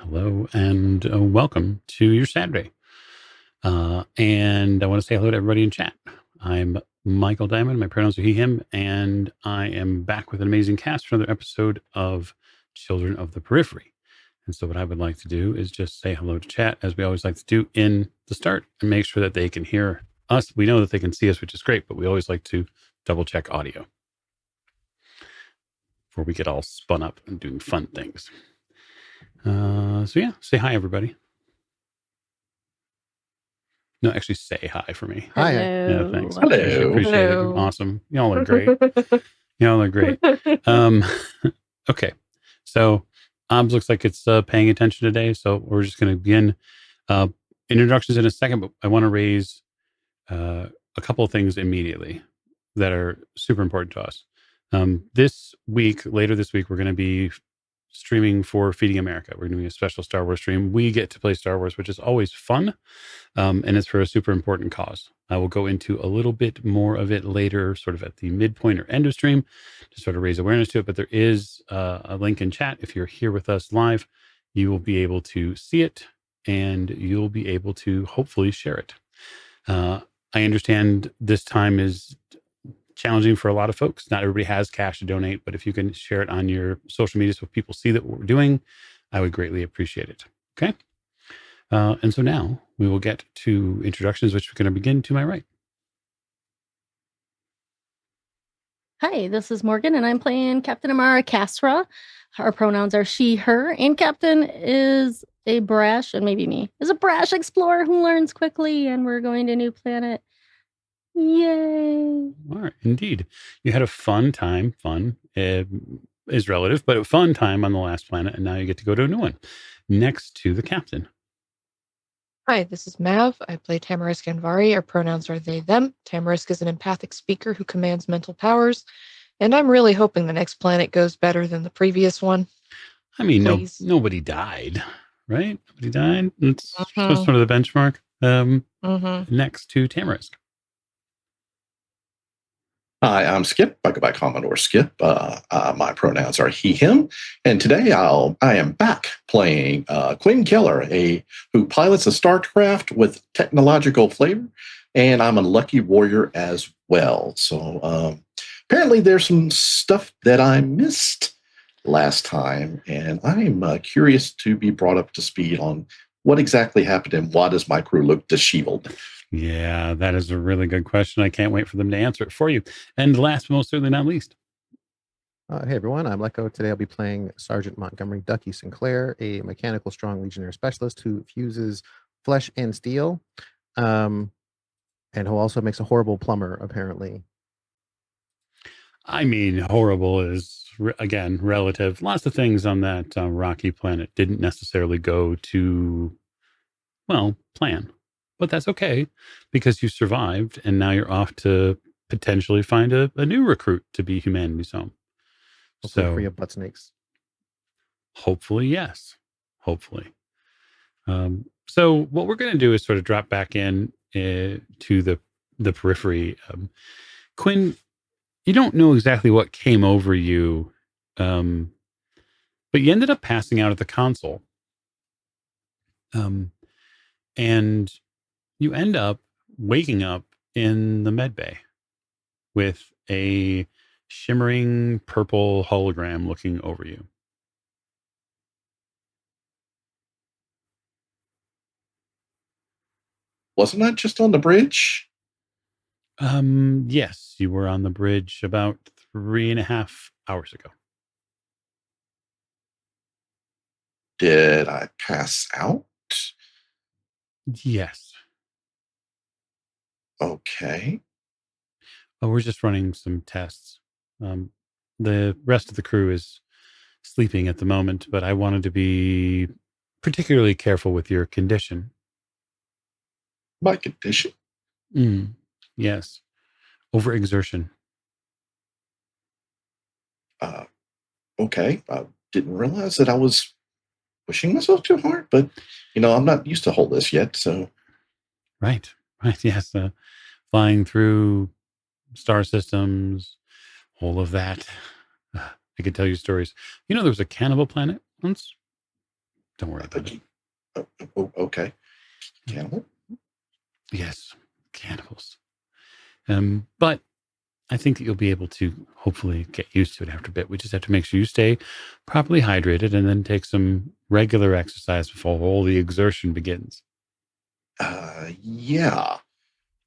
Hello and welcome to your Saturday. And I want to say hello to everybody in chat. I'm Michael Diamond. My pronouns are he, him, and I am back with an amazing cast for another episode of Children of the Periphery. And so, what I would like to do is just say hello to chat, as we always like to do in the start, and make sure that they can hear us. We know that they can see us, which is great, but we always like to double check audio before we get all spun up and doing fun things. Say hi, everybody. No, actually say hi for me. Hi. Yeah, thanks. Hello. Appreciate it. Awesome. Y'all are great. Y'all are great. Okay. So Obs looks like it's paying attention today. So we're just going to begin introductions in a second, but I want to raise a couple of things immediately that are super important to us. Later this week, we're going to be streaming for Feeding America. We're doing a special Star Wars stream. We get to play Star Wars, which is always fun. And it's for a super important cause. I will go into a little bit more of it later, sort of at the midpoint or end of stream to sort of raise awareness to it. But there is a link in chat. If you're here with us live, you will be able to see it and you'll be able to hopefully share it. I understand this time is challenging for a lot of folks. Not everybody has cash to donate, but if you can share it on your social media so people see that what we're doing, I would greatly appreciate it. Okay. And so now we will get to introductions, which we're going to begin to my right. Hi, this is Morgan, and I'm playing Captain Amara Castra. Our pronouns are she, her, and Captain is a brash, and maybe me, is a brash explorer who learns quickly, and we're going to a new planet. Yay! All right, indeed. You had a fun time. Fun is relative, but a fun time on the last planet, and now you get to go to a new one next to the captain. Hi, this is Mav. I play Tamarisk Anvari. Our pronouns are they, them. Tamarisk is an empathic speaker who commands mental powers, and I'm really hoping the next planet goes better than the previous one. I mean, nobody died, right? Nobody died. It's sort of the benchmark. Next to Tamarisk. Hi, I'm Skip. I go by Commodore Skip. My pronouns are he, him. And today I am back playing Quinn Keller, who pilots a starcraft with technological flavor. And I'm a lucky warrior as well. So apparently there's some stuff that I missed last time. And I'm curious to be brought up to speed on what exactly happened and why does my crew look disheveled. Yeah, that is a really good question. I can't wait for them to answer it for you. And last but most certainly not least. Hey, everyone. I'm Lecco. Today I'll be playing Sergeant Montgomery Ducky Sinclair, a mechanical strong legionnaire specialist who fuses flesh and steel, and who also makes a horrible plumber, apparently. I mean, horrible is, again, relative. Lots of things on that rocky planet didn't necessarily go to, plan. But that's okay because you survived and now you're off to potentially find a new recruit to be humanity's home. Hopefully free of butt snakes. Hopefully, yes. Hopefully. So what we're going to do is sort of drop back in to the periphery. Quinn, you don't know exactly what came over you, but you ended up passing out at the console. And you end up waking up in the med bay with a shimmering purple hologram looking over you. Wasn't that just on the bridge? Yes, you were on the bridge about 3.5 hours ago. Did I pass out? Yes. Okay. Oh, we're just running some tests. The rest of the crew is sleeping at the moment, but I wanted to be particularly careful with your condition. My condition? Yes. Overexertion. Okay. I didn't realize that I was pushing myself too hard, but, I'm not used to all this yet, so. Right. Yes. Flying through star systems, all of that. I could tell you stories. There was a cannibal planet once? Don't worry about it. Okay. Cannibal? Yes, cannibals. But I think that you'll be able to hopefully get used to it after a bit. We just have to make sure you stay properly hydrated and then take some regular exercise before all the exertion begins. Yeah.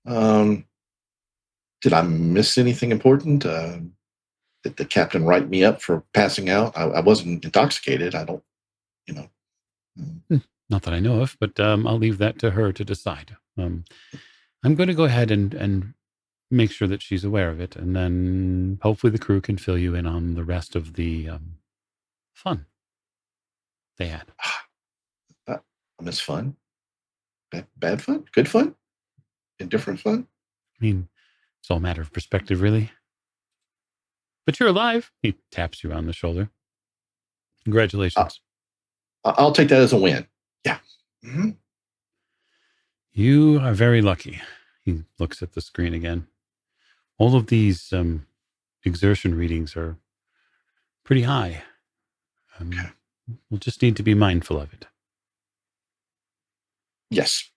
Did I miss anything important? Did the captain write me up for passing out? I wasn't intoxicated. I don't, you know. Not that I know of, but I'll leave that to her to decide. I'm going to go ahead and make sure that she's aware of it, and then hopefully the crew can fill you in on the rest of the fun they had. I miss fun. Bad fun? Good fun? Indifferent fun? I mean, it's all a matter of perspective, really. But you're alive. He taps you on the shoulder. Congratulations. I'll take that as a win. Yeah. Mm-hmm. You are very lucky. He looks at the screen again. All of these exertion readings are pretty high. Okay. We'll just need to be mindful of it. Yes,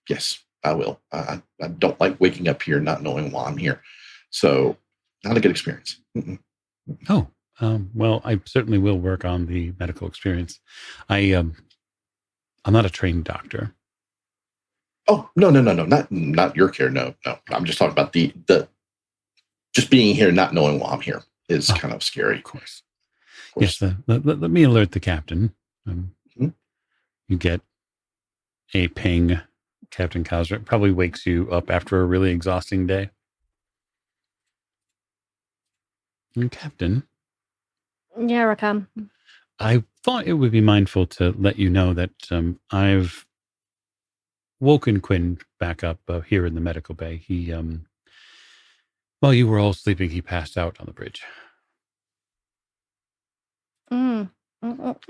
I will. I don't like waking up here not knowing why I'm here. So, not a good experience. Mm-mm. Oh, well, I certainly will work on the medical experience. I'm not a trained doctor. Oh, no, not your care. No. I'm just talking about the just being here, not knowing why I'm here is kind of scary. Of course. Yes, let me alert the captain. You get a ping. Captain Kosrick probably wakes you up after a really exhausting day. And Captain. Yeah, Rakam. I thought it would be mindful to let you know that I've woken Quinn back up here in the medical bay. He, while you were all sleeping, he passed out on the bridge.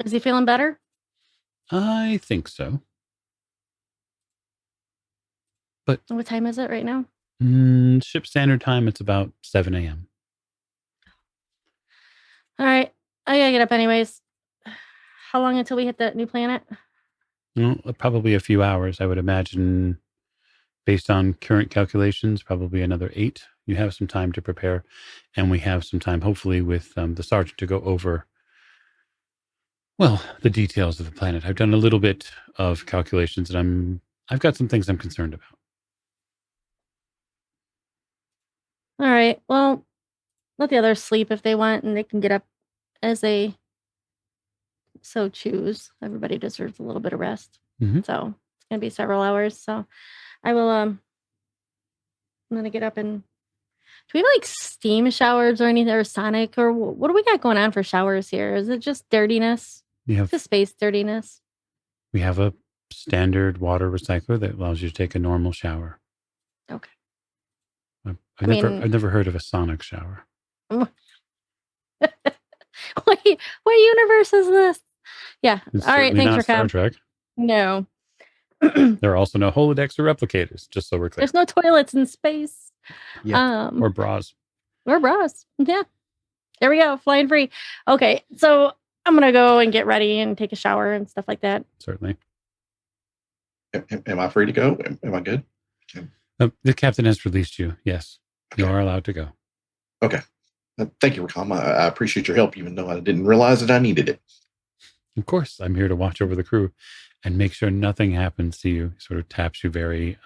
Is he feeling better? I think so. But what time is it right now? Ship standard time, it's about 7 a.m. All right. I gotta get up anyways. How long until we hit that new planet? Well, probably a few hours, I would imagine, based on current calculations, probably another 8. You have some time to prepare, and we have some time, hopefully, with the sergeant to go over, well, the details of the planet. I've done a little bit of calculations, and I've got some things I'm concerned about. All right. Well, let the others sleep if they want, and they can get up as they so choose. Everybody deserves a little bit of rest. Mm-hmm. So it's gonna be several hours. So I will I'm gonna get up and do we have like steam showers or anything or sonic or what do we got going on for showers here? Is it just dirtiness? Just space dirtiness? We have a standard water recycler that allows you to take a normal shower. Okay. I've never heard of a sonic shower. what universe is this? Yeah. It's all right. Thanks for Star Trek. No. There are also no holodecks or replicators, just so we're clear. There's no toilets in space. Yeah. Or bras. Or bras. Yeah. There we go. Flying free. Okay. So I'm going to go and get ready and take a shower and stuff like that. Certainly. Am I free to go? Am I good? The captain has released you. Yes. Okay. You are allowed to go. Okay. Thank you, Rakam. I appreciate your help, even though I didn't realize that I needed it. Of course. I'm here to watch over the crew and make sure nothing happens to you. He sort of taps you very...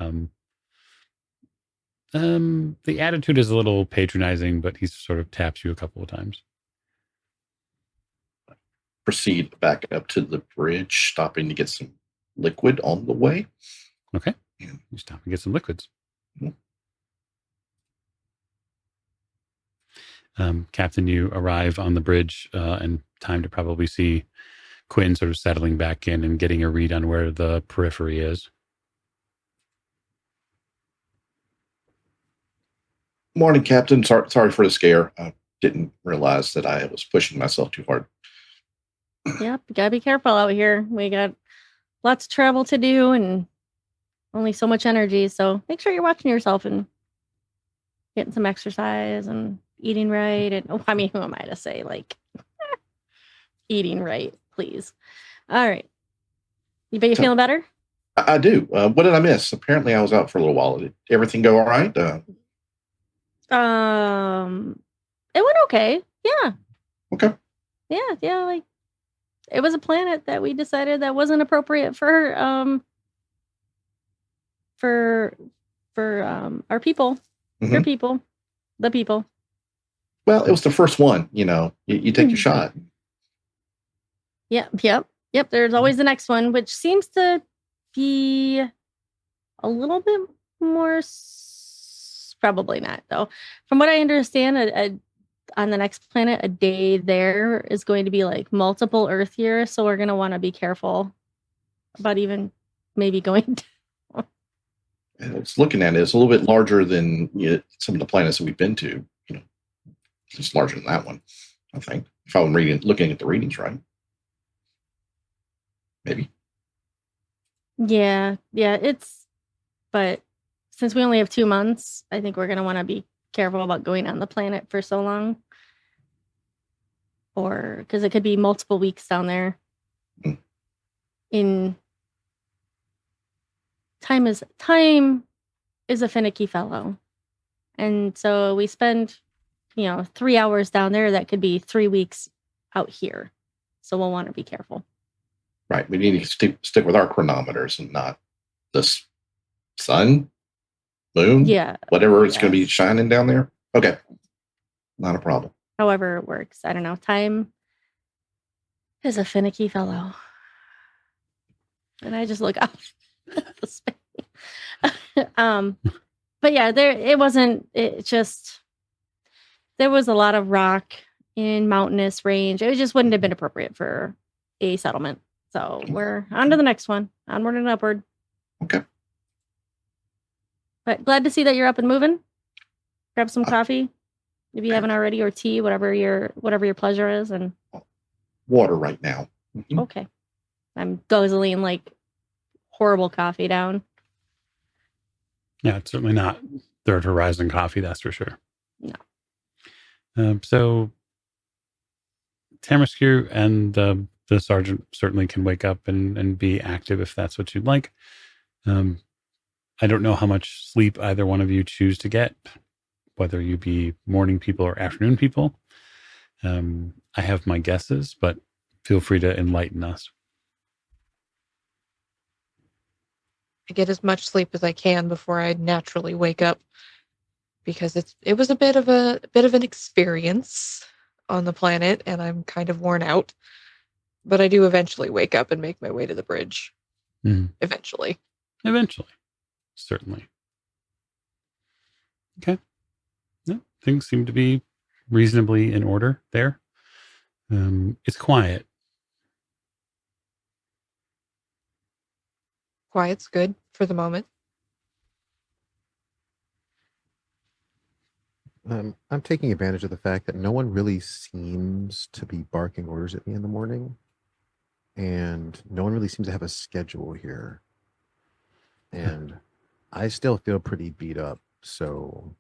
the attitude is a little patronizing, but he sort of taps you a couple of times. Proceed back up to the bridge, stopping to get some liquid on the way. Okay. You stop and get some liquids. Mm-hmm. Captain, you arrive on the bridge in time to probably see Quinn sort of settling back in and getting a read on where the periphery is. Morning, Captain. Sorry for the scare. I didn't realize that I was pushing myself too hard. Yep, you gotta be careful out here. We got lots of travel to do and only so much energy. So make sure you're watching yourself and getting some exercise and eating right. And who am I to say eating right, please? All right. You feeling better? I do. What did I miss? Apparently, I was out for a little while. Did everything go all right? It went okay. Yeah. Okay. Yeah. Like, it was a planet that we decided that wasn't appropriate for our people, your people, the people. Well, it was the first one. You take your shot. Yep. There's always the next one, which seems to be a little bit more. Probably not, though. From what I understand, on the next planet, a day there is going to be like multiple Earth years, so we're going to want to be careful about even maybe going. And it's looking at it, it's a little bit larger than some of the planets that we've been to. It's larger than that one, I think. If I'm looking at the readings right, maybe. Yeah. But since we only have 2 months, I think we're going to want to be careful about going on the planet for so long. Or because it could be multiple weeks down there. Time is a finicky fellow. And so we spend, 3 hours down there. That could be 3 weeks out here. So we'll want to be careful. Right. We need to stick with our chronometers and not the sun, moon, whatever it's going to be shining down there. Okay. Not a problem. However it works. I don't know. Time is a finicky fellow. And I just look up at the space. But yeah, there was a lot of rock in mountainous range. It just wouldn't have been appropriate for a settlement. So we're on to the next one. Onward and upward. Okay. But glad to see that you're up and moving. Grab some coffee if you haven't already, or tea, whatever your pleasure is, and water right now. Okay. I'm guzzling like horrible coffee down. Yeah, it's certainly not Third Horizon coffee, that's for sure. No. So Tamasku and the sergeant certainly can wake up and be active if that's what you'd like. I don't know how much sleep either one of you choose to get, whether you be morning people or afternoon people. I have my guesses, but feel free to enlighten us. I get as much sleep as I can before I naturally wake up, because it was a bit of an experience on the planet, and I'm kind of worn out. But I do eventually wake up and make my way to the bridge. Eventually, certainly. Okay. No, things seem to be reasonably in order there. It's quiet. Quiet's good for the moment. I'm taking advantage of the fact that no one really seems to be barking orders at me in the morning, and no one really seems to have a schedule here. And I still feel pretty beat up, so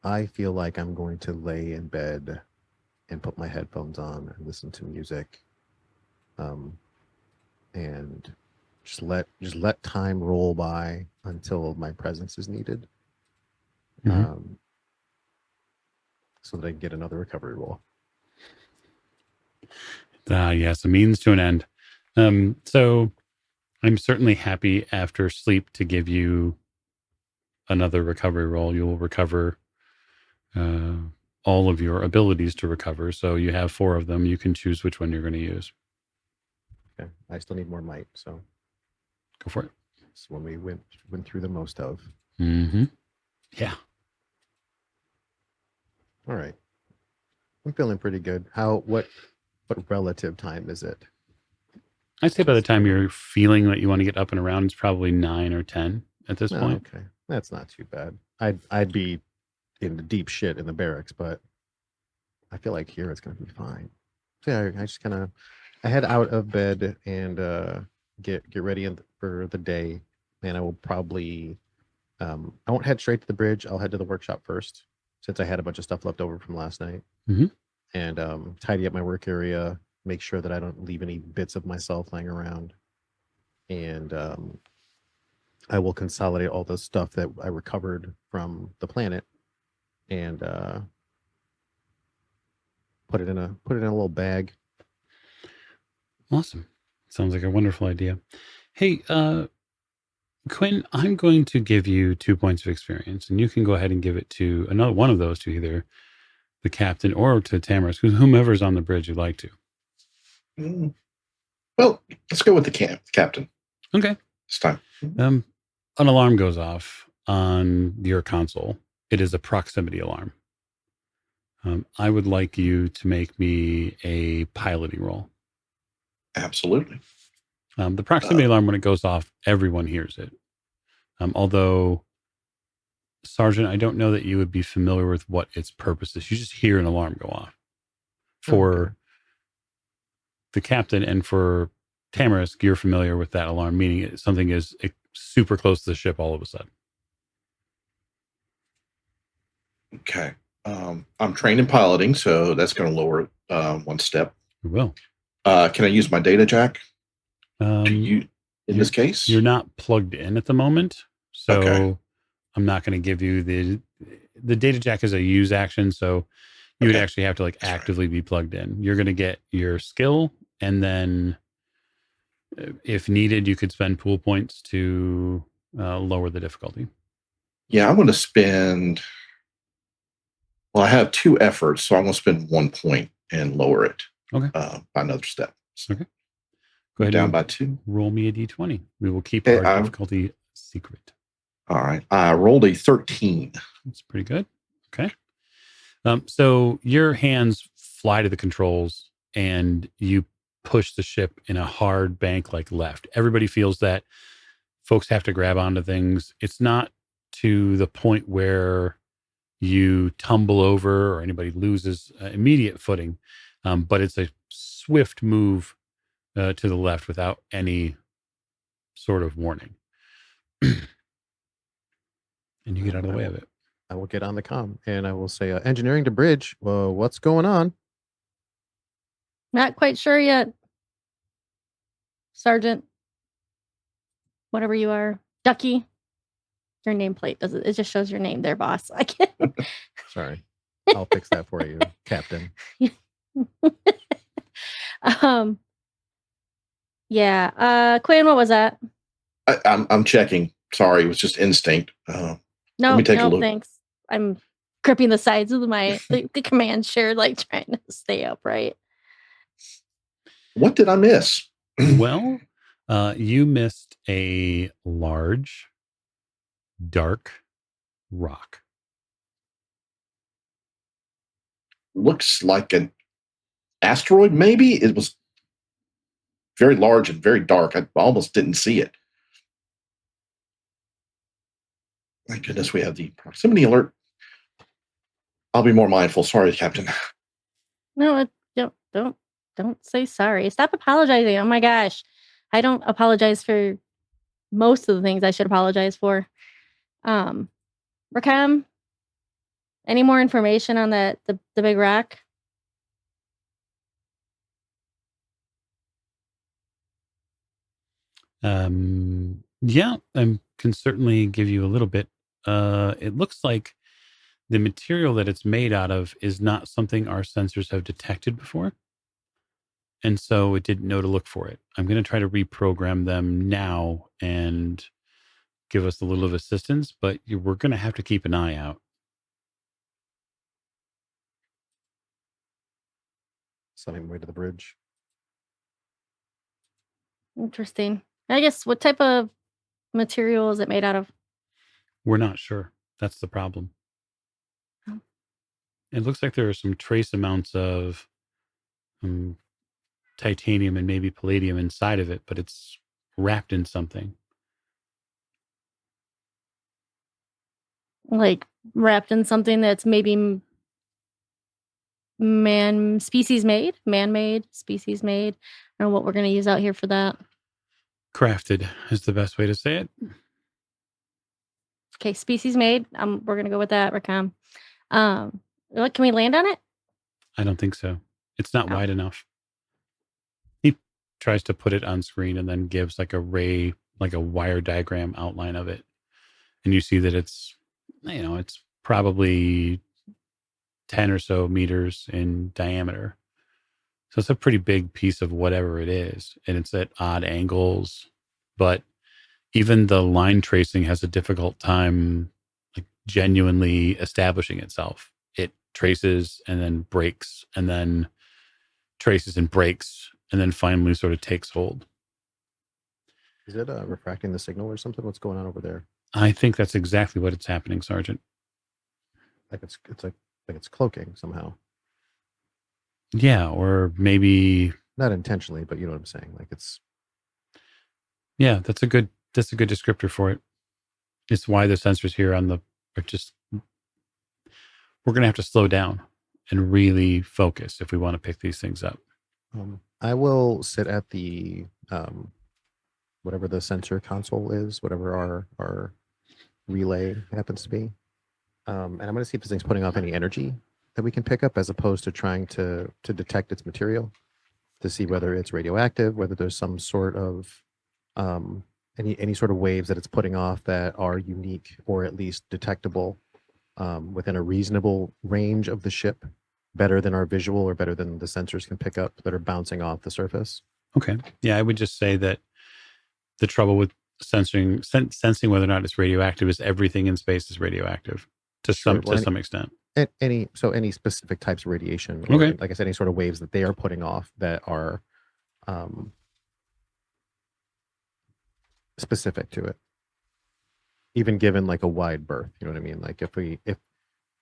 I feel like I'm going to lay in bed and put my headphones on and listen to music, and just let time roll by until my presence is needed, so that I can get another recovery roll. Yes, a means to an end. So I'm certainly happy after sleep to give you another recovery roll. You'll recover all of your abilities to recover. So you have 4 of them. You can choose which one you're going to use. Okay. I still need more might, so go for it. It's when we went through the most of. Yeah. All right. I'm feeling pretty good. What relative time is it? I'd say by the time you're feeling that you want to get up and around, it's probably 9 or 10 at this point. Okay. That's not too bad. I'd be in the deep shit in the barracks, but I feel like here it's going to be fine. So yeah, I just I head out of bed and get ready for the day, and I will probably I won't head straight to the bridge. I'll head to the workshop first, since I had a bunch of stuff left over from last night, and tidy up my work area, make sure that I don't leave any bits of myself laying around, and I will consolidate all the stuff that I recovered from the planet and put it in a little bag. Awesome. Sounds like a wonderful idea. Hey, Quinn, I'm going to give you 2 points of experience, and you can go ahead and give it to another one of those to either the captain or to Tamarisk, whomever's on the bridge you'd like to. Well, let's go with the captain. Okay. This time. An alarm goes off on your console. It is a proximity alarm. I would like you to make me a piloting roll. Absolutely. The proximity alarm, when it goes off, everyone hears it. Although, Sergeant, I don't know that you would be familiar with what its purpose is. You just hear an alarm go off. For the captain and for Tamarisk, you're familiar with that alarm, meaning something is super close to the ship all of a sudden. Okay. I'm trained in piloting, so that's going to lower it one step. You will. Can I use my data jack in this case? You're not plugged in at the moment, so okay. I'm not going to give you the data jack is a use action, so you would actually have to actively be plugged in. You're going to get your skill, and then if needed, you could spend pool points to lower the difficulty. Yeah, I'm going to spend. Well, I have 2 efforts, so I'm going to spend 1 point and lower it. Okay. By another step. Okay. Go ahead. Down by 2. Roll me a d20. We will keep our difficulty secret. All right. I rolled a 13. That's pretty good. Okay. So your hands fly to the controls and you push the ship in a hard bank left. Everybody feels that. Folks have to grab onto things. It's not to the point where you tumble over or anybody loses immediate footing, but it's a swift move to the left without any sort of warning. And you get out of the way of it. I will get on the comm and I will say, engineering to bridge. Well, what's going on? Not quite sure yet. Sergeant, whatever you are. Ducky. Your nameplate doesn't. It just shows your name there, boss. I can't. Sorry. I'll fix that for you, Captain. Yeah. Quinn, what was that? I'm checking. Sorry, it was just instinct. No, let me take a look. Thanks. I'm gripping the sides of the command chair, trying to stay upright. What did I miss? Well, you missed a large, dark rock. Looks like an asteroid, maybe? It was very large and very dark. I almost didn't see it. Thank goodness we have the proximity alert. I'll be more mindful. Sorry, Captain. No, don't say sorry. Stop apologizing. Oh my gosh. I don't apologize for most of the things I should apologize for. Rakam, any more information on the big rock? Yeah, I can certainly give you a little bit. It looks like the material that it's made out of is not something our sensors have detected before. And so it didn't know to look for it. I'm going to try to reprogram them now and give us a little of assistance, but we're going to have to keep an eye out. Sending way to the bridge. Interesting. I guess what type of material is it made out of? We're not sure. That's the problem. Oh. It looks like there are some trace amounts of titanium and maybe palladium inside of it, but it's wrapped in something. Wrapped in something that's maybe man-made, species made. I don't know what we're going to use out here for that. Crafted is the best way to say it. Okay, species made. We're going to go with that, Rakam. Can we land on it? I don't think so. It's not wide enough. He tries to put it on screen and then gives like a ray, like a wire diagram outline of it. And you see that it's, it's probably 10 or so meters in diameter. So it's a pretty big piece of whatever it is. And it's at odd angles. But even the line tracing has a difficult time like genuinely establishing itself. It traces and then breaks and then traces and breaks and then finally sort of takes hold. Is it refracting the signal or something? What's going on over there? I think that's exactly what it's happening, Sergeant. Like it's like it's cloaking somehow. Yeah, or maybe Not intentionally, but you know what I'm saying. Like it's yeah, that's a good descriptor for it. It's why the sensors here on the are just we're gonna have to slow down and really focus if we want to pick these things up. I will sit at the whatever the sensor console is, whatever our relay happens to be. And I'm going to see if this thing's putting off any energy that we can pick up, as opposed to trying to detect its material, to see whether it's radioactive, whether there's some sort of any sort of waves that it's putting off that are unique or at least detectable within a reasonable range of the ship, better than our visual or better than the sensors can pick up that are bouncing off the surface. Okay. Yeah, I would just say that the trouble with sensing whether or not it's radioactive is everything in space is radioactive to some extent. Any specific types of radiation, or okay. like I said, any sort of waves that they are putting off that are specific to it, even given like a wide berth. You know what I mean? Like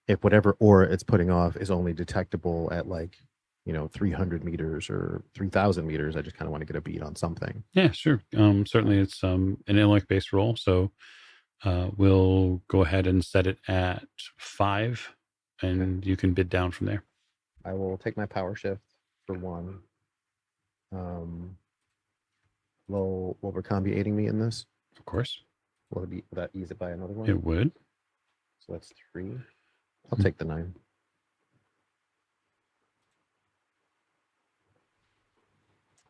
if whatever aura it's putting off is only detectable at like 300 meters or 3,000 meters, I just kind of want to get a beat on something. Yeah, sure. Certainly it's an intellect based roll, so we'll go ahead and set it at 5, and you can bid down from there. I will take my power shift for 1. Will Recon be aiding me in this? Of course. Will that ease it by another 1? It would. So that's 3. I'll take the 9.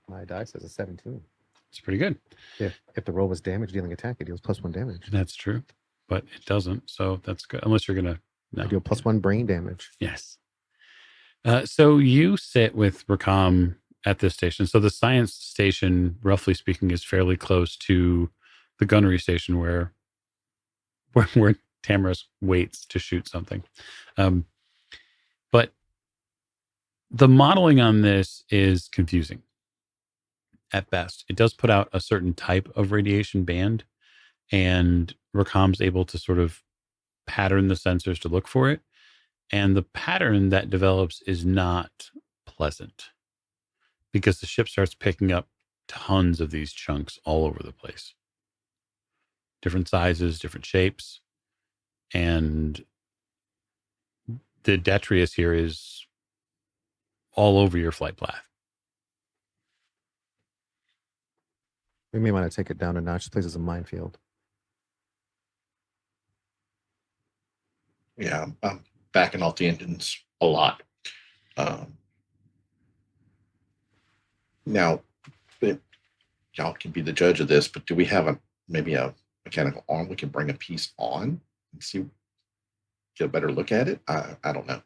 My die says a 17. It's pretty good. If the roll was damage dealing attack, it deals +1 damage. That's true, but it doesn't. So that's good. Unless you're gonna I deal +1 brain damage. Yes. So you sit with Racom at this station. So the science station, roughly speaking, is fairly close to the gunnery station where Tamaris waits to shoot something. But the modeling on this is confusing at best. It does put out a certain type of radiation band, and Racom's able to sort of pattern the sensors to look for it. And the pattern that develops is not pleasant because the ship starts picking up tons of these chunks all over the place. Different sizes, different shapes. And the detritus here is all over your flight path. We may want to take it down a notch. This place is a minefield. Yeah, I'm backing off the engines a lot. Now, y'all can be the judge of this, but do we have maybe a mechanical arm we can bring a piece on and get a better look at it? I don't know.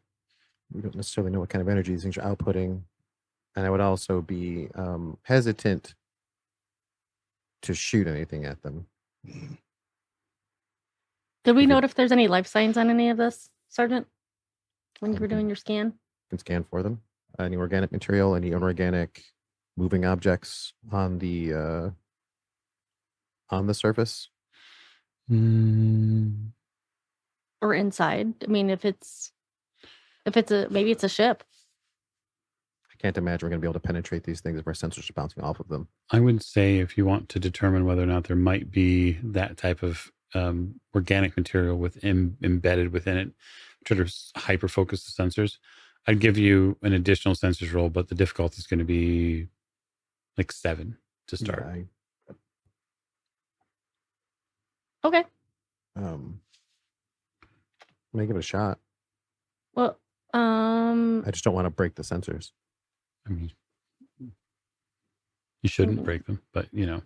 We don't necessarily know what kind of energy these things are outputting. And I would also be hesitant to shoot anything at them. Did we note if there's any life signs on any of this, Sergeant, when you were doing your scan? You can scan for them. Any organic material, any inorganic moving objects on the surface. Or inside. I mean, if it's maybe it's a ship. I can't imagine we're going to be able to penetrate these things if our sensors are bouncing off of them. I would say if you want to determine whether or not there might be that type of organic material embedded within it, try to hyper focus the sensors. I'd give you an additional sensors roll, but the difficulty is going to be like 7 to start. Yeah, Okay. I'm gonna give it a shot. Well, I just don't want to break the sensors. I mean, You shouldn't break them, but Can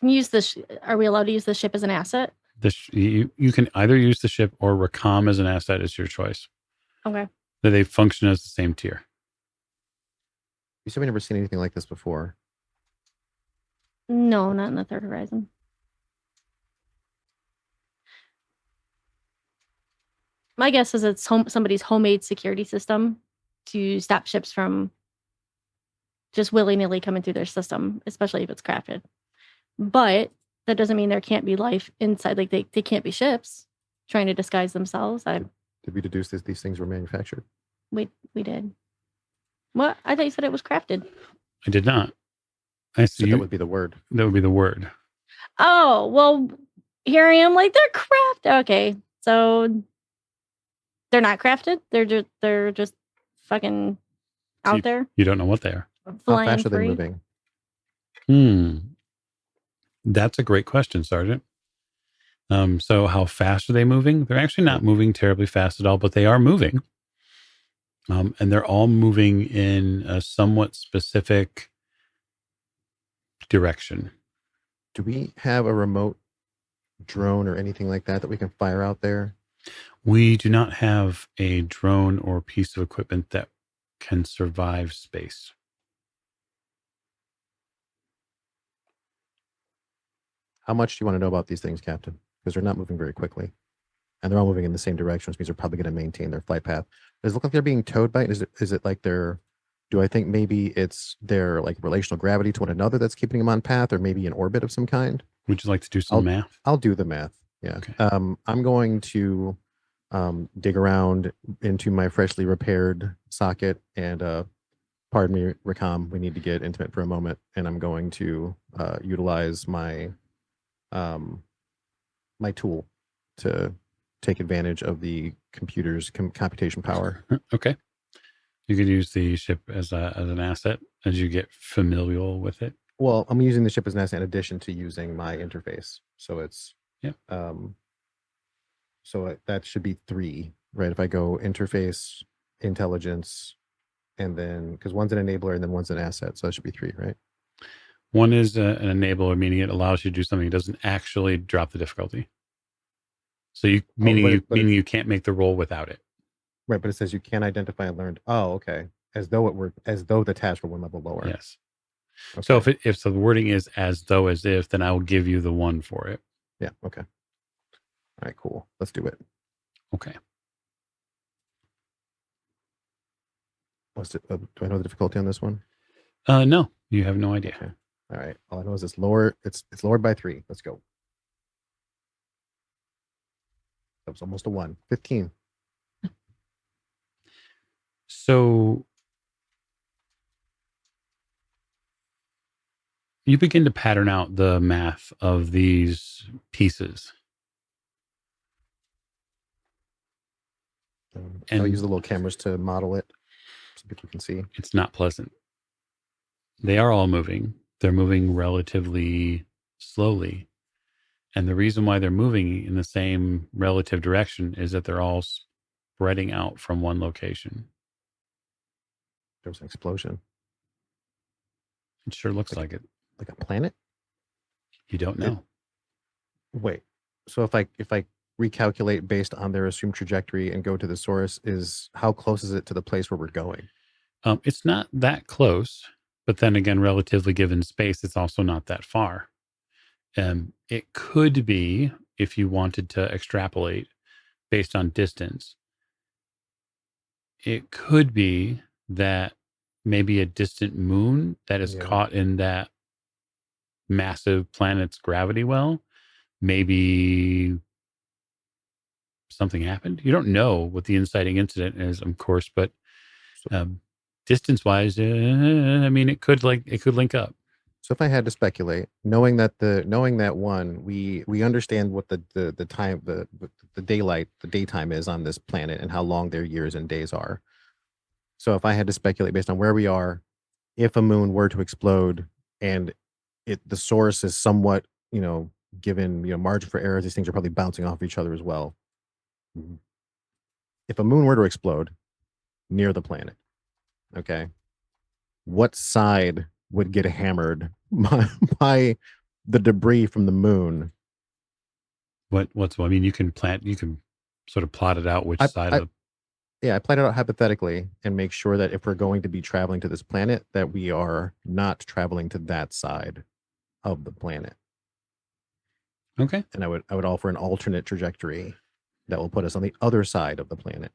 you use this? Are we allowed to use the ship as an asset? you can either use the ship or Rakam as an asset. Is your choice. Okay. That they function as the same tier. You said we never seen anything like this before. No, not in the Third Horizon. My guess is it's somebody's homemade security system to stop ships from just willy-nilly coming through their system, especially if it's crafted. But that doesn't mean there can't be life inside. Like they can't be ships trying to disguise themselves. Did we deduce these things were manufactured? We did. What? I thought you said it was crafted. I did not. I see. So that would be the word. That would be the word. Oh, well, here I am like they're crafted. Okay. So they're not crafted. They're just fucking out there. You don't know what they are. Flying How fast are they free. moving? That's a great question, Sergeant. So how fast are they moving? They're actually not moving terribly fast at all, but they are moving. And they're all moving in a somewhat specific direction. Do we have a remote drone or anything like that we can fire out there? We do not have a drone or piece of equipment that can survive space. How much do you want to know about these things, Captain? Because they're not moving very quickly. And they're all moving in the same direction, which means they're probably going to maintain their flight path. Does it look like they're being towed by? Is it like do I think maybe it's their like relational gravity to one another that's keeping them on path, or maybe an orbit of some kind? Would you like to do some math? I'll do the math. Yeah. Okay. I'm going to dig around into my freshly repaired socket and pardon me, Rakam, we need to get intimate for a moment, and I'm going to utilize my my tool to take advantage of the computer's computation power. Okay. You could use the ship as an asset as you get familial with it. Well, I'm using the ship as an asset in addition to using my interface. So it's that should be 3, right? If I go interface, intelligence, and then because one's an enabler and then one's an asset, so that should be 3, right? One is an enabler, meaning it allows you to do something. It doesn't actually drop the difficulty. So you can't make the roll without it. Right, but it says you can identify and learn. Oh, okay. As though the task were one level lower. Yes. Okay. So if the wording is as though as if, then I will give you the 1 for it. Yeah. Okay. All right. Cool. Let's do it. Okay. What's it? Do I know the difficulty on this one? No, you have no idea. Okay. All right. All I know is it's lower. It's lowered by 3. Let's go. That was almost a 1. 15. So you begin to pattern out the math of these pieces. I'll use the little cameras to model it so people can see. It's not pleasant. They are all moving. They're moving relatively slowly. And the reason why they're moving in the same relative direction is that they're all spreading out from one location. There was an explosion. It sure looks like it. Like a planet? You don't know. Wait. So if I recalculate based on their assumed trajectory and go to the source, how close is it to the place where we're going? It's not that close, but then again, relatively given space, it's also not that far. It could be, if you wanted to extrapolate based on distance, it could be that maybe a distant moon that is caught in that massive planet's gravity well, maybe something happened. You don't know what the inciting incident is, of course, but distance wise, it could link up. So if I had to speculate, knowing that one, we understand what the time, the daytime is on this planet and how long their years and days are. So if I had to speculate based on where we are, if a moon were to explode and the source is somewhat, given, margin for error, these things are probably bouncing off each other as well. If a moon were to explode near the planet, okay, what side would get hammered by the debris from the moon. What's I mean, you can sort of plot it out which side of the. Yeah, I plan it out hypothetically and make sure that if we're going to be traveling to this planet, that we are not traveling to that side of the planet. Okay. And I would offer an alternate trajectory that will put us on the other side of the planet.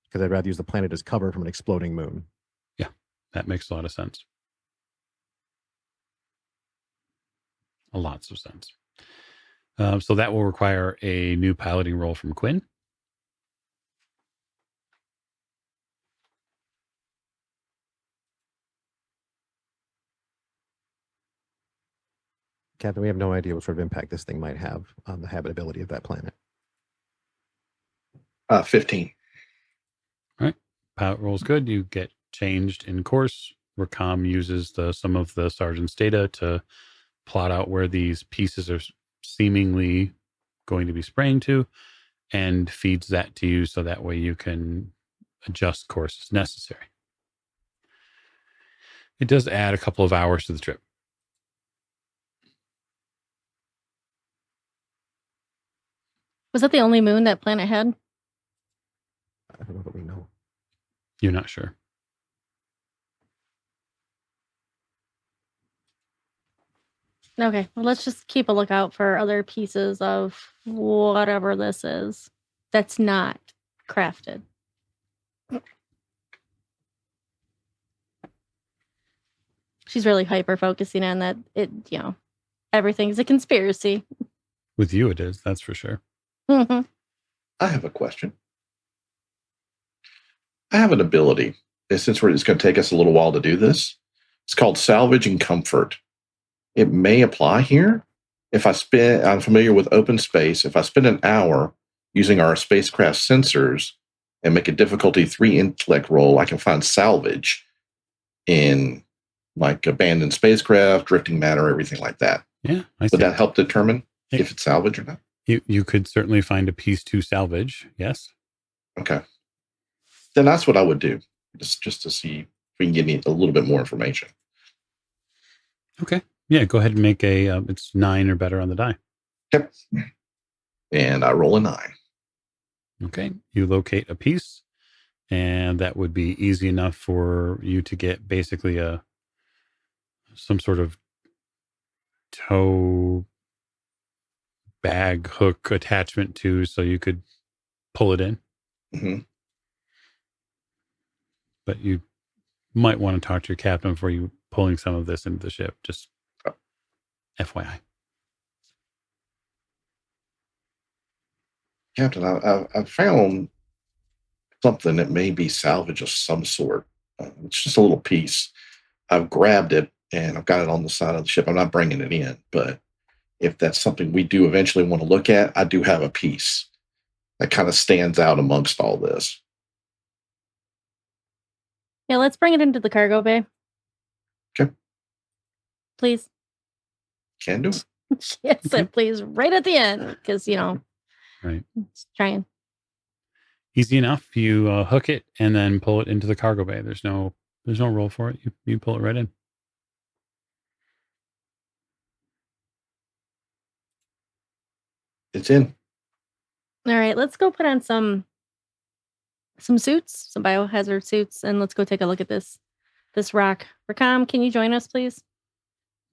Because I'd rather use the planet as cover from an exploding moon. Yeah, that makes a lot of sense. Lots of sense. So that will require a new piloting roll from Quinn. Captain, we have no idea what sort of impact this thing might have on the habitability of that planet. 15. All right. Pilot roll's good. You get changed in course. Racom uses some of the sergeant's data to plot out where these pieces are seemingly going to be spraying to, and feeds that to you so that way you can adjust course as necessary. It does add a couple of hours to the trip. Was that the only moon that planet had? I don't know that we know. You're not sure. Okay, well, let's just keep a lookout for other pieces of whatever this is that's not crafted. She's really hyper focusing on that. Everything's a conspiracy. With you, it is. That's for sure. Mhm. I have a question. I have an ability. And since it's going to take us a little while to do this, it's called Salvage and Comfort. It may apply here. I'm familiar with open space. If I spend an hour using our spacecraft sensors and make a difficulty 3 intellect roll, I can find salvage in like abandoned spacecraft, drifting matter, everything like that. Yeah, Would that help determine if it's salvage or not? You could certainly find a piece to salvage. Yes. Okay. Then that's what I would do, just to see if we can get a little bit more information. Okay. Yeah, go ahead and make it's 9 or better on the die. Yep. And I roll a 9. Okay. You locate a piece, and that would be easy enough for you to get basically some sort of tow bag hook attachment to, so you could pull it in. Mm-hmm. But you might want to talk to your captain before you pulling some of this into the ship. Just FYI. Captain, I found something that may be salvage of some sort. It's just a little piece. I've grabbed it and I've got it on the side of the ship. I'm not bringing it in, but if that's something we do eventually want to look at, I do have a piece that kind of stands out amongst all this. Yeah, let's bring it into the cargo bay. Okay. Please. Can do it. Yes, Okay. please, right at the end, because, Right. Just trying. Easy enough. You hook it and then pull it into the cargo bay. There's no roll for it. You pull it right in. It's in. All right, let's go put on some suits, some biohazard suits, and let's go take a look at this rock. Racom, can you join us, please?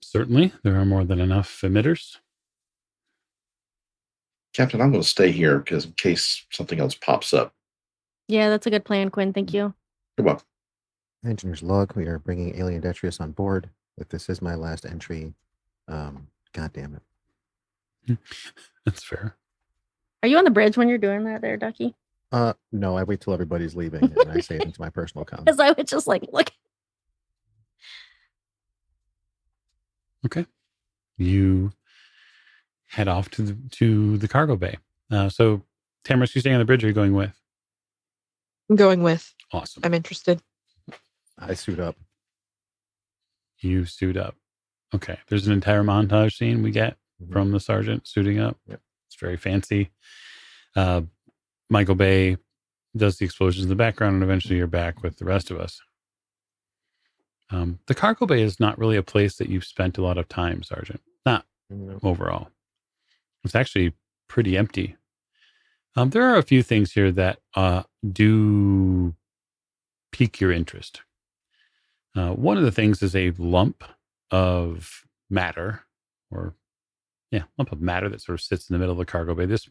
Certainly. There are more than enough emitters. Captain, I'm going to stay here because in case something else pops up. Yeah, that's a good plan, Quinn. Thank you. You're welcome. Engineer's log, we are bringing Alien Detrius on board. If this is my last entry, God damn it. That's fair. Are you on the bridge when you're doing that there, Ducky? No, I wait till everybody's leaving and I say it into my personal account. Because I would just look. Okay. You head off to the cargo bay. So, Tamara, you staying on the bridge or are you going with? I'm going with. Awesome. I'm interested. I suit up. You suit up. Okay. There's an entire montage scene we get Mhm. from the sergeant suiting up. Yep. It's very fancy. Michael Bay does the explosions in the background, and eventually you're back with the rest of us. The cargo bay is not really a place that you've spent a lot of time, Sergeant. Not No. overall. It's actually pretty empty. There are a few things here that do pique your interest. One of the things is a lump of matter, lump of matter that sort of sits in the middle of the cargo bay. This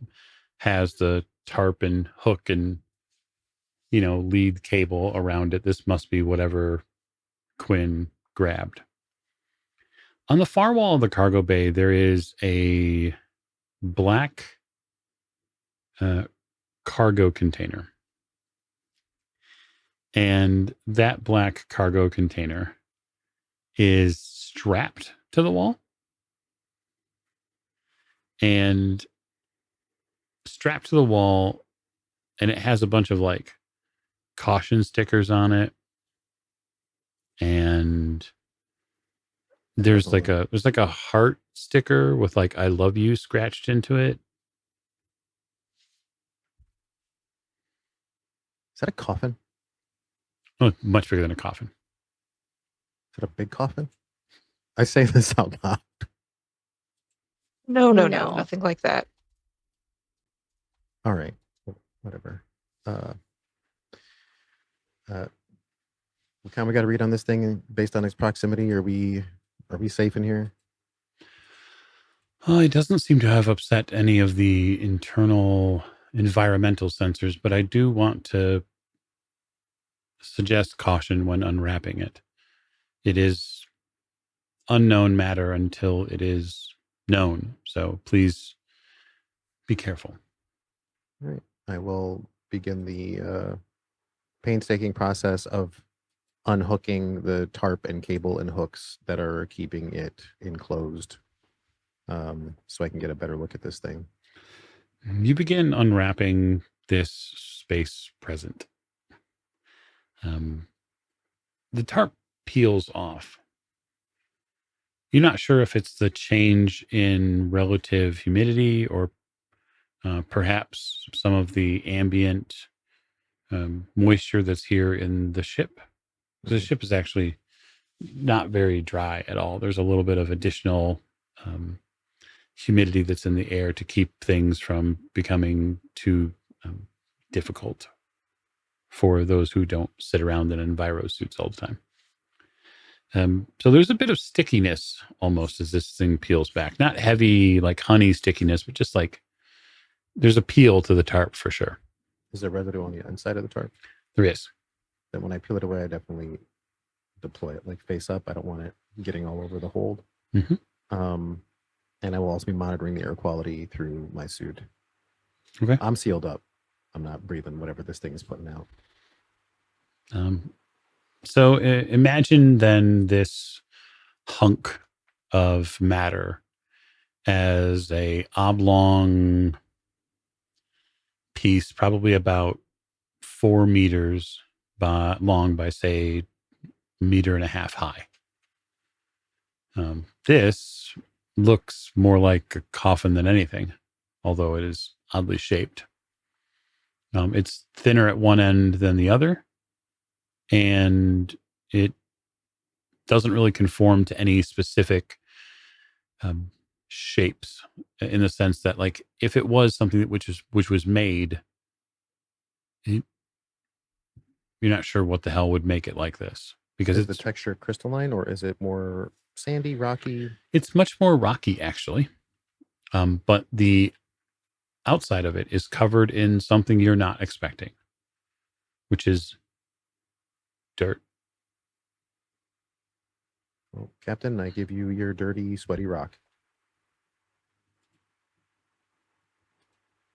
has the tarp and hook and lead cable around it. This must be whatever Quinn grabbed. On the far wall of the cargo bay, there is a black cargo container. And that black cargo container is strapped to the wall. And strapped to the wall, and it has a bunch of like caution stickers on it. And there's like a heart sticker with like I love you scratched into it. Is that a coffin? Oh, much bigger than a coffin. Is that a big coffin? I say this out loud. No, No. nothing like that. All right, whatever. What kind we got to read on this thing based on its proximity? Are we safe in here? It doesn't seem to have upset any of the internal environmental sensors, but I do want to suggest caution when unwrapping it. It is unknown matter until it is known, so please be careful. All right, I will begin the painstaking process of unhooking the tarp and cable and hooks that are keeping it enclosed, so I can get a better look at this thing. You begin unwrapping this space present. The tarp peels off. You're not sure if it's the change in relative humidity or perhaps some of the ambient moisture that's here in the ship. The ship is actually not very dry at all. There's a little bit of additional humidity that's in the air to keep things from becoming too difficult for those who don't sit around in enviro suits all the time. So there's a bit of stickiness almost as this thing peels back. Not heavy like honey stickiness, but just like there's a peel to the tarp for sure. Is there residue on the inside of the tarp? There is. Then when I peel it away, I definitely deploy it like face up. I don't want it getting all over the hold. Mm-hmm. And I will also be monitoring the air quality through my suit. Okay. I'm sealed up. I'm not breathing whatever this thing is putting out. So imagine then this hunk of matter as a oblong piece, probably about 4 meters long by say 1.5 meters high. This looks more like a coffin than anything, although it is oddly shaped. It's thinner at one end than the other, and it doesn't really conform to any specific shapes in the sense that, like, if it was something which was made, you're not sure what the hell would make it like this, because Is the texture crystalline or is it more sandy, rocky? It's much more rocky, actually. But the outside of it is covered in something you're not expecting, which is dirt. Well, Captain, I give you your dirty, sweaty rock.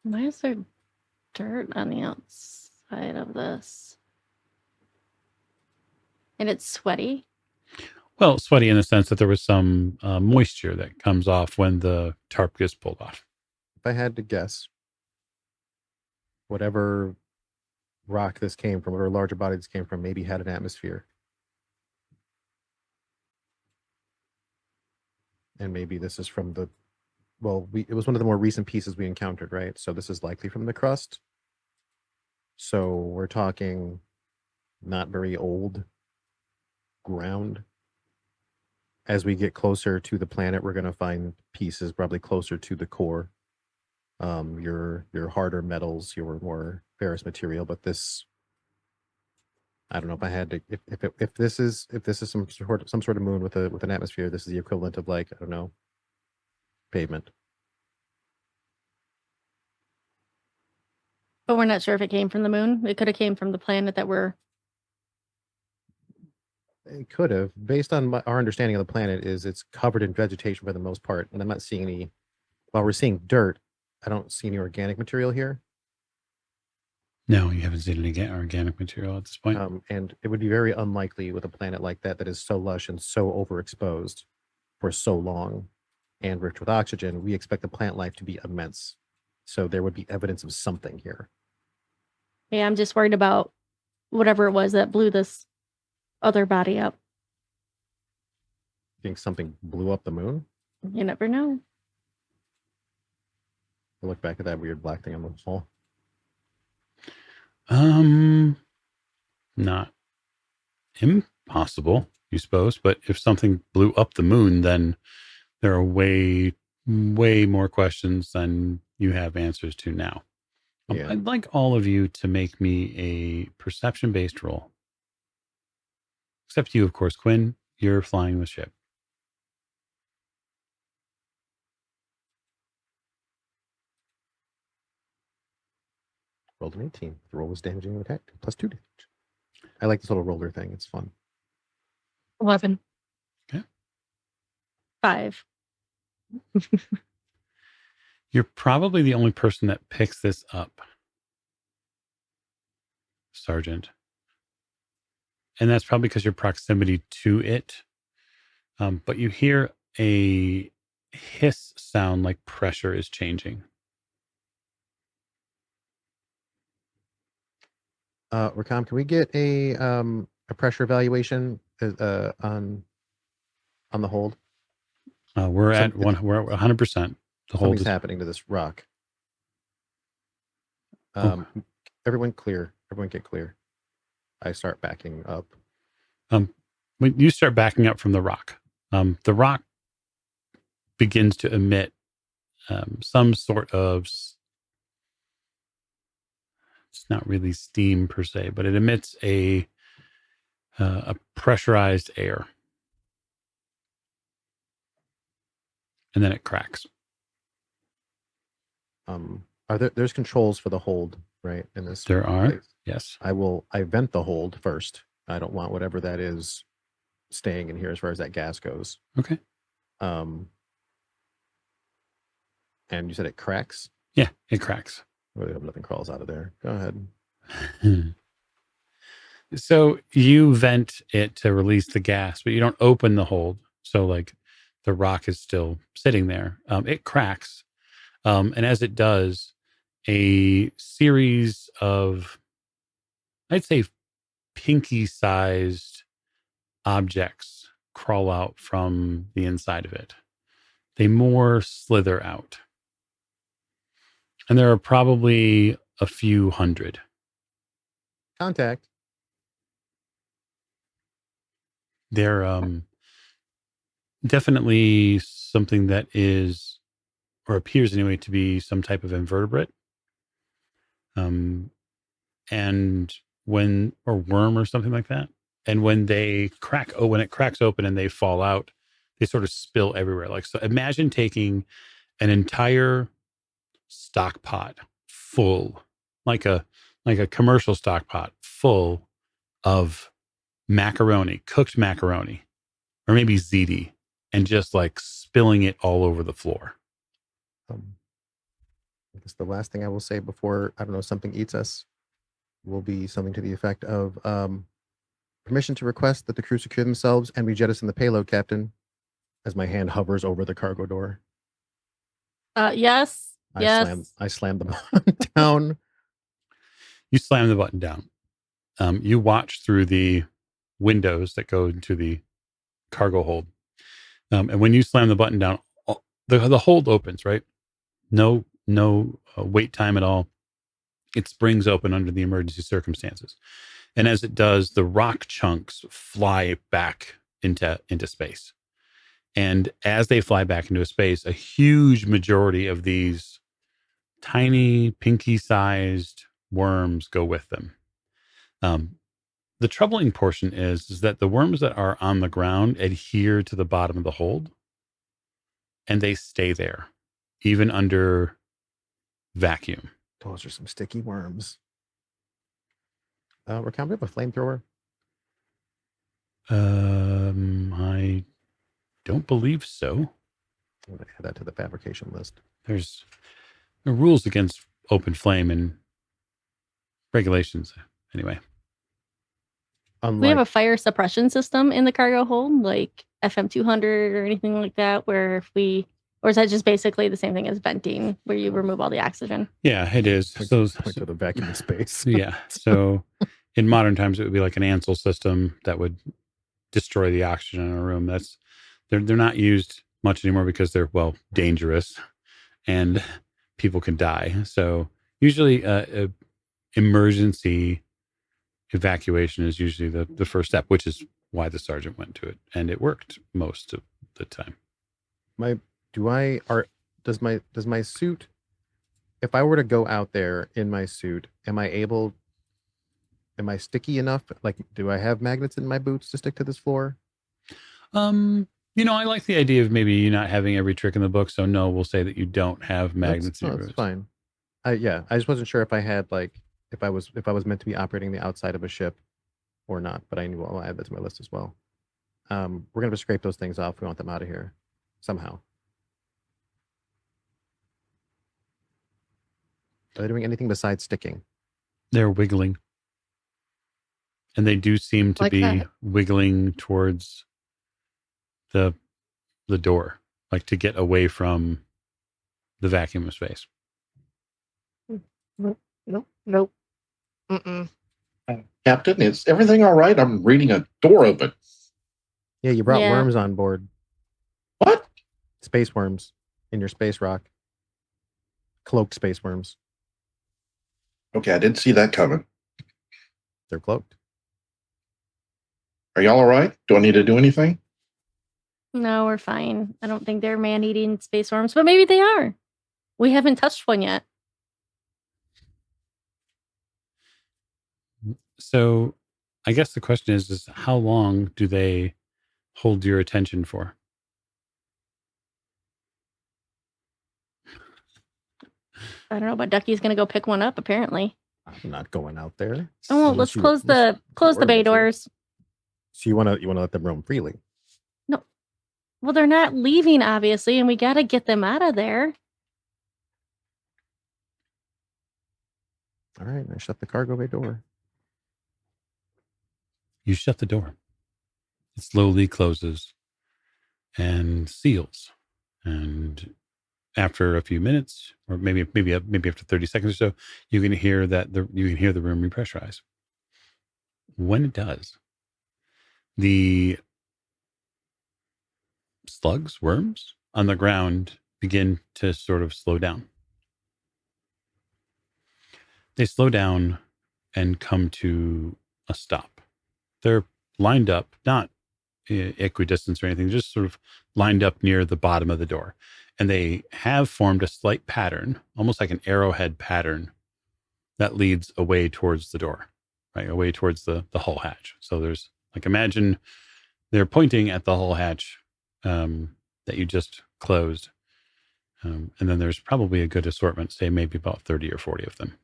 Why is there dirt on the outside of this? And it's sweaty? Well, sweaty in the sense that there was some moisture that comes off when the tarp gets pulled off. If I had to guess, whatever rock this came from, whatever larger body this came from, maybe had an atmosphere. And maybe this is from the, it was one of the more recent pieces we encountered, right? So this is likely from the crust. So we're talking not very old. ground. As we get closer to the planet, we're going to find pieces probably closer to the core. Your harder metals, your more ferrous material, but this, I don't know if I had to, if this is some sort of moon with an atmosphere, this is the equivalent of, like, I don't know, pavement. But we're not sure if it came from the moon. It could have came from the planet that we're. It could have, based on our understanding of the planet, is it's covered in vegetation for the most part, and I'm not seeing any. While we're seeing dirt, I don't see any organic material here. No, you haven't seen any organic material at this point. And it would be very unlikely with a planet like that is so lush and so overexposed for so long and rich with oxygen. We expect the plant life to be immense. So there would be evidence of something here. Yeah, I'm just worried about whatever it was that blew this other body up. Think something blew up the moon? You never know. I look back at that weird black thing on the wall. Not impossible, you suppose, but if something blew up the moon, then there are way more questions than you have answers to now. Yeah. I'd like all of you to make me a perception-based roll. Except you, of course, Quinn. You're flying the ship. Rolled an 18. The roll was damaging and attack. +2 damage. I like this little roller thing. It's fun. 11. Okay. 5. You're probably the only person that picks this up, Sergeant. And that's probably because your proximity to it. But you hear a hiss sound like pressure is changing. Rakam, can we get a pressure evaluation on the hold? We're at 100%. The hold Something's is happening to this rock. Everyone clear. Everyone get clear. I start backing up. When you start backing up from the rock begins to emit some sort of, it's not really steam per se, but it emits a pressurized air. And then it cracks. There's controls for the hold, right? In this There are, place. yes. I vent the hold first. I don't want whatever that is staying in here as far as that gas goes. Okay. And you said it cracks? Yeah, it cracks. Really hope nothing crawls out of there. Go ahead. So you vent it to release the gas, but you don't open the hold. So like the rock is still sitting there. It cracks. And as it does, a series of, I'd say, pinky-sized objects crawl out from the inside of it. They more slither out. And there are probably a few hundred. Contact. They're definitely something that is, or appears anyway, to be some type of invertebrate. And when, or worm or something like that. And when they crack, when it cracks open and they fall out, they sort of spill everywhere. Like, so imagine taking an entire stock pot full, like a commercial stock pot full of macaroni, cooked macaroni, or maybe ziti, and just like spilling it all over the floor. I guess the last thing I will say before, I don't know, something eats us will be something to the effect of permission to request that the crew secure themselves and we jettison the payload, Captain, as my hand hovers over the cargo door. Yes. I slam the button down. You slam the button down. You watch through the windows that go into the cargo hold. And when you slam the button down, the hold opens, right? No wait time at all. It springs open under the emergency circumstances. And as it does, the rock chunks fly back into space. And as they fly back into space, a huge majority of these tiny, pinky-sized worms go with them. The troubling portion is that the worms that are on the ground adhere to the bottom of the hold, and they stay there, even under vacuum. Those are some sticky worms. Rakan, we have a flamethrower. I don't believe so. I'm going to add that to the fabrication list. There's rules against open flame and regulations. Anyway. Unlike, We have a fire suppression system in the cargo hold, like FM200 or anything like that, where if we, or is that just basically the same thing as venting, where you remove all the oxygen? Yeah, it is. point So to the vacuum space. yeah. So in modern times, it would be like an Ansel system that would destroy the oxygen in a room. They're not used much anymore because they're, well, dangerous and people can die. So usually emergency evacuation is usually the first step, which is why the sergeant went to it. And it worked most of the time. Does my suit, if I were to go out there in my suit, am I sticky enough? Like, do I have magnets in my boots to stick to this floor? I like the idea of maybe you not having every trick in the book. So no, we'll say that you don't have magnets in your That's boots. fine. I just wasn't sure if I had if I was meant to be operating the outside of a ship or not, but I knew I'll add that to my list as well. We're gonna have to scrape those things off. We want them out of here somehow. Are they doing anything besides sticking? They're wiggling. And they do seem to Like be that. wiggling towards the door, like to get away from the vacuum of space. Nope. Mm-mm. Captain, is everything all right? I'm reading a door open. Yeah, you brought Yeah. worms on board. What? Space worms in your space rock. Cloaked space worms. Okay, I didn't see that coming. They're cloaked. Are y'all all right? Do I need to do anything? No, we're fine. I don't think they're man-eating space worms, but maybe they are. We haven't touched one yet. So I guess the question is how long do they hold your attention for? I don't know, but Ducky's gonna go pick one up, apparently. I'm not going out there. Oh, well, Unless let's you- close unless- the bay with you. doors. So you wanna let them roam freely? No. Well, they're not leaving, obviously, and we gotta get them out of there. All right, I shut the cargo bay door. You shut the door. It slowly closes and seals. And after a few minutes, or maybe after 30 seconds or so, you can hear the room repressurize. When it does, the worms on the ground begin to sort of slow down. They slow down and come to a stop. They're lined up, not equidistance or anything, just sort of lined up near the bottom of the door. And they have formed a slight pattern, almost like an arrowhead pattern that leads away towards the door, right? Away towards the hull hatch. So there's imagine they're pointing at the hull hatch that you just closed. And then there's probably a good assortment, say maybe about 30 or 40 of them.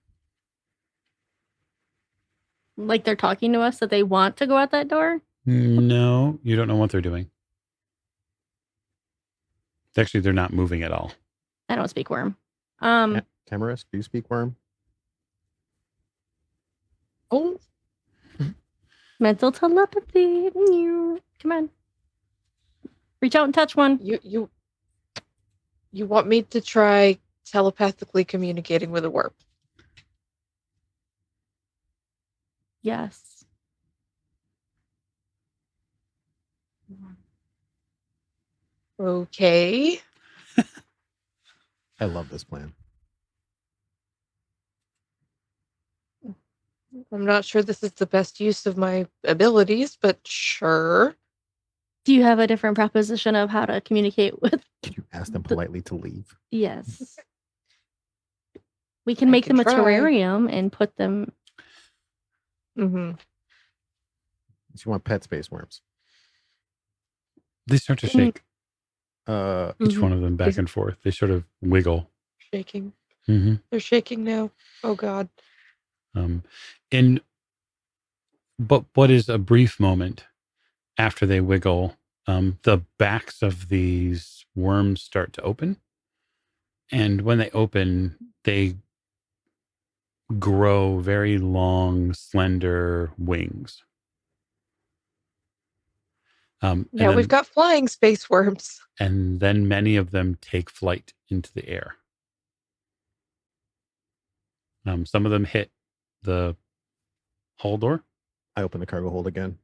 Like they're talking to us that they want to go out that door? No, you don't know what they're doing. Actually, they're not moving at all. I don't speak worm. Tamaris, do you speak worm? Oh, Mental telepathy. Come on. Reach out and touch one. you want me to try telepathically communicating with a worm? Yes. Okay. I love this plan. I'm not sure this is the best use of my abilities, but sure. Do you have a different proposition of how to communicate with? Can you ask them politely to leave? Yes. We can I make can them a try. terrarium and put them. Mm-hmm. So you want pet space worms? They start to Can- shake, each Mhm. one of them back Is- and forth. They sort of wiggle. Shaking. Mm-hmm. They're shaking now. Oh God. But what is a brief moment after they wiggle, the backs of these worms start to open. And when they open, they grow very long, slender wings. Now we've got flying space worms. And then many of them take flight into the air. Some of them hit the hull door. I open the cargo hold again.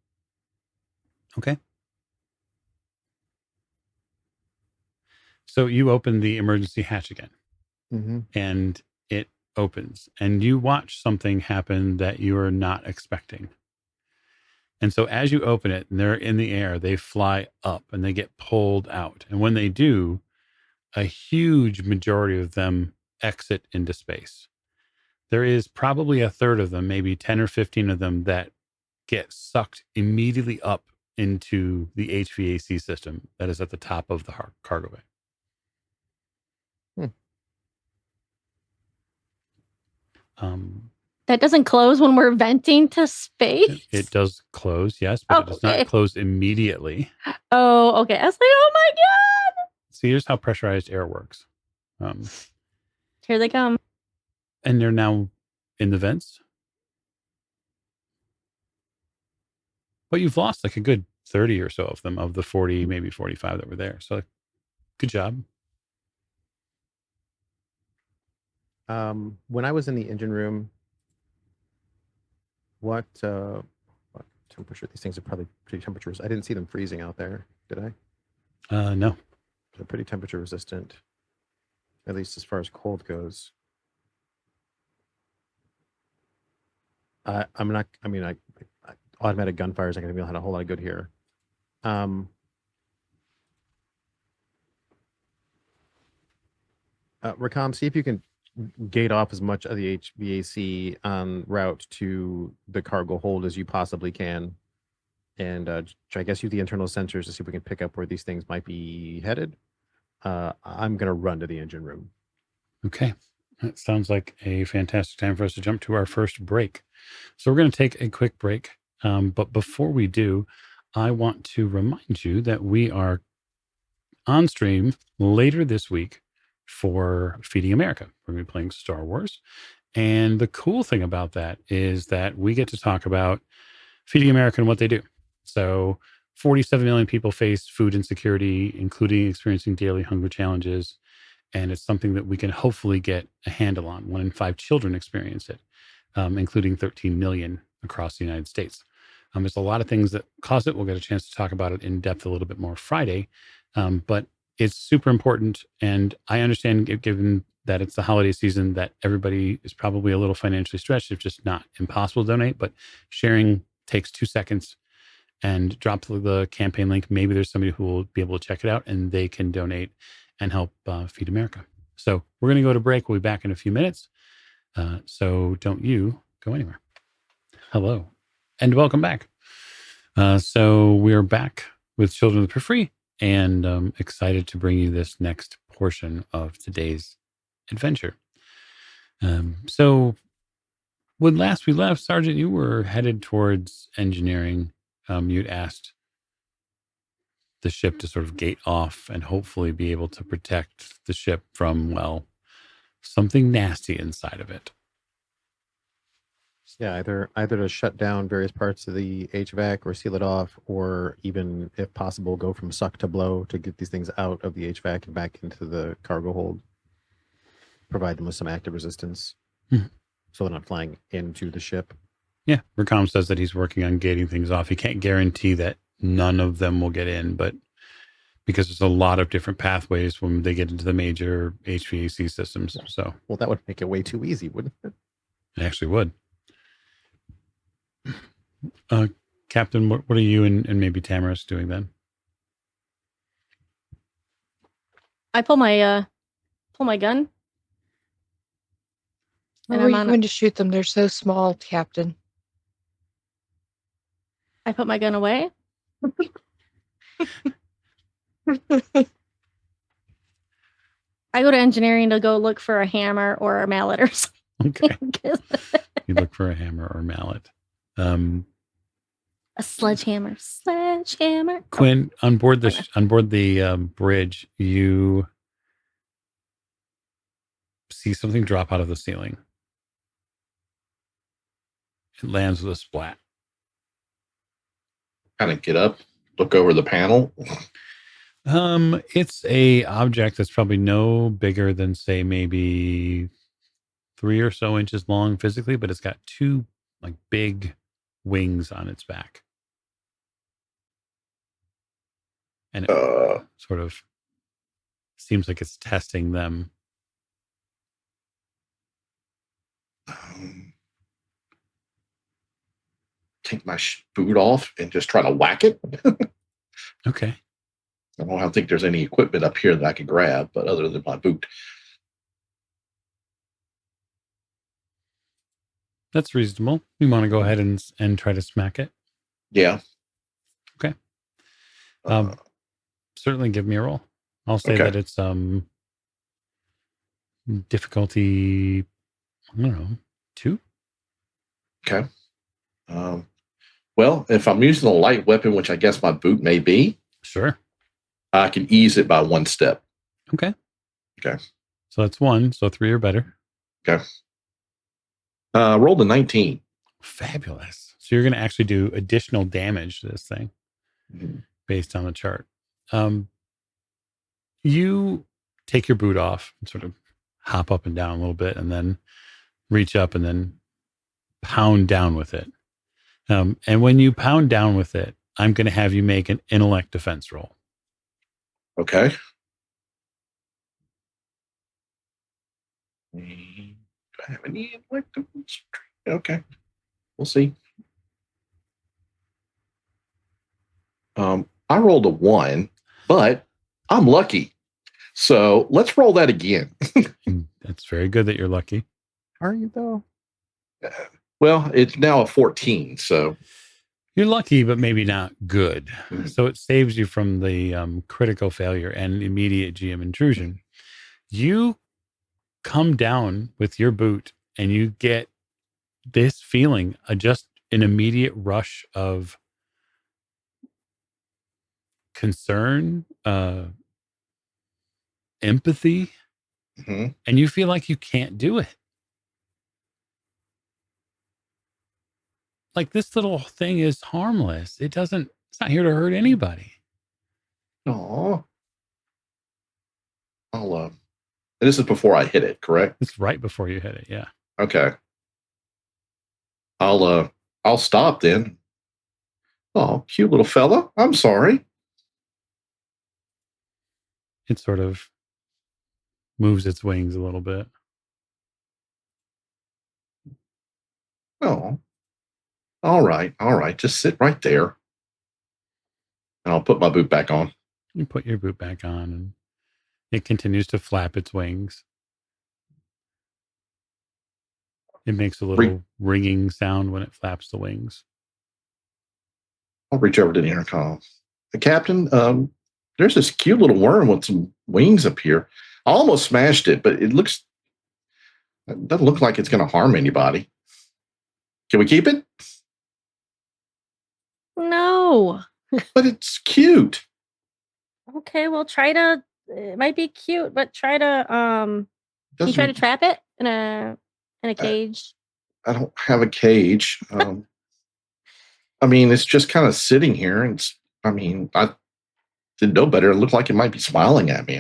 Okay. So you open the emergency hatch again, Mm-hmm. and it opens, and you watch something happen that you are not expecting. And so as you open it and they're in the air, they fly up and they get pulled out. And when they do, a huge majority of them exit into space. There is probably a third of them, maybe 10 or 15 of them, that get sucked immediately up into the HVAC system that is at the top of the cargo bay. That doesn't close when we're venting to space. It does close, yes, but it does Okay. not close immediately. Oh, okay. I was like, oh my God. See, here's how pressurized air works. Here they come. And they're now in the vents. But you've lost like a good 30 or so of them, of the 40, maybe 45 that were there. So good job. When I was in the engine room, what temperature? These things are probably pretty temperatures. I didn't see them freezing out there, did I? No. They're pretty temperature resistant, at least as far as cold goes. I'm not. I mean, automatic gunfire is not going to be a whole lot of good here. Rakam, see if you can gate off as much of the HVAC en route to the cargo hold as you possibly can, and I guess use the internal sensors to see if we can pick up where these things might be headed. I'm going to run to the engine room. Okay. That sounds like a fantastic time for us to jump to our first break. So we're going to take a quick break. But before we do, I want to remind you that we are on stream later this week for Feeding America. We're going to be playing Star Wars. And the cool thing about that is that we get to talk about Feeding America and what they do. So 47 million people face food insecurity, including experiencing daily hunger challenges. And it's something that we can hopefully get a handle on. 1 in 5 children experience it, including 13 million across the United States. There's a lot of things that cause it. We'll get a chance to talk about it in depth a little bit more Friday. But it's super important. And I understand, given that it's the holiday season, that everybody is probably a little financially stretched. It's just not impossible to donate, but sharing takes 2 seconds, and drop the campaign link. Maybe there's somebody who will be able to check it out and they can donate and help Feed America. So we're going to go to break. We'll be back in a few minutes. So don't you go anywhere. Hello and welcome back. So we're back with Children of the Periphery, and excited to bring you this next portion of today's adventure. So when last we left, Sergeant, you were headed towards engineering. You'd asked the ship to sort of gate off and hopefully be able to protect the ship from, well, something nasty inside of it. Yeah, either to shut down various parts of the HVAC or seal it off, or even, if possible, go from suck to blow to get these things out of the HVAC and back into the cargo hold. Provide them with some active resistance, so they're not flying into the ship. Yeah, Racom says that he's working on gating things off. He can't guarantee that none of them will get in, but because there's a lot of different pathways when they get into the major HVAC systems. So, well, that would make it way too easy, wouldn't it? It actually would. Captain, what are you and maybe Tamarisk doing then? I pull my gun. How And are I'm you on. going to shoot them? They're so small, Captain. I put my gun away. I go to engineering to go look for a hammer or a mallet or something. Okay. You look for a hammer or mallet. A sledgehammer. Sledgehammer. Quinn, on board the bridge, you see something drop out of the ceiling. It lands with a splat. Kind of get up, look over the panel. It's a object that's probably no bigger than, say, maybe 3 or so inches long physically, but it's got 2 like big wings on its back. And it sort of seems like it's testing them. Take my boot off and just try to whack it. Okay. I don't think there's any equipment up here that I could grab, but other than my boot. That's reasonable. We want to go ahead and try to smack it. Yeah. Okay. Certainly give me a roll. I'll say Okay. that it's difficulty, I don't know, 2. Okay. Well, if I'm using a light weapon, which I guess my boot may be, Sure. I can ease it by 1 step. Okay. Okay. So that's 1. So 3 or better. Okay. Rolled a 19. Fabulous. So you're going to actually do additional damage to this thing based on the chart. You take your boot off and sort of hop up and down a little bit and then reach up and then pound down with it. And when you pound down with it, I'm going to have you make an intellect defense roll. Okay. Do I have any intellect defense? Okay. We'll see. I rolled a 1, but I'm lucky. So let's roll that again. That's very good that you're lucky. Are you though? Well, it's now a 14. So you're lucky, but maybe not good. So it saves you from the critical failure and immediate GM intrusion. You come down with your boot and you get this feeling, just an immediate rush of concern, empathy, and you feel like you can't do it. Like this little thing is harmless. It's not here to hurt anybody. Oh, this is before I hit it, correct? It's right before you hit it. Yeah. Okay. I'll stop then. Oh, cute little fella. I'm sorry. It sort of moves its wings a little bit. Oh, all right. Just sit right there. And I'll put my boot back on. You put your boot back on and it continues to flap its wings. It makes a little ringing sound when it flaps the wings. I'll reach over to the intercom. Captain, there's this cute little worm with some wings up here. I almost smashed it, but it doesn't look like it's going to harm anybody. Can we keep it? No. But it's cute. Okay, well it might be cute, but try to can you try to trap it in a cage? I don't have a cage. I mean, it's just kind of sitting here, and I didn't know better. It looked like it might be smiling at me.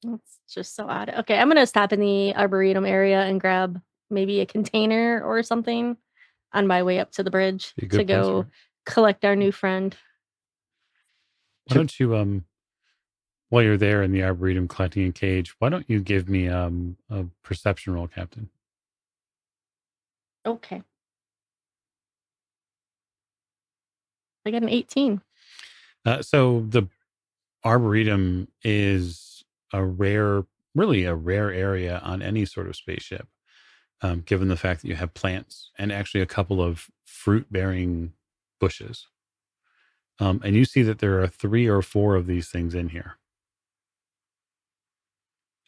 That's just so odd. Okay, I'm gonna stop in the arboretum area and grab maybe a container or something on my way up to the bridge to go collect our new friend. Why don't you while you're there in the arboretum collecting a cage, why don't you give me a perception roll, Captain? Okay. I got an 18. So the Arboretum is really a rare area on any sort of spaceship, given the fact that you have plants and actually a couple of fruit-bearing bushes. And you see that there are 3 or 4 of these things in here.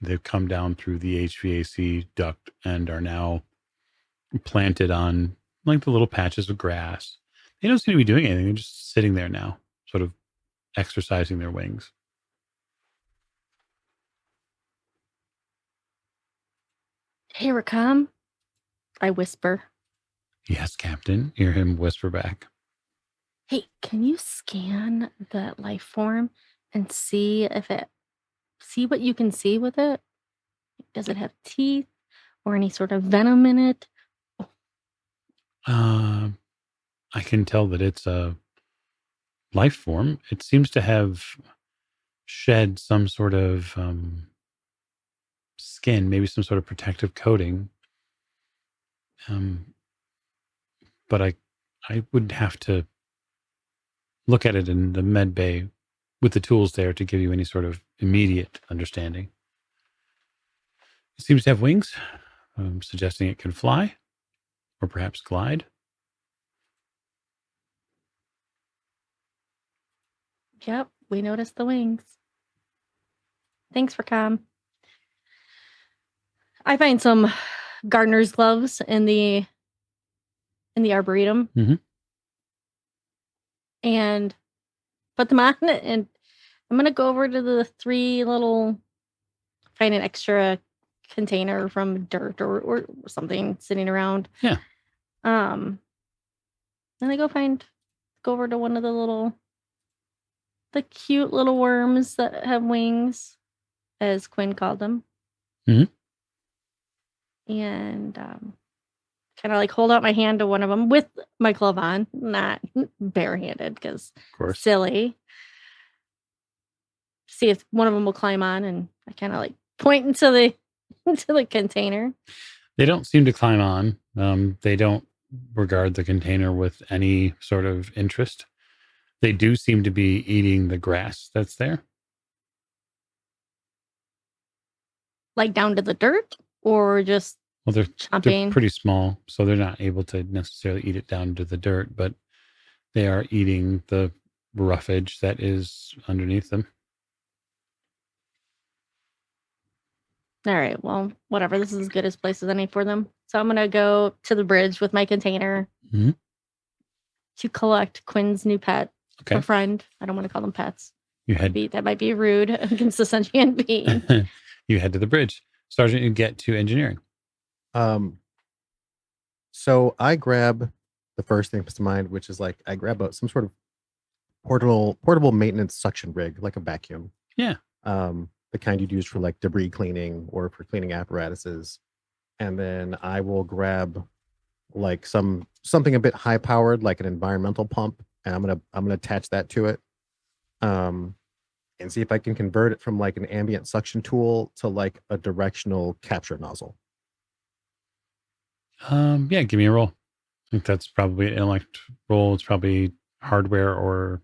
They've come down through the HVAC duct and are now planted on like the little patches of grass. They don't seem to be doing anything. They're just sitting there now, sort of exercising their wings. Hey, Rakam, I whisper. Yes, Captain. Hear him whisper back. Hey, can you scan that life form and see what you can see with it? Does it have teeth or any sort of venom in it? I can tell that it's a life form. It seems to have shed some sort of skin, maybe some sort of protective coating. But I would have to look at it in the med bay with the tools there to give you any sort of immediate understanding. It seems to have wings, suggesting it can fly or perhaps glide. Yep, we noticed the wings. Thanks, Rakam. I find some gardener's gloves in the arboretum, Mhm. and put them on. And I'm gonna go over to the 3 little, find an extra container from dirt or something sitting around. Yeah. Then I go over to one of the cute little worms that have wings, as Quinn called them. Mhm. And kind of like hold out my hand to one of them with my glove on, not barehanded, because Of course. silly. See if one of them will climb on, and I kind of like point into the container. They don't seem to climb on. They don't regard the container with any sort of interest. They do seem to be eating the grass that's there. Like down to the dirt, or just Well, they're chomping? pretty small, so they're not able to necessarily eat it down to the dirt, but they are eating the roughage that is underneath them. All right, well, whatever. This is as good as place as any for them. So I'm gonna go to the bridge with my container Mhm. to collect Quinn's new pet Okay. or friend. I don't want to call them pets. You head That might be rude against a sentient being. you head to the bridge. Sergeant, you get to engineering. So I grab the first thing that comes to mind, which is like I grab some sort of portable maintenance suction rig, like a vacuum. Yeah. The kind you'd use for like debris cleaning or for cleaning apparatuses. And then I will grab like something a bit high powered, like an environmental pump, and I'm gonna attach that to it. And see if I can convert it from like an ambient suction tool to like a directional capture nozzle. Yeah, give me a roll. I think that's probably an intellect roll. It's probably hardware or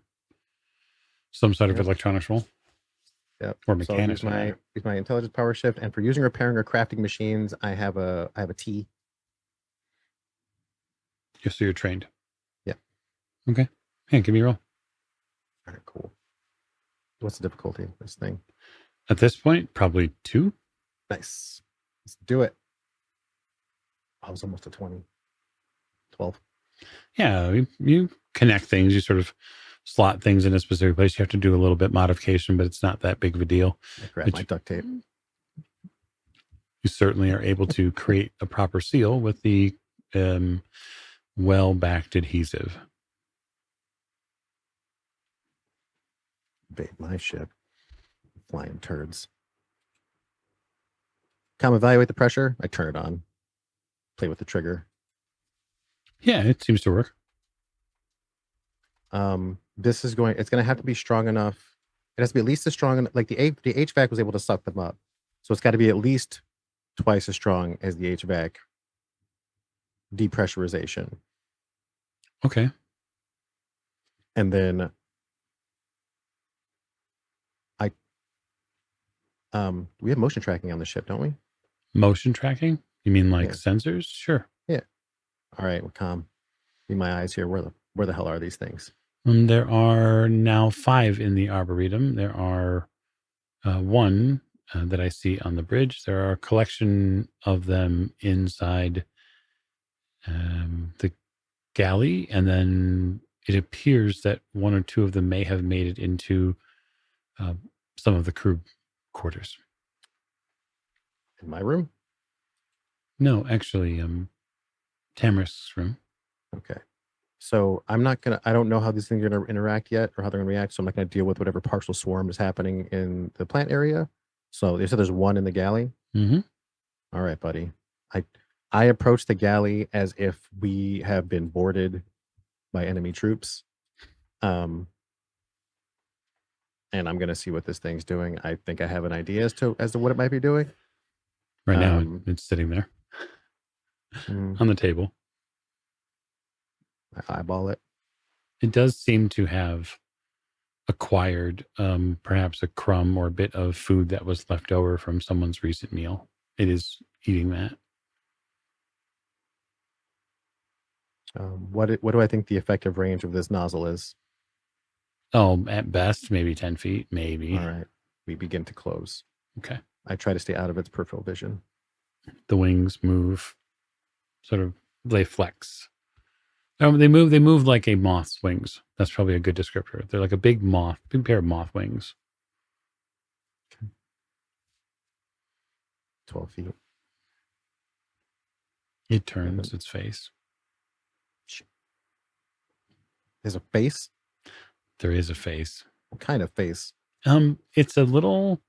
some sort of Yep. electronics roll. Yep. Or So mechanics. I'll use my intelligence power shift, and for using, repairing, or crafting machines, I have a T. Just so you're trained. Yeah. Okay. Yeah, give me a roll. All right, cool. What's the difficulty of this thing? At this point, probably 2. Nice. Let's do it. I was almost a 20. 12. Yeah, you connect things. You sort of slot things in a specific place. You have to do a little bit modification, but it's not that big of a deal. I grab my duct tape. You certainly are able to create a proper seal with the well-backed adhesive. Invade my ship. Flying turds. Come evaluate the pressure. I turn it on. Play with the trigger. Yeah, it seems to work. It's going to have to be strong enough. It has to be at least as strong. Like the HVAC was able to suck them up. So it's got to be at least twice as strong as the HVAC depressurization. Okay. And then we have motion tracking on the ship, don't we? Motion tracking? You mean like Yeah. sensors? Sure. All right, well, calm. Need my eyes here. Where the hell are these things? There are now 5 in the Arboretum. There are one that I see on the bridge. There are a collection of them inside the galley, and then it appears that 1 or 2 of them may have made it into some of the crew quarters. In my room? No, actually, Tamarisk's room. Okay. So I don't know how these things are going to interact yet or how they're going to react. So I'm not going to deal with whatever partial swarm is happening in the plant area. So they said there's 1 in the galley. Mm-hmm. All right, buddy. I approach the galley as if we have been boarded by enemy troops. And I'm going to see what this thing's doing. I think I have an idea as to what it might be doing. Right now, it's sitting there on the table. I eyeball it. It does seem to have acquired perhaps a crumb or a bit of food that was left over from someone's recent meal. It is eating that. What do I think the effective range of this nozzle is? Oh, at best, maybe 10 feet, maybe. All right. We begin to close. Okay. I try to stay out of its peripheral vision. The wings move, sort of, they flex. They move like a moth's wings. That's probably a good descriptor. They're like a big pair of moth wings. Okay. 12 feet. It turns its face. There's a face? There is a face. What kind of face? It's a little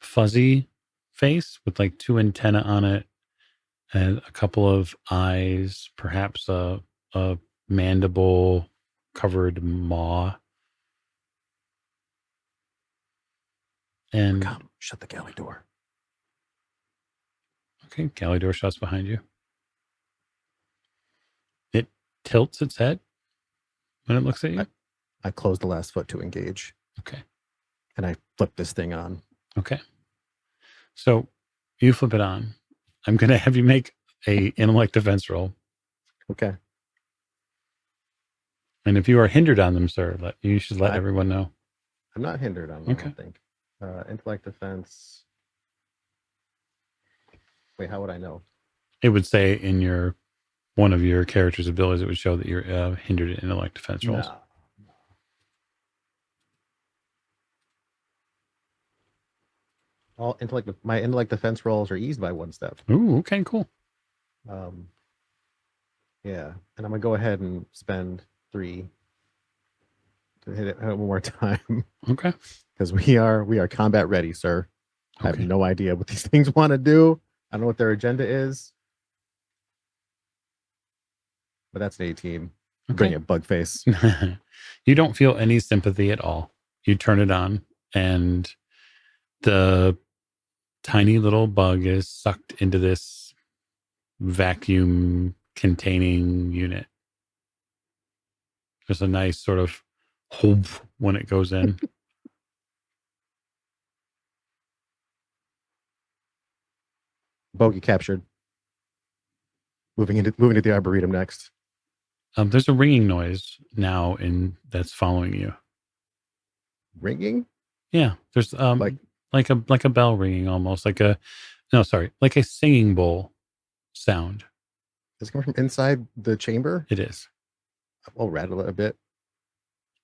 fuzzy face with like 2 antennae on it and a couple of eyes, perhaps a mandible covered maw. And come, shut the galley door. Okay, galley door shuts behind you. It tilts its head when it looks at you. I close the last foot to engage. Okay. And I flip this thing on. Okay. So you flip it on. I'm going to have you make a intellect defense roll. Okay. And if you are hindered on them, sir, you should let everyone know. I'm not hindered on them, I don't think. Intellect defense. Wait, how would I know? It would say in one of your character's abilities, it would show that you're hindered in intellect defense rolls. No. My intellect defense rolls are eased by 1 step. Ooh, okay, cool. Yeah, and I'm gonna go ahead and spend 3 to hit it one more time. Okay. Because we are combat ready, sir. Okay. I have no idea what these things want to do. I don't know what their agenda is. But that's an 18. Okay. Bring it, bug face. You don't feel any sympathy at all. You turn it on, and the tiny little bug is sucked into this vacuum containing unit. There's a nice sort of hoop when it goes in. Bogey captured. Moving to the Arboretum next. There's a ringing noise now that's following you. Ringing? Yeah, there's like a bell ringing, almost like a singing bowl sound. Does it come from inside the chamber? It is. I'll rattle it a bit.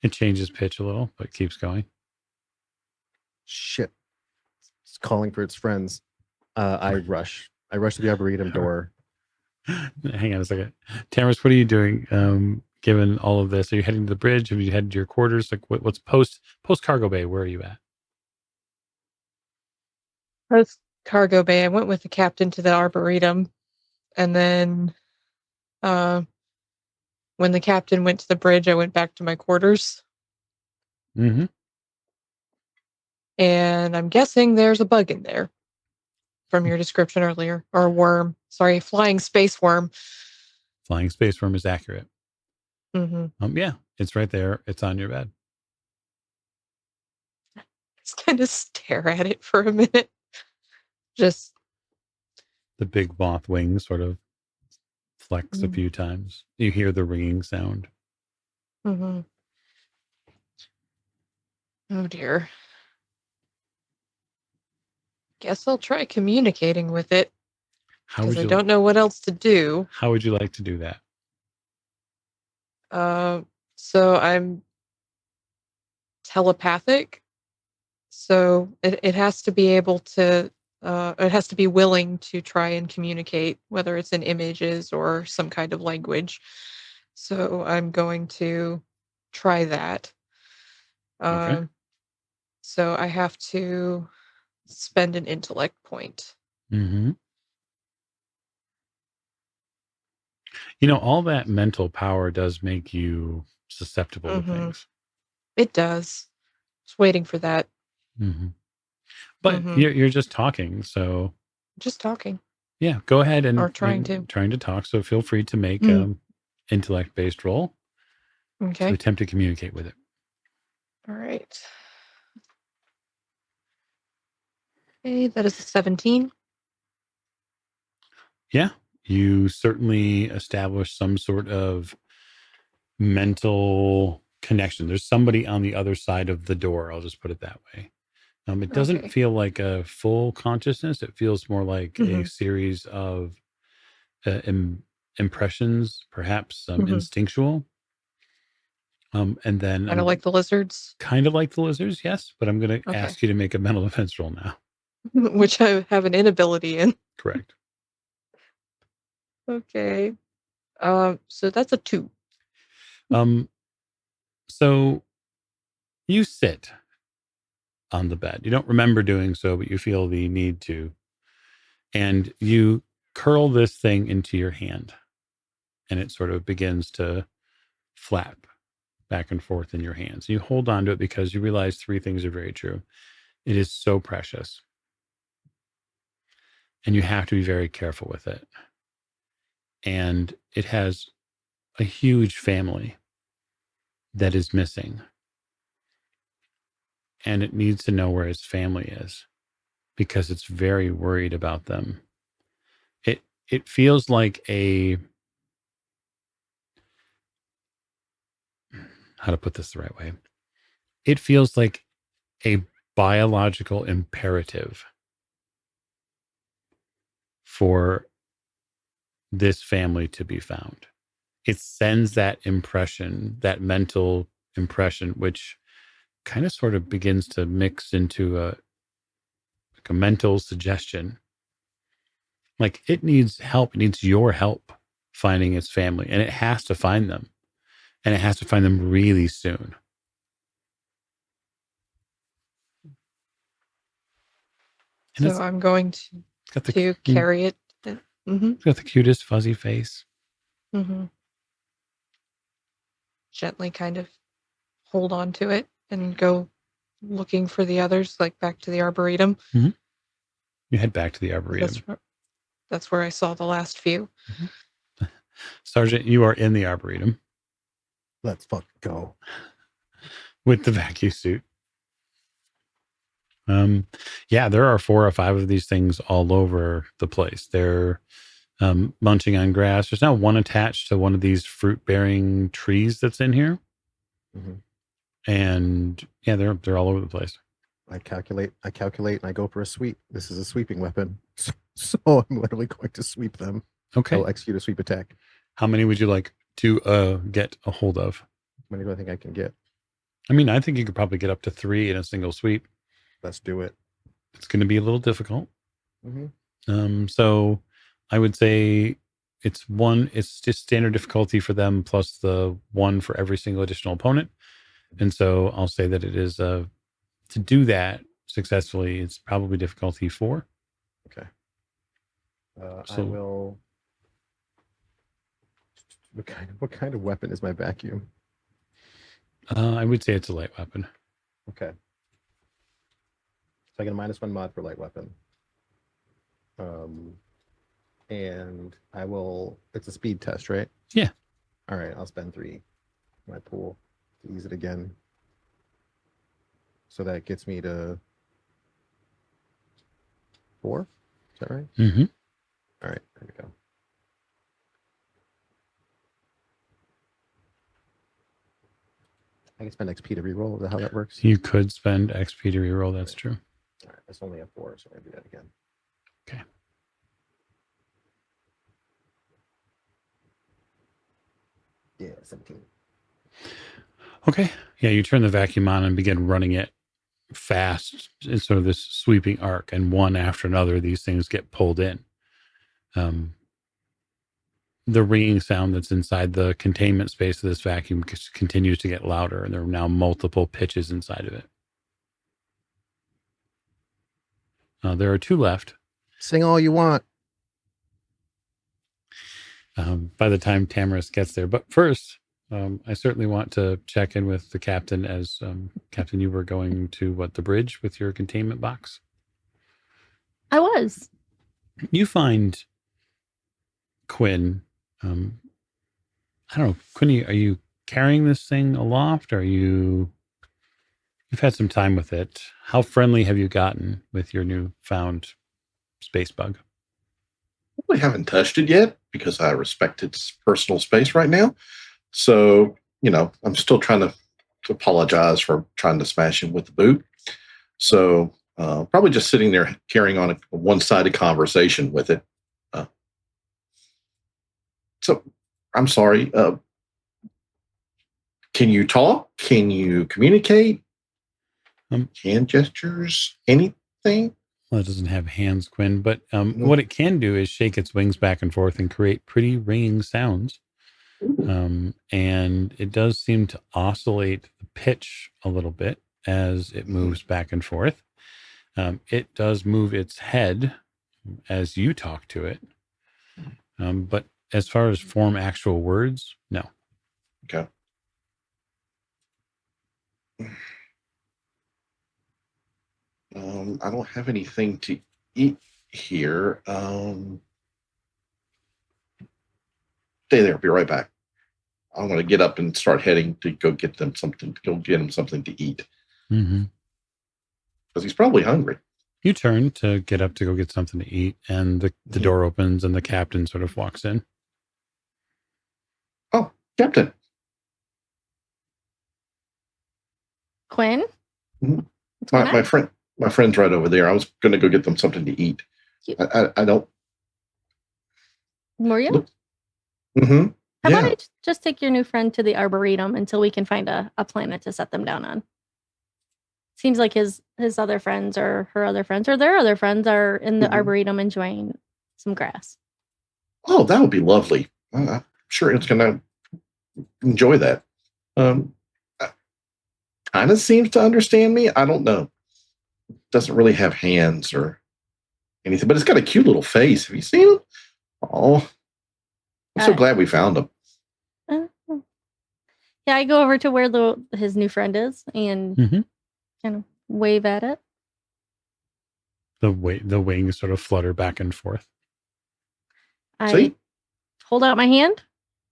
It changes pitch a little, but keeps going. Shit. It's calling for its friends. I rush to the Arboretum door. Hang on a second. Tamarisk, what are you doing given all of this? Are you heading to the bridge? Have you headed to your quarters? Like what's post cargo bay? Where are you at? Post cargo bay. I went with the captain to the Arboretum. And then when the captain went to the bridge, I went back to my quarters. Mm-hmm. And I'm guessing there's a bug in there from your description earlier. Or a worm. Sorry, flying space worm. Flying space worm is accurate. Yeah, it's right there. It's on your bed. Just kind of stare at it for a minute. Just The big moth wings sort of flex a few times. You hear the ringing sound. oh dear. Guess I'll try communicating with it How would because I you? don't know what else to do. How would you like to do that? So I'm telepathic. So it has to be able to, it has to be willing to try and communicate, whether it's in images or some kind of language. So I'm going to try that. Okay. So I have to spend an intellect point. Mm-hmm. You know, all that mental power does make you susceptible to things. It does. Just waiting for that. Mm-hmm. But you're just talking, so Just talking. yeah, go ahead Or trying to. trying to talk. So feel free to make intellect based roll to Okay. attempt to communicate with it. All right. Okay, that is a 17. Yeah, you certainly establish some sort of mental connection. There's somebody on the other side of the door. I'll just put it that way. It doesn't Okay. feel like a full consciousness. It feels more like a series of impressions, perhaps instinctual. And then Kind of like the lizards. Kind of like the lizards, yes. But I'm going to ask you to make a mental defense roll now. Which I have an inability in. Correct. Okay. So that's a 2. So you sit on the bed. You don't remember doing so, but you feel the need to. And you curl this thing into your hand. And it sort of begins to flap back and forth in your hands. You hold on to it because you realize 3 things are very true. It is so precious. And you have to be very careful with it. And it has a huge family that is missing. And it needs to know where its family is because it's very worried about them. It feels like how to put this the right way. It feels like a biological imperative for this family to be found. It sends that impression, that mental impression, which kind of sort of begins to mix into a mental suggestion. Like it needs help. It needs your help finding its family, and it has to find them, and it has to find them really soon. And so I'm going to carry it. It's got the cutest fuzzy face. Gently kind of hold on to it and go looking for the others, like back to the Arboretum. You head back to the Arboretum. That's where I saw the last few. Sergeant, you are in the Arboretum. Let's fucking go. With the vacuum suit. Yeah, there are 4 or 5 of these things all over the place. They're munching on grass. There's now one attached to one of these fruit-bearing trees that's in here. And yeah, they're all over the place. I calculate, and I go for a sweep. This is a sweeping weapon. So I'm literally going to sweep them. Okay. I'll execute a sweep attack. How many would you like to get a hold of? How many do I think I can get? I mean, I think you could probably get up to 3 in a single sweep. Let's do it. It's going to be a little difficult. So I would say it's just standard difficulty for them plus the 1 for every single additional opponent. And so I'll say that it is to do that successfully, it's probably difficulty 4. Okay. I will. What kind of weapon is my vacuum? I would say it's a light weapon. Okay. So I get a -1 mod for light weapon. And I will. It's a speed test, right? Yeah. All right. I'll spend 3 my pool to use it again. So that gets me to 4. Is that right? Mm-hmm. All right, there we go. I can spend XP to reroll. Is that how that works? You could spend XP to reroll. That's true. All right, that's only a 4, so I'm gonna do that again. Okay. Yeah, 17. Okay. Yeah, you turn the vacuum on and begin running it fast in sort of this sweeping arc, and one after another, these things get pulled in. The ringing sound that's inside the containment space of this vacuum continues to get louder, and there are now multiple pitches inside of it. There are 2 left. Sing all you want. By the time Tamaris gets there. But first, I certainly want to check in with the captain as Captain, you were going to the bridge with your containment box? I was. You find Quinn. I don't know, Quinn, are you carrying this thing aloft? You've had some time with it. How friendly have you gotten with your newfound space bug? We haven't touched it yet because I respect its personal space right now. So, I'm still trying to apologize for trying to smash him with the boot. So, probably just sitting there carrying on a one-sided conversation with it. So, I'm sorry. Can you talk? Can you communicate? Hand gestures? Anything? Well, it doesn't have hands, Quinn, but what it can do is shake its wings back and forth and create pretty ringing sounds. And it does seem to oscillate the pitch a little bit as it moves back and forth. It does move its head as you talk to it. But as far as form actual words, no. Okay. I don't have anything to eat here. Stay there. I'll be right back. I'm going to get up and start heading to go get them something. Go get him something to eat. Mm-hmm. Because he's probably hungry. You turn to get up to go get something to eat, and the door opens, and the captain sort of walks in. Oh, Captain. Quinn? Mm-hmm. What's going on? My friend's right over there. I was going to go get them something to eat. I don't. Were you? Mm-hmm. How about I just take your new friend to the Arboretum until we can find a planet to set them down on? Seems like his other friends or her other friends or their other friends are in the Arboretum enjoying some grass. Oh, that would be lovely. I'm sure it's going to enjoy that. Kind of seems to understand me. I don't know. Doesn't really have hands or anything, but it's got a cute little face. Have you seen it? Oh, I'm so glad we found him. Yeah, I go over to where his new friend is and kind of wave at it. The wings sort of flutter back and forth. I hold out my hand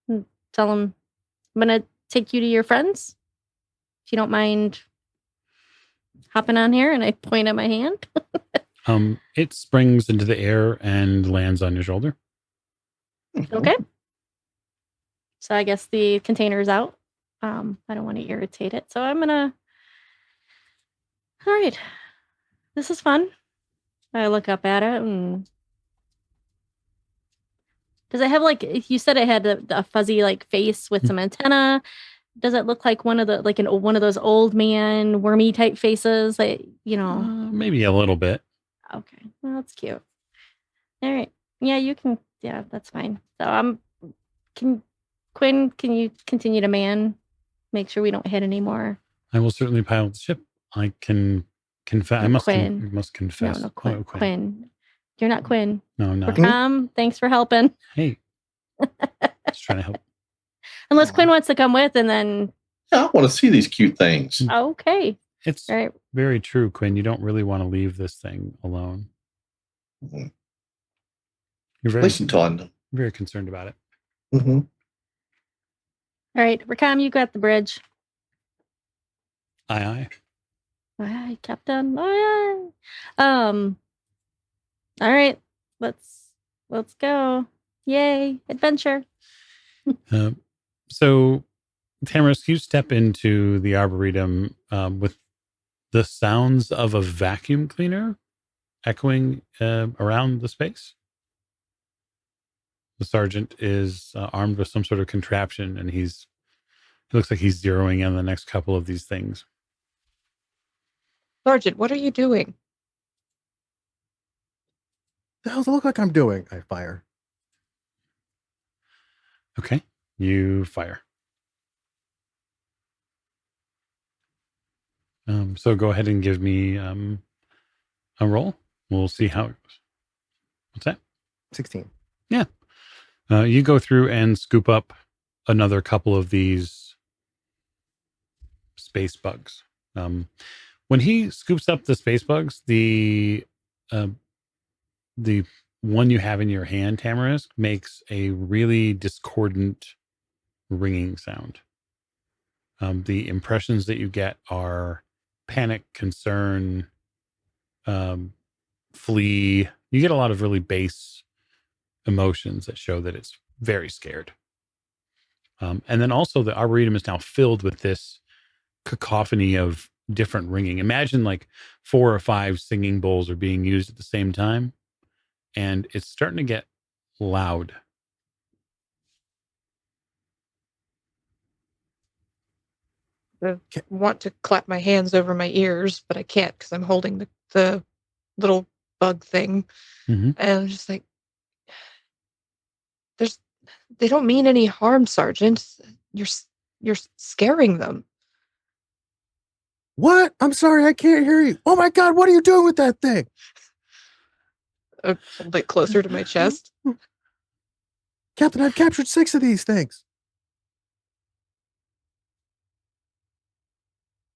and tell him I'm going to take you to your friends. If you don't mind hopping on here, and I point at my hand. It springs into the air and lands on your shoulder. Okay. So I guess the container is out. I don't want to irritate it. So I'm going to... All right. This is fun. I look up at it and... Does it have you said it had a fuzzy face with some antenna? Does it look like one of those old man wormy type faces? Maybe a little bit. Okay, well, that's cute. All right, yeah, you can. Yeah, that's fine. So Quinn, can you continue to make sure we don't hit anymore? I will certainly pilot the ship. I can confess. I must confess. No, Quinn. Quinn. You're not Quinn. No, I'm not. We're Tom. Thanks for helping. Hey, just trying to help. Unless Quinn wants to come with, and then... Yeah, I want to see these cute things. Okay. It's very true, Quinn. You don't really want to leave this thing alone. Mm-hmm. You're Listen to him. Very concerned about it. Mm-hmm. All right, Rakam, you got the bridge. Aye, aye. Aye, Captain. Aye, aye. All right, let's go. Yay, adventure. So, Tamarisk, you step into the Arboretum with the sounds of a vacuum cleaner echoing around the space. The sergeant is armed with some sort of contraption, and he looks like he's zeroing in on the next couple of these things. Sergeant, what are you doing? The hell does it look like I'm doing? I fire. Okay, you fire. So go ahead and give me a roll. We'll see how it goes. What's that? 16. Yeah. You go through and scoop up another couple of these space bugs. When he scoops up the space bugs, the one you have in your hand, Tamarisk, makes a really discordant ringing sound. The impressions that you get are panic, concern, flee. You get a lot of really base emotions that show that it's very scared. And then also the Arboretum is now filled with this cacophony of different ringing. Imagine like 4 or 5 singing bowls are being used at the same time, and it's starting to get loud. I want to clap my hands over my ears, but I can't because I'm holding the little bug thing. Mm-hmm. And I'm just like, they don't mean any harm, Sergeant. You're scaring them. What? I'm sorry, I can't hear you. Oh my God, what are you doing with that thing? A little bit closer to my chest. Captain, I've captured 6 of these things.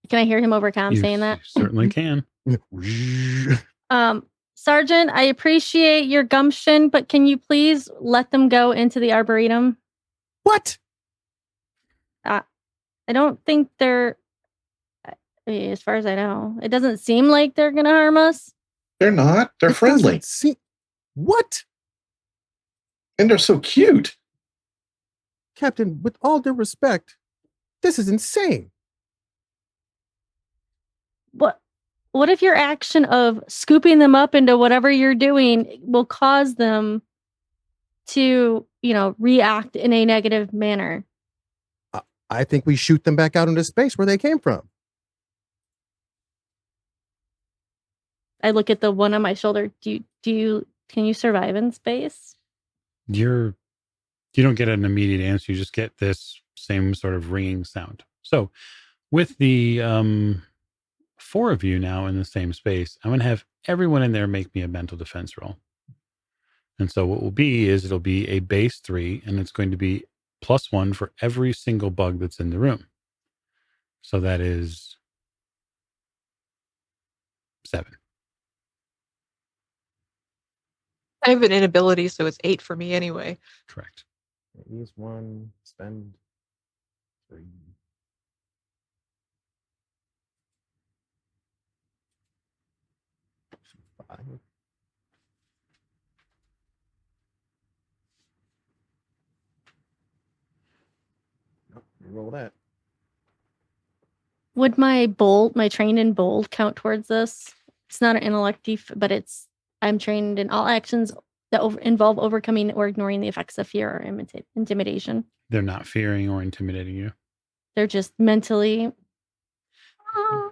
Can I hear him over Cam saying that? You certainly can. Sergeant, I appreciate your gumption, but can you please let them go into the Arboretum? What? I don't think they're, as far as I know, it doesn't seem like they're going to harm us. They're not. They're It friendly. doesn't seem- What? And they're so cute. Captain, with all due respect, this is insane. What if your action of scooping them up into whatever you're doing will cause them to, react in a negative manner? I think we shoot them back out into space where they came from. I look at the one on my shoulder. Can you survive in space? You don't get an immediate answer. You just get this same sort of ringing sound. So with the 4 of you now in the same space, I'm going to have everyone in there make me a mental defense roll. And so what will be is it'll be a base 3, and it's going to be +1 for every single bug that's in the room. So that is 7. I have an inability, so it's 8 for me anyway. Correct. Use 1, spend 3. Nope, roll that. Would my trained in bold count towards this? It's not an intellect but I'm trained in all actions that involve overcoming or ignoring the effects of fear or intimidation. They're not fearing or intimidating you. They're just mentally.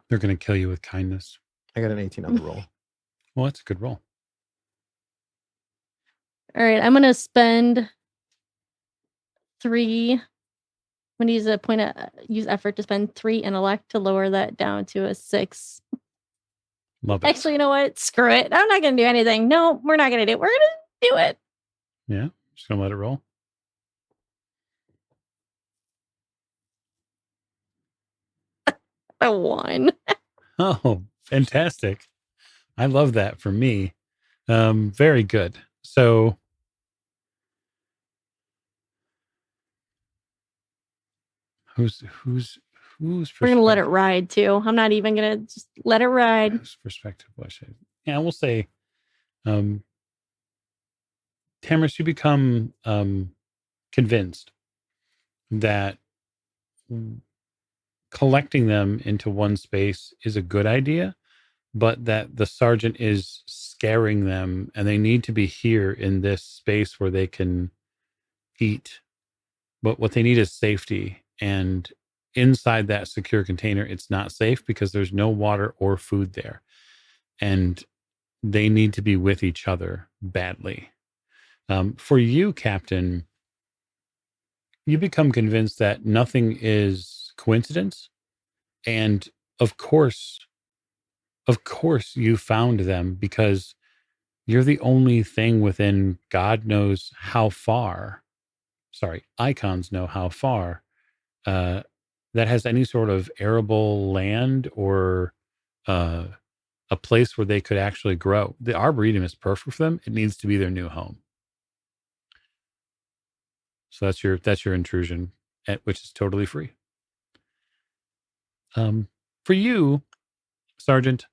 They're going to kill you with kindness. I got an 18 on the roll. Well, that's a good roll. All right, I'm going to spend 3. I'm going to use effort to spend 3 intellect to lower that down to a 6. Love it. Actually, you know what? Screw it. I'm not going to do anything. No, we're not going to do it. We're going to do it. Yeah, just going to let it roll. A 1. Oh, fantastic. I love that for me. Very good. So Who's We're gonna let it ride too. I'm not even gonna just let it ride. Whose perspective was it? Yeah, we'll say, Tamara, you become convinced that collecting them into one space is a good idea, but that the sergeant is scaring them and they need to be here in this space where they can eat. But what they need is safety. And inside that secure container, it's not safe because there's no water or food there. And they need to be with each other badly. For you, Captain, you become convinced that nothing is coincidence. And of course you found them because you're the only thing within God knows how far, icons know how far, that has any sort of arable land or a place where they could actually grow. The Arboretum is perfect for them. It needs to be their new home. So that's your intrusion, which is totally free. For you, Sergeant,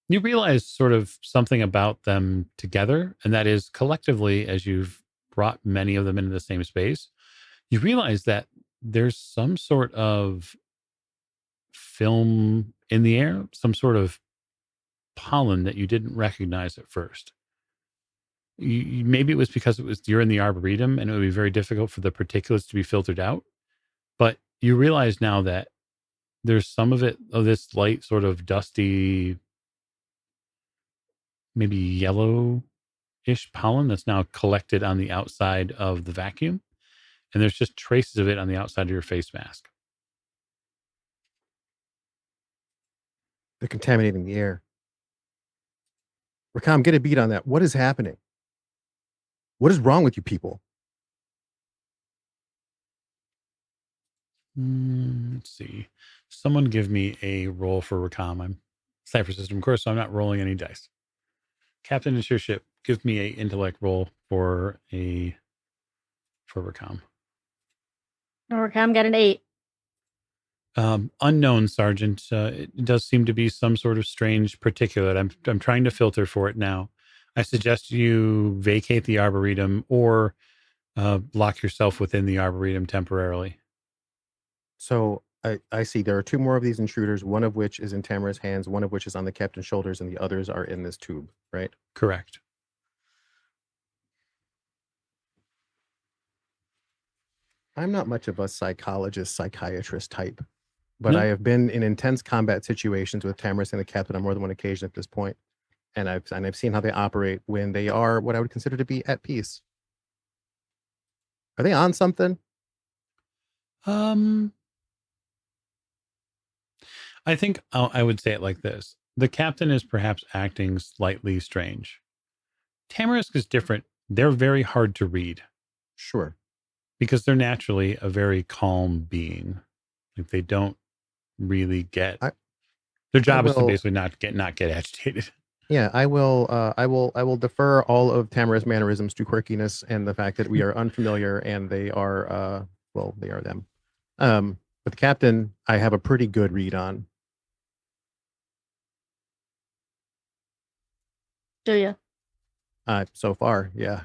you realize sort of something about them together, and that is collectively, as you've brought many of them into the same space, you realize that there's some sort of film in the air, some sort of pollen that you didn't recognize at first. Maybe it was because you're in the Arboretum and it would be very difficult for the particulates to be filtered out. But you realize now that there's some of this light sort of dusty, maybe yellow-ish pollen that's now collected on the outside of the vacuum. And there's just traces of it on the outside of your face mask. They're contaminating the air. Rakam, get a beat on that. What is happening? What is wrong with you people? Let's see. Someone give me a roll for Rakam. I'm Cypher System, of course, so I'm not rolling any dice. Captain, it's your ship. Give me a intellect roll for Rakam. Rakam got an 8. Unknown, Sergeant. It does seem to be some sort of strange particulate. I'm trying to filter for it now. I suggest you vacate the Arboretum or lock yourself within the Arboretum temporarily. So I see there are 2 more of these intruders, one of which is in Tamara's hands, one of which is on the captain's shoulders, and the others are in this tube, right? Correct. I'm not much of a psychiatrist type, but No. I have been in intense combat situations with Tamaris and the captain on more than one occasion at this point, and I've seen how they operate when they are what I would consider to be at peace. Are they on something? I think I would say it like this. The captain is perhaps acting slightly strange. Tamarisk is different. They're very hard to read. Sure. Because they're naturally a very calm being. Like they don't really get their job is to basically not get agitated. Yeah, I will defer all of Tamara's mannerisms to quirkiness and the fact that we are unfamiliar and they are they are them. But the captain, I have a pretty good read on. Do you? So far, yeah.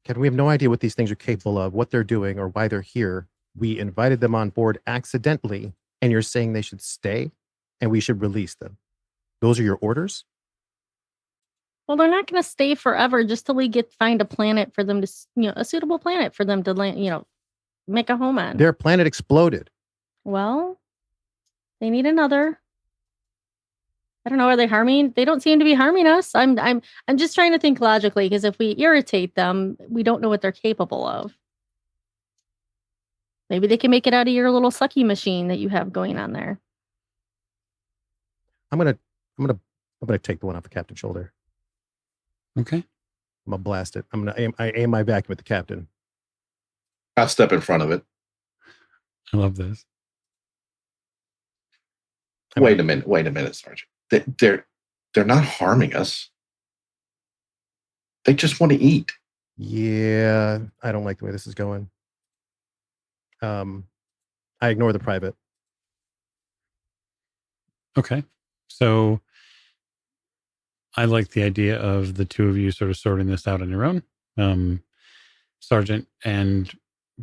Captain, we have no idea what these things are capable of, what they're doing, or why they're here. We invited them on board accidentally, and you're saying they should stay, and we should release them. Those are your orders? Well, they're not going to stay forever just till we find a planet for them to, a suitable planet for them to land, make a home on. Their planet exploded. Well, they need another. I don't know. Are they harming? They don't seem to be harming us. I'm just trying to think logically, because if we irritate them, we don't know what they're capable of. Maybe they can make it out of your little sucky machine that you have going on there. I'm gonna take the one off the captain's shoulder. Okay. I'm gonna blast it. I aim my vacuum at the captain. I'll step in front of it. I love this. Wait a minute, Sergeant. They're not harming us. They just want to eat. Yeah, I don't like the way this is going. I ignore the private. Okay. So I like the idea of the two of you sort of sorting this out on your own. Sergeant and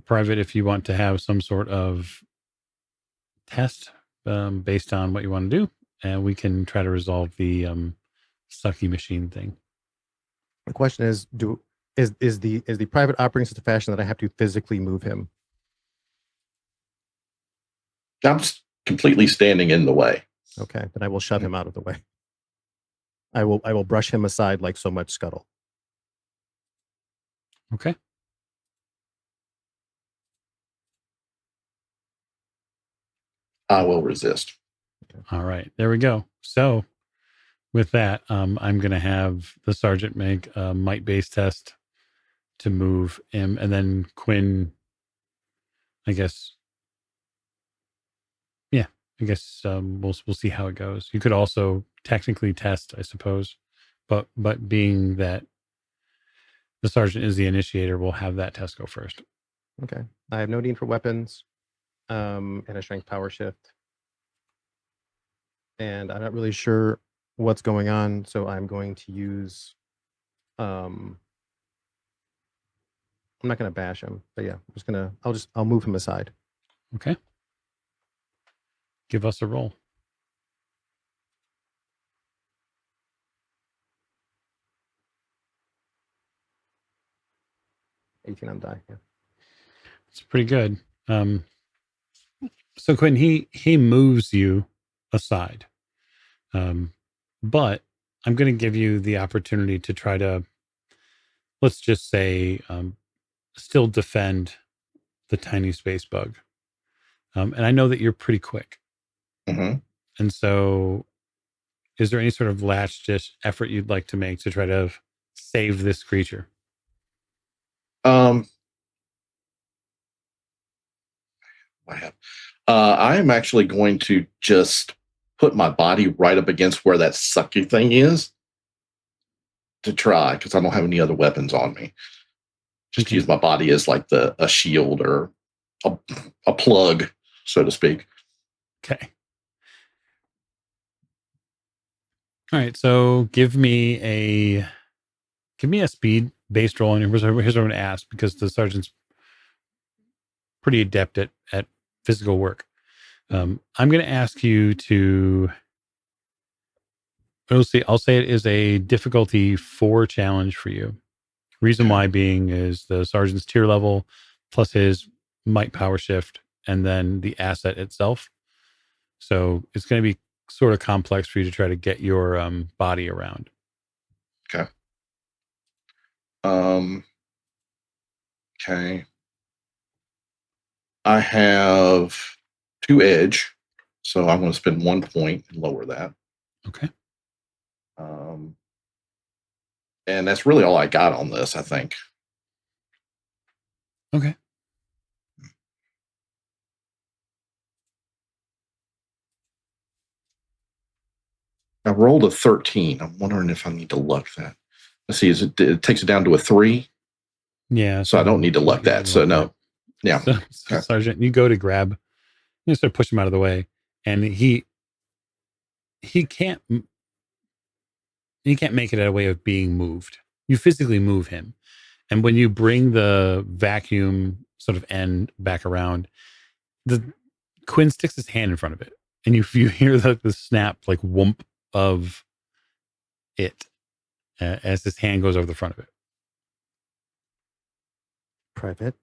Private, if you want to have some sort of test based on what you want to do, and we can try to resolve the sucky machine thing. The question is, is the private operating such a fashion that I have to physically move him? I'm completely standing in the way. Okay, then I will shove him out of the way. I will brush him aside like so much scuttle. Okay. I will resist. All right. There we go. So with that, I'm going to have the sergeant make a might-based test to move him, and then Quinn, I guess. Yeah, I guess we'll see how it goes. You could also technically test, I suppose, but being that the sergeant is the initiator, we'll have that test go first. Okay. I have no need for weapons, and a strength power shift, and I'm not really sure what's going on, so I'm going to use. I'm not going to bash him, but yeah, I'm just gonna. I'll move him aside. Okay. Give us a roll. 18 on die. Yeah. It's pretty good. So Quinn, he moves you aside, but I'm going to give you the opportunity to try to, let's just say, still defend the tiny space bug. And I know that you're pretty quick, Mm-hmm. and so is there any sort of last ditch effort you'd like to make to try to save this creature? I have. I am actually going to just put my body right up against where that sucky thing is to try, because I don't have any other weapons on me. Just Okay. use my body as like a shield or a plug, so to speak. Okay. All right. So give me a speed based roll, and here's what I'm going to ask, because the sergeant's pretty adept at physical work. I'm going to ask you to. I'll say it is a difficulty 4 challenge for you. Reason why being is the sergeant's tier level plus his might power shift, and then the asset itself. So it's going to be sort of complex for you to try to get your body around. Okay. Okay. I have 2 edge, so I'm going to spend 1 point and lower that. Okay. And that's really all I got on this, I think. Okay. I rolled a 13. I'm wondering if I need to luck that. Let's see, it takes it down to a 3. Yeah. So I don't need to luck that. So no. Yeah. So Okay. Sergeant, you go to grab, you start pushing him out of the way, and he can't make it a way of being moved. You physically move him. And when you bring the vacuum sort of end back around, the Quinn sticks his hand in front of it, and you hear the snap, like whoomp of it as his hand goes over the front of it. Private.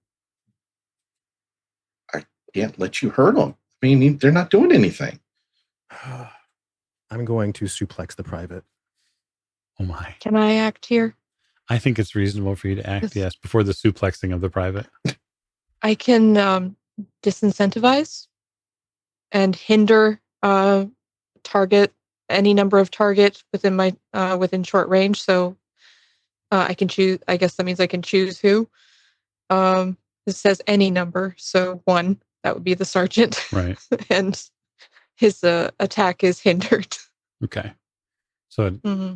I can't let you hurt them. I mean, they're not doing anything. I'm going to suplex the private. Oh my. Can I act here? I think it's reasonable for you to act, yes, before the suplexing of the private. I can disincentivize and hinder target any number of targets within my within short range. So I can choose. I guess that means I can choose who. This says any number, so 1. That would be the sergeant, Right. and his attack is hindered. Okay. So Mm-hmm.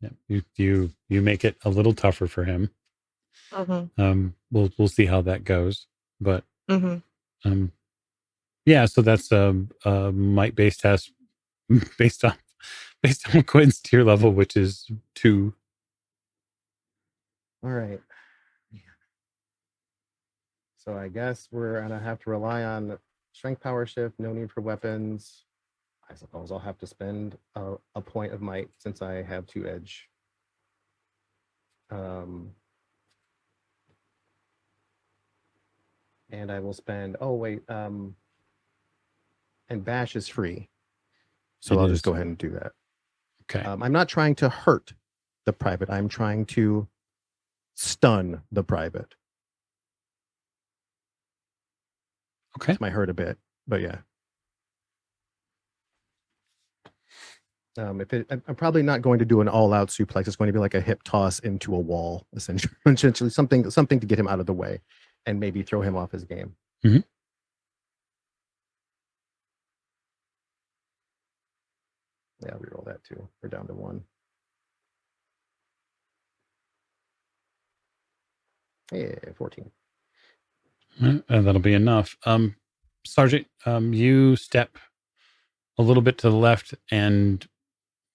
yeah, you make it a little tougher for him. Mm-hmm. We'll see how that goes. But Mm-hmm. yeah, so that's a might based test based on Quinn's tier level, which is 2. All right. So I guess we're gonna have to rely on strength power shift. No need for weapons. I suppose I'll have to spend a point of might since I have 2 edge. And I will spend. Oh wait. And bash is free, so I'll just go ahead and do that. Okay. I'm not trying to hurt the private. I'm trying to stun the private. Okay. This might hurt a bit, but yeah. I'm probably not going to do an all-out suplex. It's going to be like a hip toss into a wall, essentially something to get him out of the way, and maybe throw him off his game. Mm-hmm. Yeah, I'll reroll that too. We're down to 1. Yeah, 14. That'll be enough. Sergeant, you step a little bit to the left and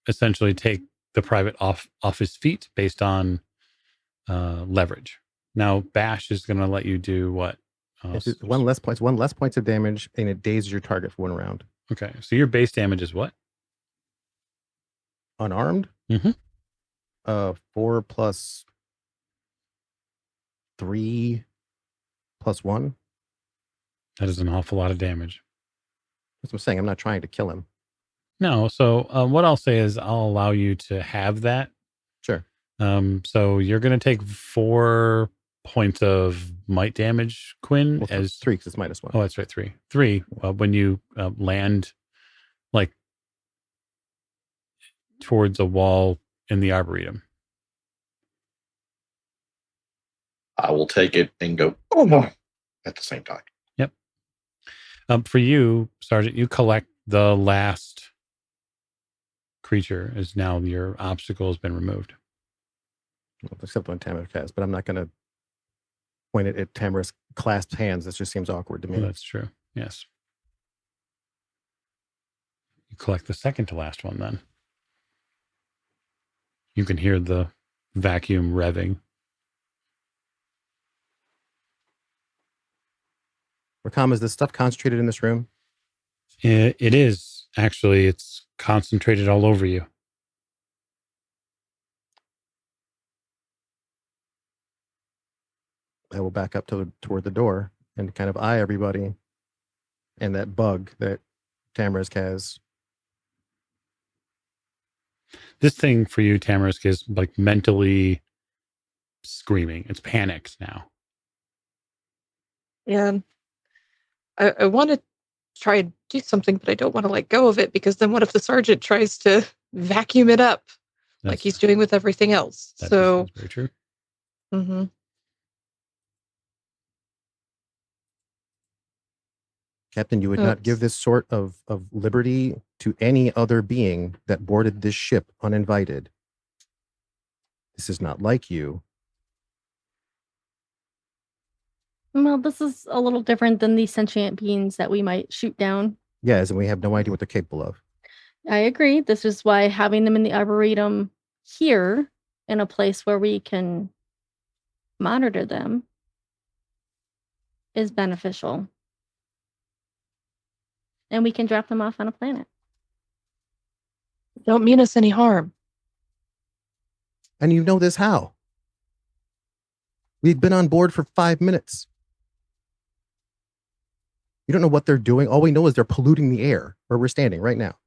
essentially take the private off his feet based on leverage. Now, bash is going to let you do what? It's 1 less points of damage, and it dazes your target for 1 round. Okay, so your base damage is what? Unarmed? Mm-hmm. 4 plus 3 plus 1. That is an awful lot of damage. That's what I'm saying. I'm not trying to kill him. No, so what I'll say is I'll allow you to have that. Sure. So you're going to take 4 points of might damage, Quinn. Well, as 3 because it's -1. Oh, that's right, 3. 3 when you land like towards a wall in the Arboretum. I will take it and go, oh no, at the same time. Yep. For you, Sergeant, you collect the last creature as now your obstacle has been removed. Except when Tamara's cast, but I'm not going to point it at Tamara's clasped hands. That just seems awkward to me. Well, that's true. Yes. You collect the second to last one then. You can hear the vacuum revving. Rakam, is this stuff concentrated in this room? It is. Actually, it's concentrated all over you. I will back up toward the door and kind of eye everybody and that bug that Tamarisk has. This thing for you, Tamarisk, is like mentally screaming. It's panicked now. Yeah. I want to try and do something, but I don't want to let go of it, because then what if the sergeant tries to vacuum it up like he's doing with everything else? So that's very true. Mm-hmm. Captain, you would not give this sort of liberty to any other being that boarded this ship uninvited. This is not like you. Well, this is a little different than the sentient beings that we might shoot down. Yes, and we have no idea what they're capable of. I agree. This is why having them in the Arboretum here, in a place where we can monitor them, is beneficial. And we can drop them off on a planet. Don't mean us any harm. And you know this how? We've been on board for 5 minutes. You don't know what they're doing. All we know is they're polluting the air where we're standing right now.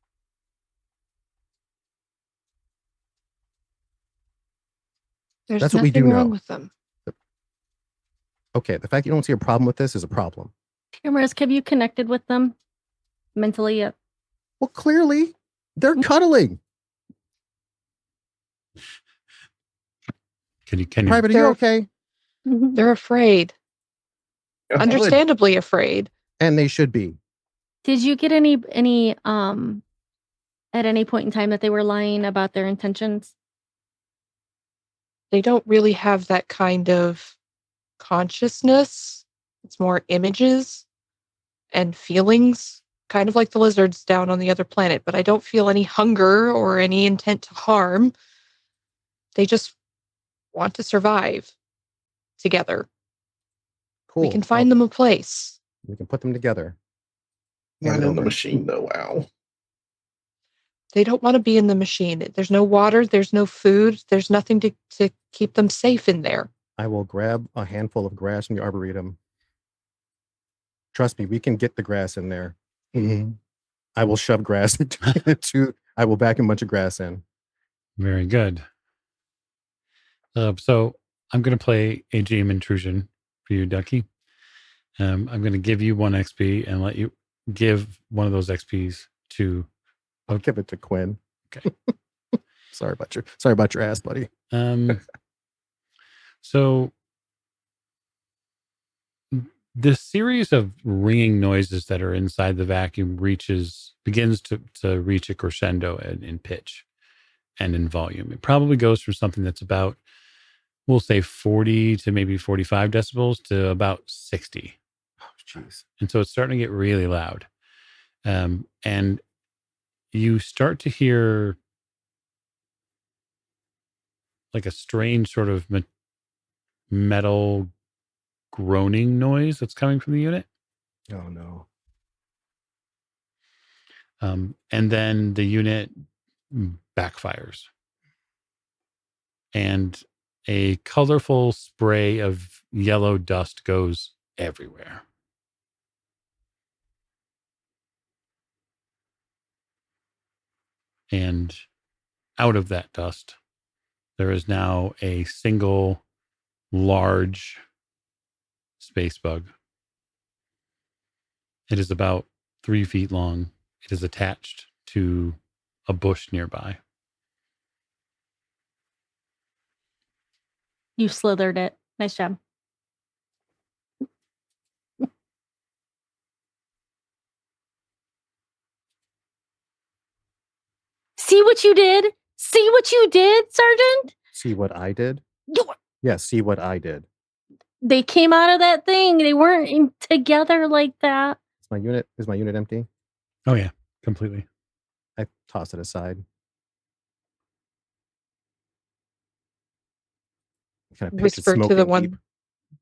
That's what we do wrong with them. Okay, the fact you don't see a problem with this is a problem. Tamarisk, have you connected with them mentally yet? Well, clearly, they're cuddling. Can you Private, are you okay? They're afraid. Understandably afraid. And they should be. Did you get any at any point in time that they were lying about their intentions? They don't really have that kind of consciousness. It's more images and feelings, kind of like the lizards down on the other planet, but I don't feel any hunger or any intent to harm. They just want to survive together. Cool. We can find them a place. We can put them together. Not Hand it in the over. machine, though, Al. They don't want to be in the machine. There's no water. There's no food. There's nothing to keep them safe in there. I will grab a handful of grass from the arboretum. Trust me, we can get the grass in there. I will shove grass into. I will back a bunch of grass in. Very good. So I'm going to play a GM intrusion for you, Ducky. I'm going to give you 1 XP and let you give one of those XPs to. I'll give it to Quinn. Okay. Sorry about your ass, buddy. So the series of ringing noises that are inside the vacuum begins to reach a crescendo in pitch and in volume. It probably goes from something that's about, we'll say 40 to maybe 45 decibels to about 60. Oh, jeez. And so it's starting to get really loud. And you start to hear like a strange sort of metal groaning noise that's coming from the unit. Oh, no. And then the unit backfires. And a colorful spray of yellow dust goes everywhere. And out of that dust, there is now a single large space bug. It is about 3 feet long. It is attached to a bush nearby. You slithered it. Nice job. See what you did? See what you did, Sergeant? See what I did? You, Yeah, see what I did. they came out of that thing. They weren't together like that. Is my unit empty? Oh, yeah, completely. I toss it aside. Kind of Whisper to the one.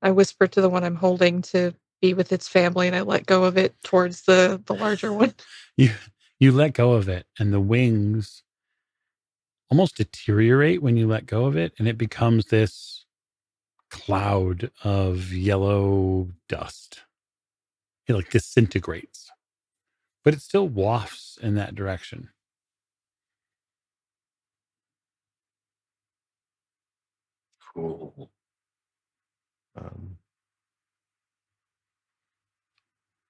I whisper to the one I'm holding to be with its family, and I let go of it towards the larger one. You let go of it, and the wings almost deteriorate when you let go of it, and it becomes this cloud of yellow dust. It like disintegrates, but it still wafts in that direction. Cool.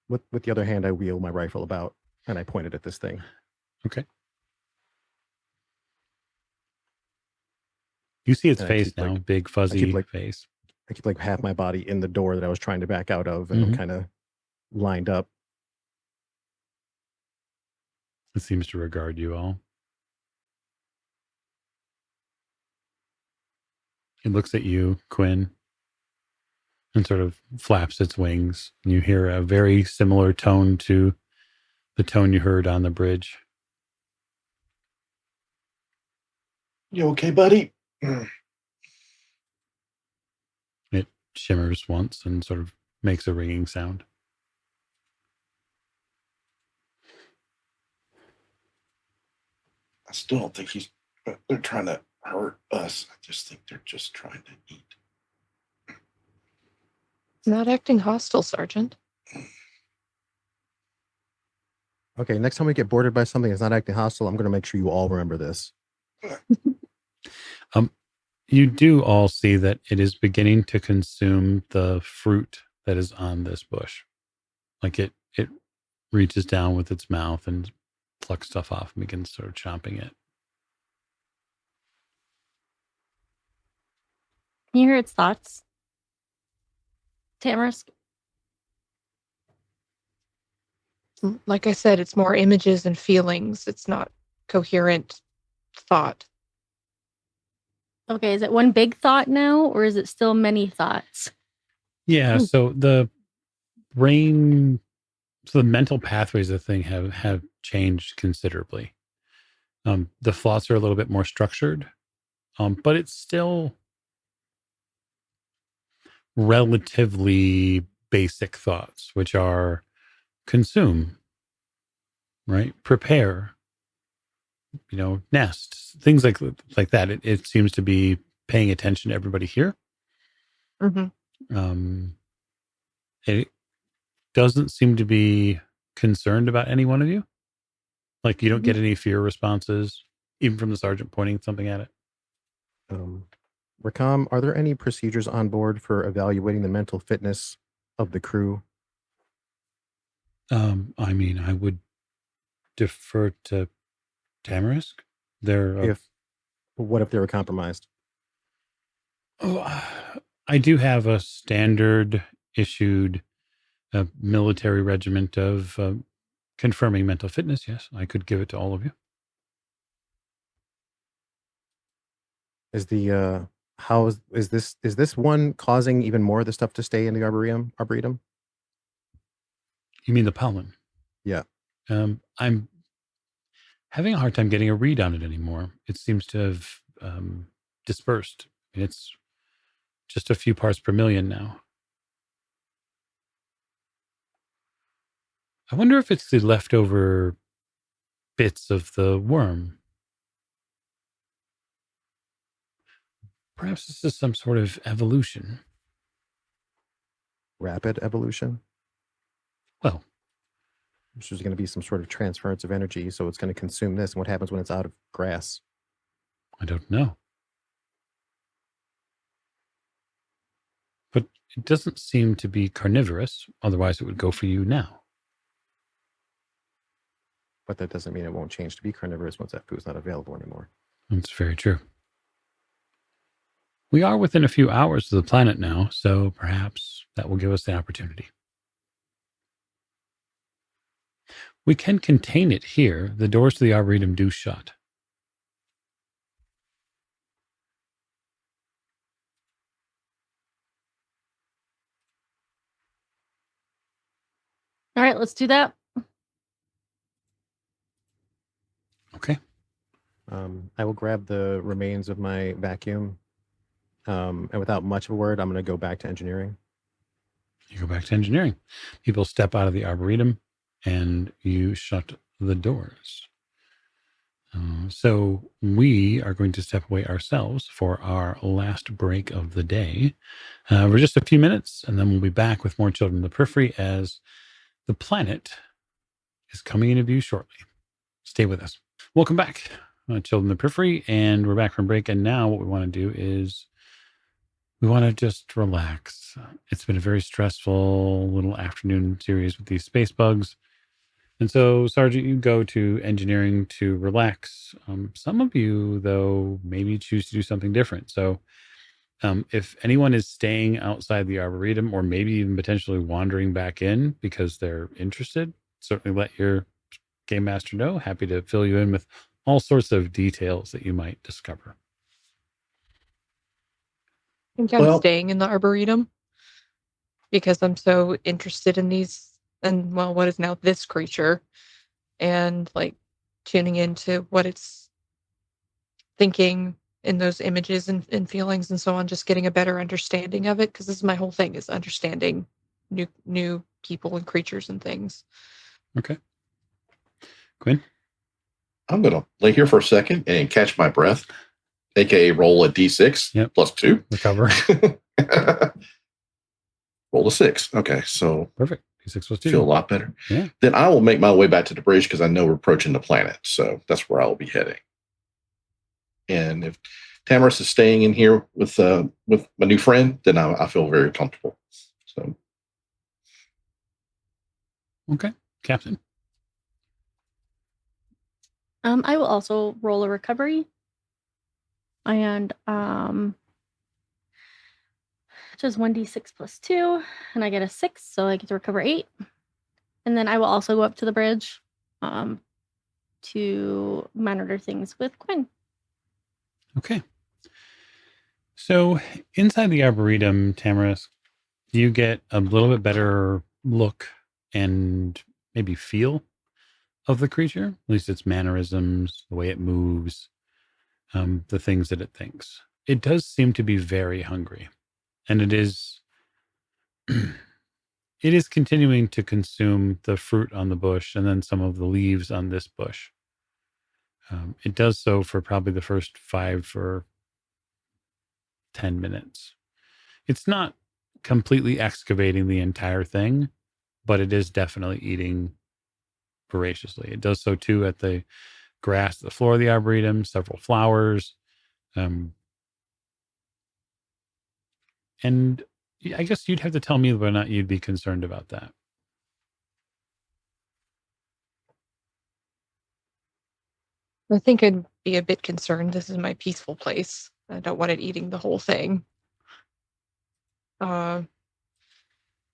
With the other hand, I wheel my rifle about and I point it at this thing. Okay. You see its And I face keep, now, like- big fuzzy like- face. I keep like half my body in the door that I was trying to back out of, and I'm kind of lined up. It seems to regard you all. It looks at you, Quinn, and sort of flaps its wings. And you hear a very similar tone to the tone you heard on the bridge. You okay, buddy? It shimmers once and sort of makes a ringing sound. I still don't think they're trying to hurt us. I just think they're just trying to eat. It's not acting hostile, Sergeant. Okay, next time we get boarded by something that's not acting hostile, I'm going to make sure you all remember this. You do all see that it is beginning to consume the fruit that is on this bush. Like it reaches down with its mouth and plucks stuff off and begins sort of chomping it. Can you hear its thoughts? Tamarisk? Like I said, it's more images and feelings. It's not coherent thought. Okay, is it one big thought now, or is it still many thoughts? Yeah. So the brain, so the mental pathways of the thing have changed considerably. The thoughts are a little bit more structured, but it's still relatively basic thoughts, which are consume, right? Prepare, nest, things like that. It seems to be paying attention to everybody here. Um, it doesn't seem to be concerned about any one of you. Like you don't get any fear responses, even from the sergeant pointing something at it. Rakam, are there any procedures on board for evaluating the mental fitness of the crew? I mean, I would defer to Tamarisk. They're What if they were compromised? I do have a standard issued military regiment of confirming mental fitness. Yes, I could give it to all of you. Is the is this one causing even more of the stuff to stay in the arboretum? You mean the pollen? Yeah. I'm having a hard time getting a read on it anymore. It seems to have dispersed. It's just a few parts per million now. I wonder if it's the leftover bits of the worm. Perhaps this is some sort of evolution. Rapid evolution? Well, there's going to be some sort of transference of energy, so it's going to consume this. And what happens when it's out of grass? I don't know. But it doesn't seem to be carnivorous. Otherwise, it would go for you now. But that doesn't mean it won't change to be carnivorous once that food's not available anymore. That's very true. We are within a few hours of the planet now, so perhaps that will give us the opportunity. We can contain it here. The doors to the Arboretum do shut. All right, let's do that. Okay. I will grab the remains of my vacuum. And without much of a word, I'm going to go back to engineering. You go back to engineering. People step out of the Arboretum and you shut the doors. So we are going to step away ourselves for our last break of the day. For just a few minutes, and then we'll be back with more Children of the Periphery as the planet is coming into view shortly. Stay with us. Welcome back, Children of the Periphery, and we're back from break. And now what we want to do is we want to just relax. It's been a very stressful little afternoon series with these space bugs. And so, Sergeant, you go to engineering to relax. Some of you, though, maybe choose to do something different. So if anyone is staying outside the Arboretum or maybe even potentially wandering back in because they're interested, certainly let your game master know. Happy to fill you in with all sorts of details that you might discover. I think I'm staying in the Arboretum because I'm so interested in these and what is now this creature, and like tuning into what it's thinking in those images and feelings and so on, just getting a better understanding of it, because this is my whole thing, is understanding new people and creatures and things. Okay. Quinn? I'm going to lay here for a second and catch my breath, aka roll a d6 plus 2. Recover. Roll a 6. Okay, so perfect. D6 plus 2. Feel a lot better. Yeah. Then I will make my way back to the bridge because I know we're approaching the planet. So that's where I will be heading. And if Tamarisk is staying in here with my new friend, then I feel very comfortable. So. Okay, Captain. I will also roll a recovery, and just 1d6 plus 2, and I get a 6, so I get to recover 8. And then I will also go up to the bridge to monitor things with Quinn. Okay. So inside the Arboretum, Tamarisk, you get a little bit better look and maybe feel of the creature, at least its mannerisms, the way it moves, the things that it thinks. It does seem to be very hungry, and it is it is continuing to consume the fruit on the bush and then some of the leaves on this bush. It does so for probably the first 5 or 10 minutes. It's not completely excavating the entire thing, but it is definitely eating voraciously. It does so too at the grass, the floor of the arboretum, several flowers. And I guess you'd have to tell me whether or not you'd be concerned about that. I think I'd be a bit concerned. This is my peaceful place. I don't want it eating the whole thing.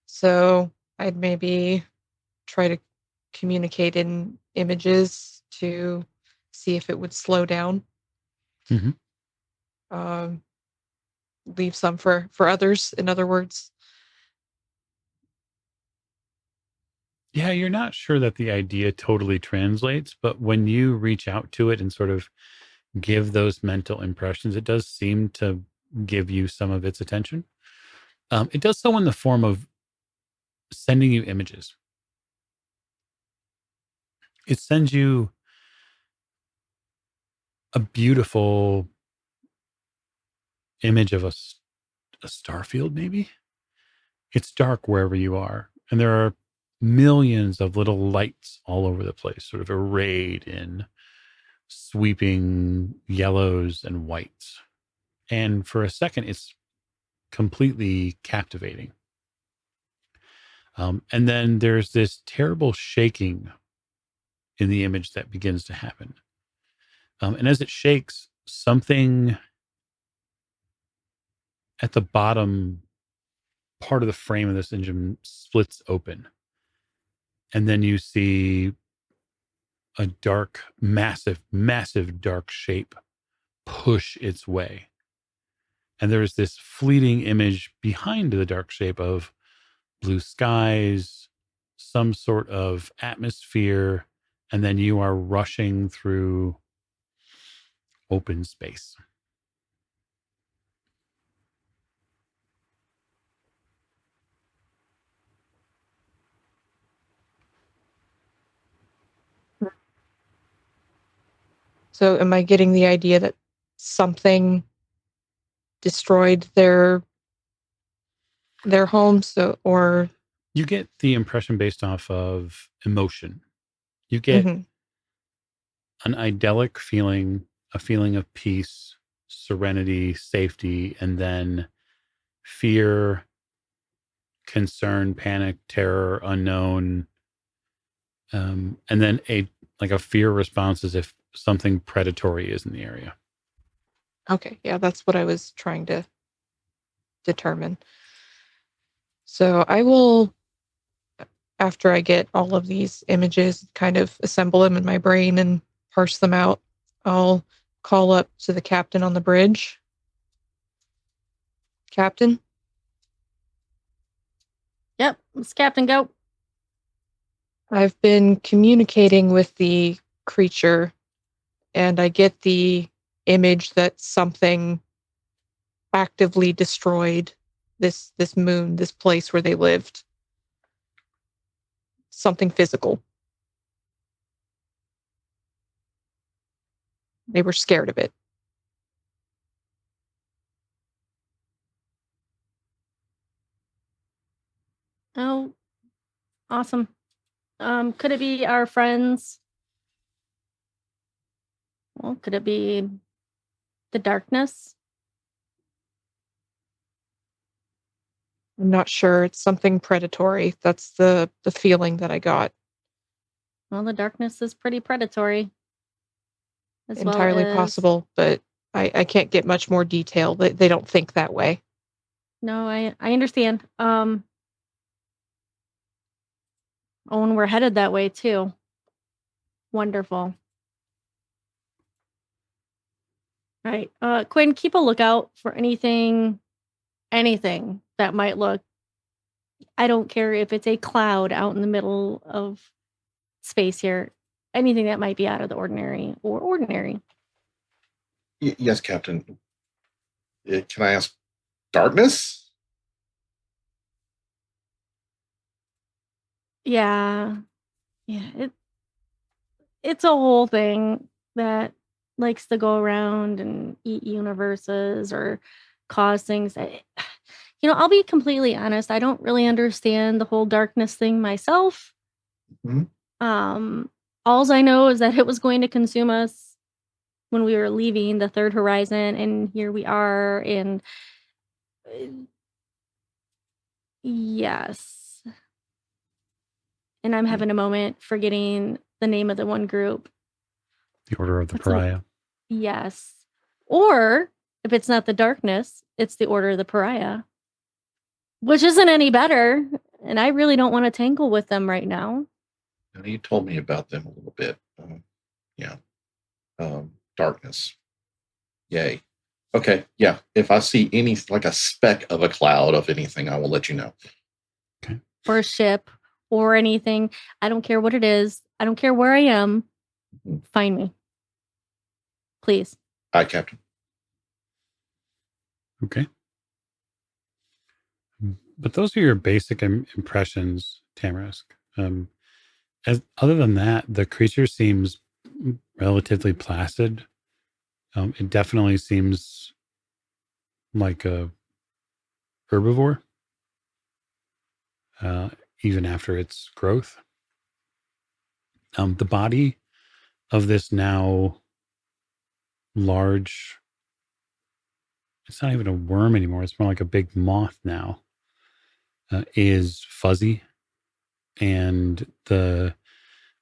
So I'd maybe try to communicate in images to see if it would slow down. Mm-hmm. Leave some for others, in other words. Yeah, you're not sure that the idea totally translates, but when you reach out to it and sort of give those mental impressions, it does seem to give you some of its attention. It does so in the form of sending you images. It sends you a beautiful image of a star field, maybe. It's dark wherever you are, and there are millions of little lights all over the place, sort of arrayed in sweeping yellows and whites. And for a second, it's completely captivating. And then there's this terrible shaking in the image that begins to happen. And as it shakes, something at the bottom part of the frame of this engine splits open. And then you see a dark, massive dark shape push its way. And there's this fleeting image behind the dark shape of blue skies, some sort of atmosphere, and then you are rushing through open space. So am I getting the idea that something destroyed their home? Or You get the impression based off of emotion. You get an idyllic feeling, a feeling of peace, serenity, safety, and then fear, concern, panic, terror, unknown, and then a fear response as if something predatory is in the area. Okay, yeah, that's what I was trying to determine. So I will, after I get all of these images, kind of assemble them in my brain and parse them out, I'll call up to the captain on the bridge. Captain? Yep, it's Captain Goat. I've been communicating with the creature, and I get the image that something actively destroyed this moon, this place where they lived. Something physical. They were scared of it. Oh, awesome. Could it be our friends? Well, could it be the darkness? I'm not sure. It's something predatory. That's the feeling that I got. Well, the darkness is pretty predatory. Entirely possible, but I can't get much more detail. They don't think that way. No, I understand. Oh, and we're headed that way too. Wonderful. All right. Quinn, keep a lookout for anything that might look I don't care if it's a cloud out in the middle of space here. Anything that might be out of the ordinary or ordinary. Yes, Captain. Can I ask darkness? Yeah. It's a whole thing that likes to go around and eat universes or cause things. I'll be completely honest. I don't really understand the whole darkness thing myself. Mhm. Alls I know is that it was going to consume us when we were leaving the third horizon, and here we are. And yes, and I'm having a moment forgetting the name of the one group. The Order of the What's Pariah. Yes. Or if it's not the darkness, it's the Order of the Pariah, which isn't any better. And I really don't want to tangle with them right now. You told me about them a little bit. Darkness. Yay. Okay. Yeah. If I see any, like a speck of a cloud of anything, I will let you know. Okay. Or a ship or anything. I don't care what it is. I don't care where I am. Mhm. Find me. Please. Aye, Captain. Okay. But those are your basic impressions, Tamarisk. Other than that, the creature seems relatively placid. It definitely seems like a herbivore, even after its growth. The body of this now large, it's not even a worm anymore. It's more like a big moth now, is fuzzy. And the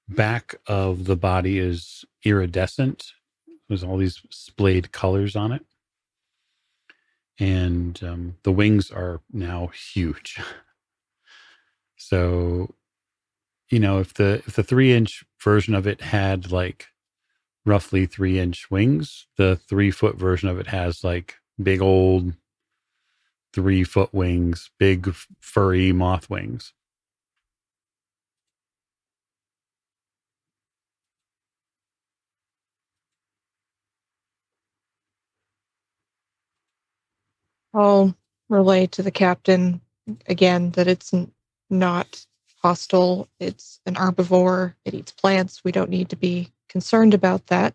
back of the body is iridescent. There's all these splayed colors on it. And the wings are now huge. So, if the 3-inch version of it had like roughly 3-inch wings, the 3-foot version of it has like big old 3-foot wings, big furry moth wings. I'll relay to the captain again that it's not hostile. It's an herbivore. It eats plants. We don't need to be concerned about that.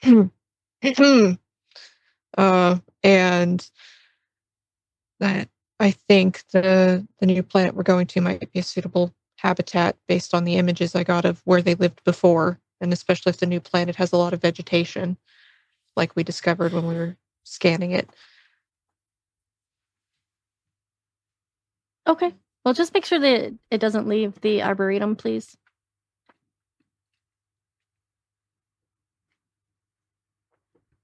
And that I think the new planet we're going to might be a suitable habitat based on the images I got of where they lived before, and especially if the new planet has a lot of vegetation, like we discovered when we were scanning it. Okay. Well, just make sure that it doesn't leave the Arboretum, please.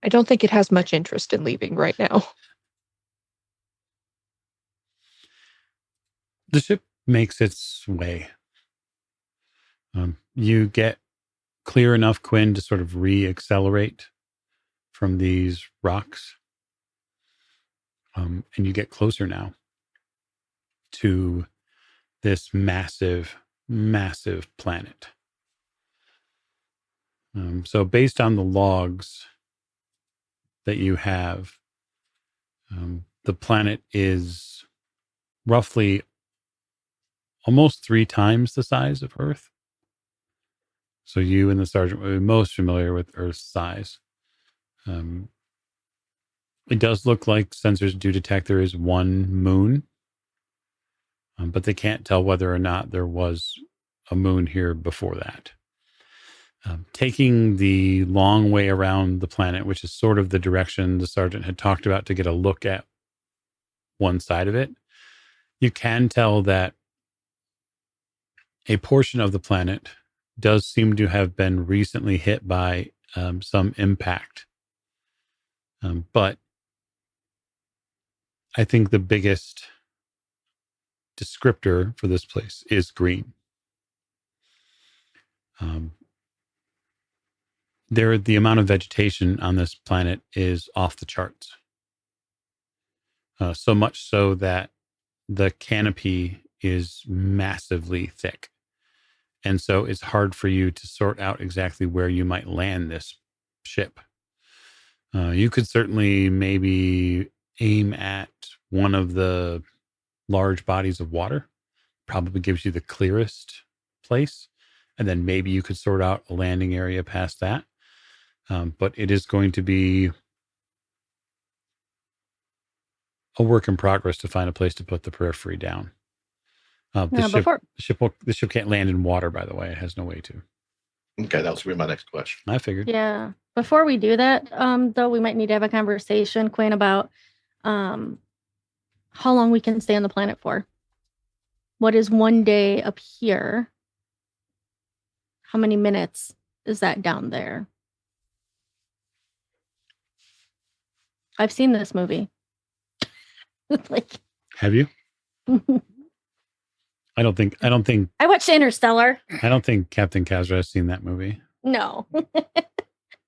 I don't think it has much interest in leaving right now. The ship makes its way. You get clear enough, Quinn, to sort of re-accelerate from these rocks. And you get closer now to this massive, massive planet. So based on the logs that you have, the planet is roughly almost 3 times the size of Earth. So you and the sergeant would be most familiar with Earth's size. It does look like sensors do detect there is one moon, but they can't tell whether or not there was a moon here before that. Taking the long way around the planet, which is sort of the direction the sergeant had talked about to get a look at one side of it, you can tell that a portion of the planet does seem to have been recently hit by some impact. But I think the biggest descriptor for this place is green. The amount of vegetation on this planet is off the charts. So much so that the canopy is massively thick. And so it's hard for you to sort out exactly where you might land this ship. You could certainly maybe aim at one of the large bodies of water, probably gives you the clearest place. And then maybe you could sort out a landing area past that. But it is going to be a work in progress to find a place to put the periphery down. The ship can't land in water, by the way. It has no way to. Okay, that was going to be my next question. I figured. Yeah. Before we do that, though, we might need to have a conversation, Quinn, about how long we can stay on the planet for. What is one day up here? How many minutes is that down there? I've seen this movie. Like, have you? I don't think I watched Interstellar. I don't think Captain Kazra has seen that movie. No.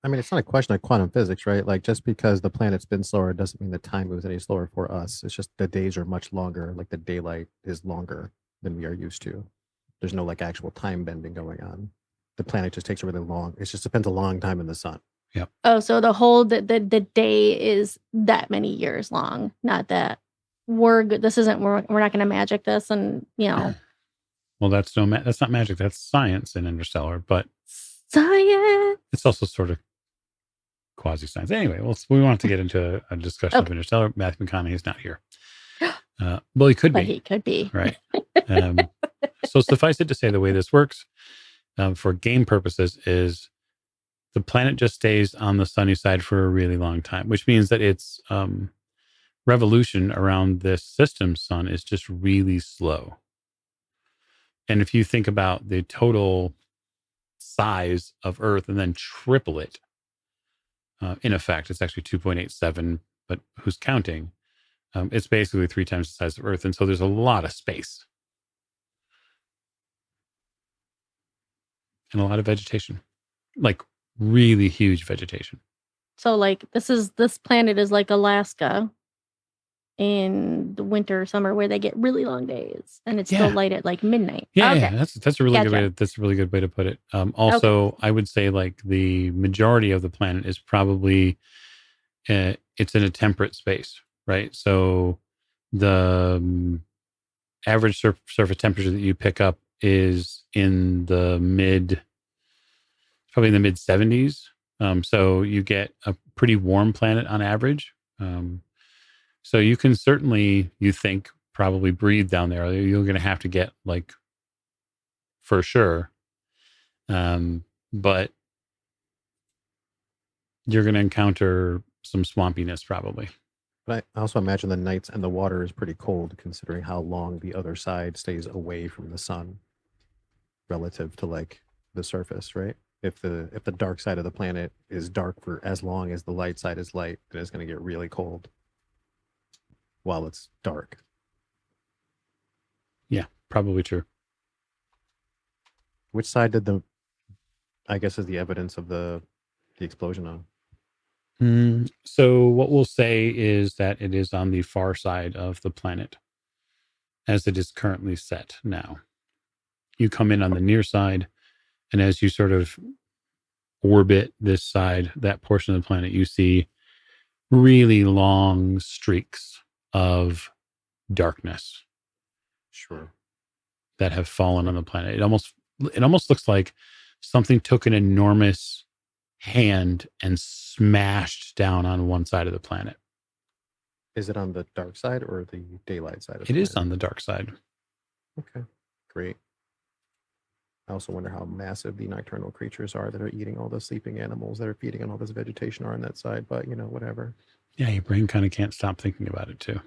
I mean, it's not a question of quantum physics, right? Like, just because the planet's been slower doesn't mean the time moves any slower for us. It's just the days are much longer. Like, the daylight is longer than we are used to. There's no like actual time bending going on. The planet just takes a really long. It just depends a long time in the sun. Yep. Oh, so the whole the day is that many years long. Not that we're good. This isn't. We're not going to magic this, and Well, that's not magic. That's science in Interstellar, but science. It's also sort of quasi science. Anyway, we want to get into a discussion of Interstellar. Matthew McConaughey is not here. Well, he could be. But he could be. Right. So suffice it to say, the way this works for game purposes is the planet just stays on the sunny side for a really long time, which means that its revolution around this system's sun is just really slow. And if you think about the total size of Earth and then triple it, in effect, it's actually 2.87, but who's counting? It's basically 3 times the size of Earth. And so there's a lot of space and a lot of vegetation, like really huge vegetation. So like this planet is like Alaska in the winter or summer where they get really long days and it's still light at like midnight. Yeah, yeah, that's a really good way. That's a really good way to put it. Also, I would say like the majority of the planet is probably it's in a temperate space, right? So the average surface temperature that you pick up is in the probably in the mid 70s. So you get a pretty warm planet on average. So you can certainly, you think, probably breathe down there. You're going to have to get like, for sure. But you're going to encounter some swampiness probably. But I also imagine the nights and the water is pretty cold considering how long the other side stays away from the sun relative to like the surface, right? If the dark side of the planet is dark for as long as the light side is light, then it's going to get really cold while it's dark. Yeah, probably true. Which side did I guess is the evidence of the explosion on? So what we'll say is that it is on the far side of the planet as it is currently set now. You come in on the near side, and as you sort of orbit this side, that portion of the planet, you see really long streaks of darkness. Sure. That have fallen on the planet. It almost looks like something took an enormous hand and smashed down on one side of the planet. Is it on the dark side or the daylight side of the planet? It is on the dark side. Okay, great. I also wonder how massive the nocturnal creatures are that are eating all the sleeping animals that are feeding on all this vegetation are on that side, but whatever. Yeah, your brain kind of can't stop thinking about it too.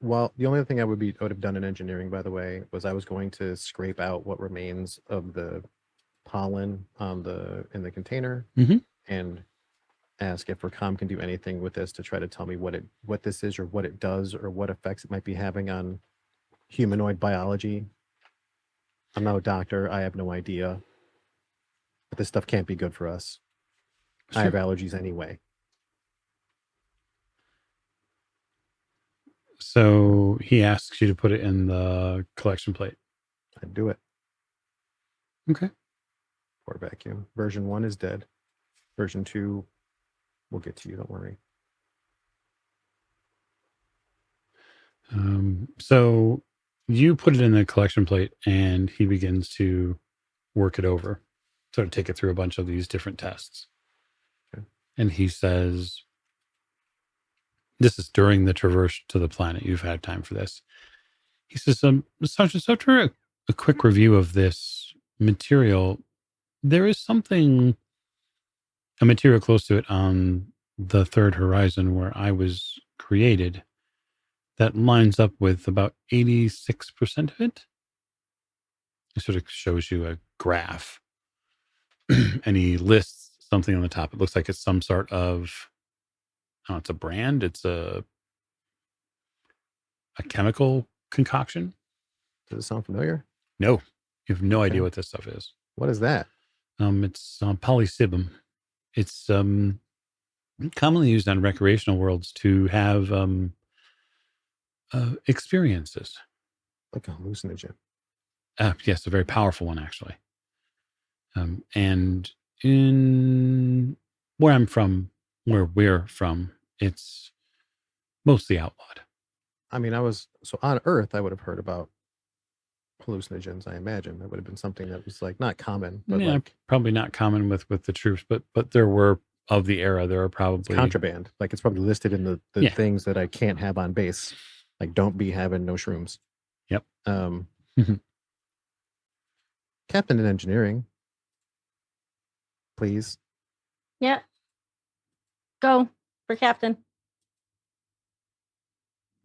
Well, the only thing I would have done in engineering, by the way, was I was going to scrape out what remains of the pollen in the container and ask if Racom can do anything with this to try to tell me what this is or what it does or what effects it might be having on humanoid biology. I'm not a doctor. I have no idea. But this stuff can't be good for us. Sure. I have allergies anyway. So he asks you to put it in the collection plate. I'd do it. Okay. Pour vacuum. Version 1 is dead. Version 2 will get to you. Don't worry. So you put it in the collection plate and he begins to work it over, sort of take it through a bunch of these different tests. Okay. And he says, this is during the traverse to the planet. You've had time for this. He says, Sergeant, so after a quick review of this material, there is a material close to it on the third horizon where I was created that lines up with about 86% of it. It sort of shows you a graph and he lists something on the top. It looks like it's some sort of, oh, it's a brand. It's a chemical concoction. Does it sound familiar? No, you have no idea Okay. what this stuff is. What is that? It's polysibum. It's commonly used on recreational worlds to have experiences. Like a hallucinogen. Yes, a very powerful one, actually. And in where we're from, it's mostly outlawed. I mean, so on Earth, I would have heard about hallucinogens. I imagine that would have been something that was like not common, but Yeah, like probably not common with the troops, but there were of the era. There are it's probably contraband. Like it's probably listed in the Yeah. things that I can't have on base. Like don't be having no shrooms. Yep. Captain in engineering, please. Yeah. Go for captain.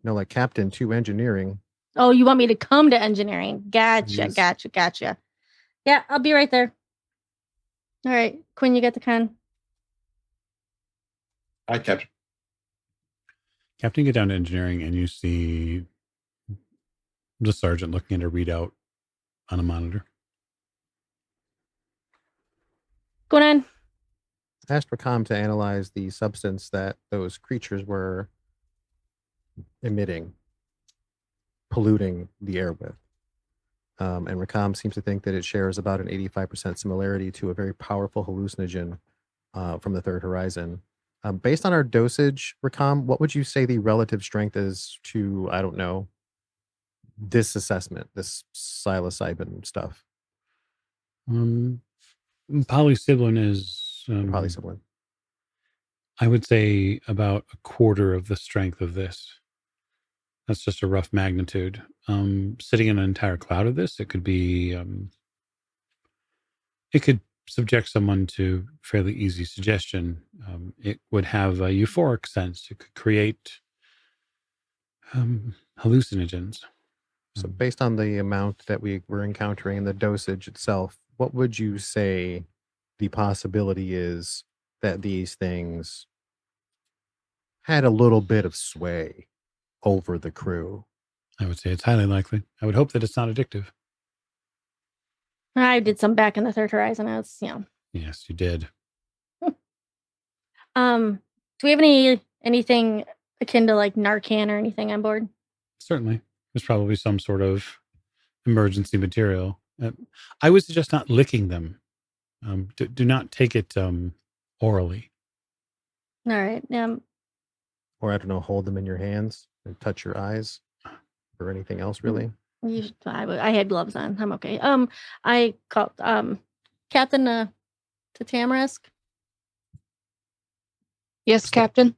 No, like captain to engineering. Oh, you want me to come to engineering? Gotcha, Yes. gotcha. Yeah, I'll be right there. All right, Quinn, you got the con. I kept. Captain, get down to engineering and you see the sergeant looking at a readout on a monitor. Going on. Asked Racom to analyze the substance that those creatures were emitting, polluting the air with. And Racom seems to think that it shares about an 85% similarity to a very powerful hallucinogen from the third horizon. Based on our dosage, Racom, what would you say the relative strength is to, I don't know, this assessment, this psilocybin stuff? Polysibin is Polysibin. I would say about a quarter of the strength of this. That's just a rough magnitude. Sitting in an entire cloud of this, it could be, it could subject someone to fairly easy suggestion. It would have a euphoric sense. It could create hallucinogens. So based on the amount that we were encountering and the dosage itself, what would you say the possibility is that these things had a little bit of sway over the crew? I would say it's highly likely. I would hope that it's not addictive. I did some back in the third horizon. It's Yes, you did. Do we have anything akin to like Narcan or anything on board? Certainly. There's probably some sort of emergency material. I would suggest not licking them. Do not take it orally. All right. Or I don't know, hold them in your hands and touch your eyes or anything else really? I had gloves on. I'm okay. I called Captain to Tamarisk. Yes, Captain.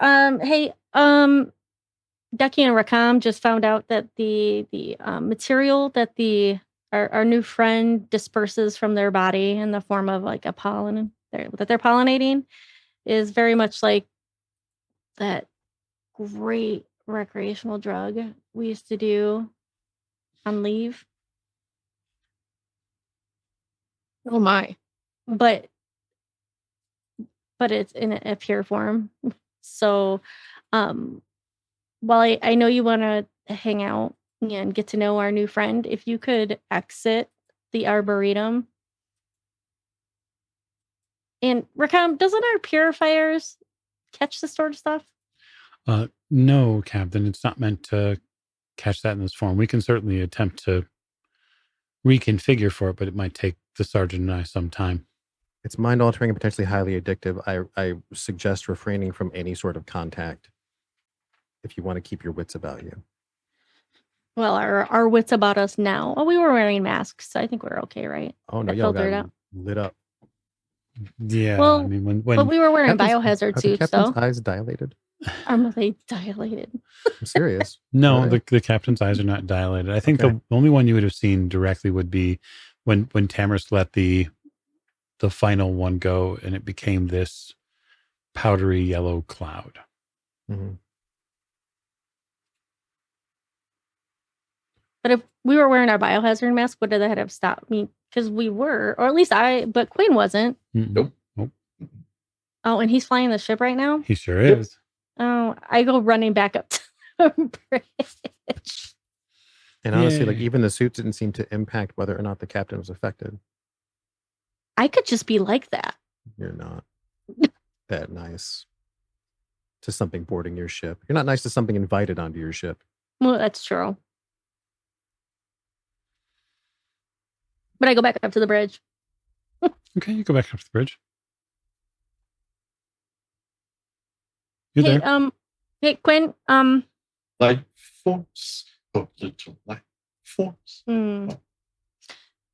Hey, Ducky and Rakam just found out that the material that our new friend disperses from their body in the form of like a pollen that they're pollinating is very much like that great recreational drug we used to do on leave. Oh my. But it's in a pure form. So while I know you want to hang out and get to know our new friend, if you could exit the Arboretum. And Rakam, doesn't our purifiers catch this sort of stuff? No, Captain. It's not meant to catch that in this form. We can certainly attempt to reconfigure for it, but it might take the sergeant and I some time. It's mind altering and potentially highly addictive. I suggest refraining from any sort of contact if you want to keep your wits about you. Well, our wits about us now. Oh, we were wearing masks, so I think we're okay, right? Oh no, It y'all filtered got out. lit up. Yeah, Well, I mean, when But we were wearing Captain's- biohazard are the suits, captain's so eyes dilated? they dilated. I'm serious. no, Are they? the captain's eyes are not dilated. I think Okay. the only one you would have seen directly would be when Tamers let the final one go, and it became this powdery yellow cloud. Mhm. But if we were wearing our biohazard mask, would that have stopped me? Because we were, or at least but Quinn wasn't. Nope. Oh, and he's flying the ship right now? He sure Yep. is. Oh, I go running back up to the bridge. And honestly, like Yay. even the suits didn't seem to impact whether or not the captain was affected. I could just be like that. You're not that nice to something boarding your ship. You're not nice to something invited onto your ship. Well, that's true. But I go back up to the bridge. Okay, you go back up to the bridge. You're Hey, there. hey, Quinn, Light force. Oh, little light force.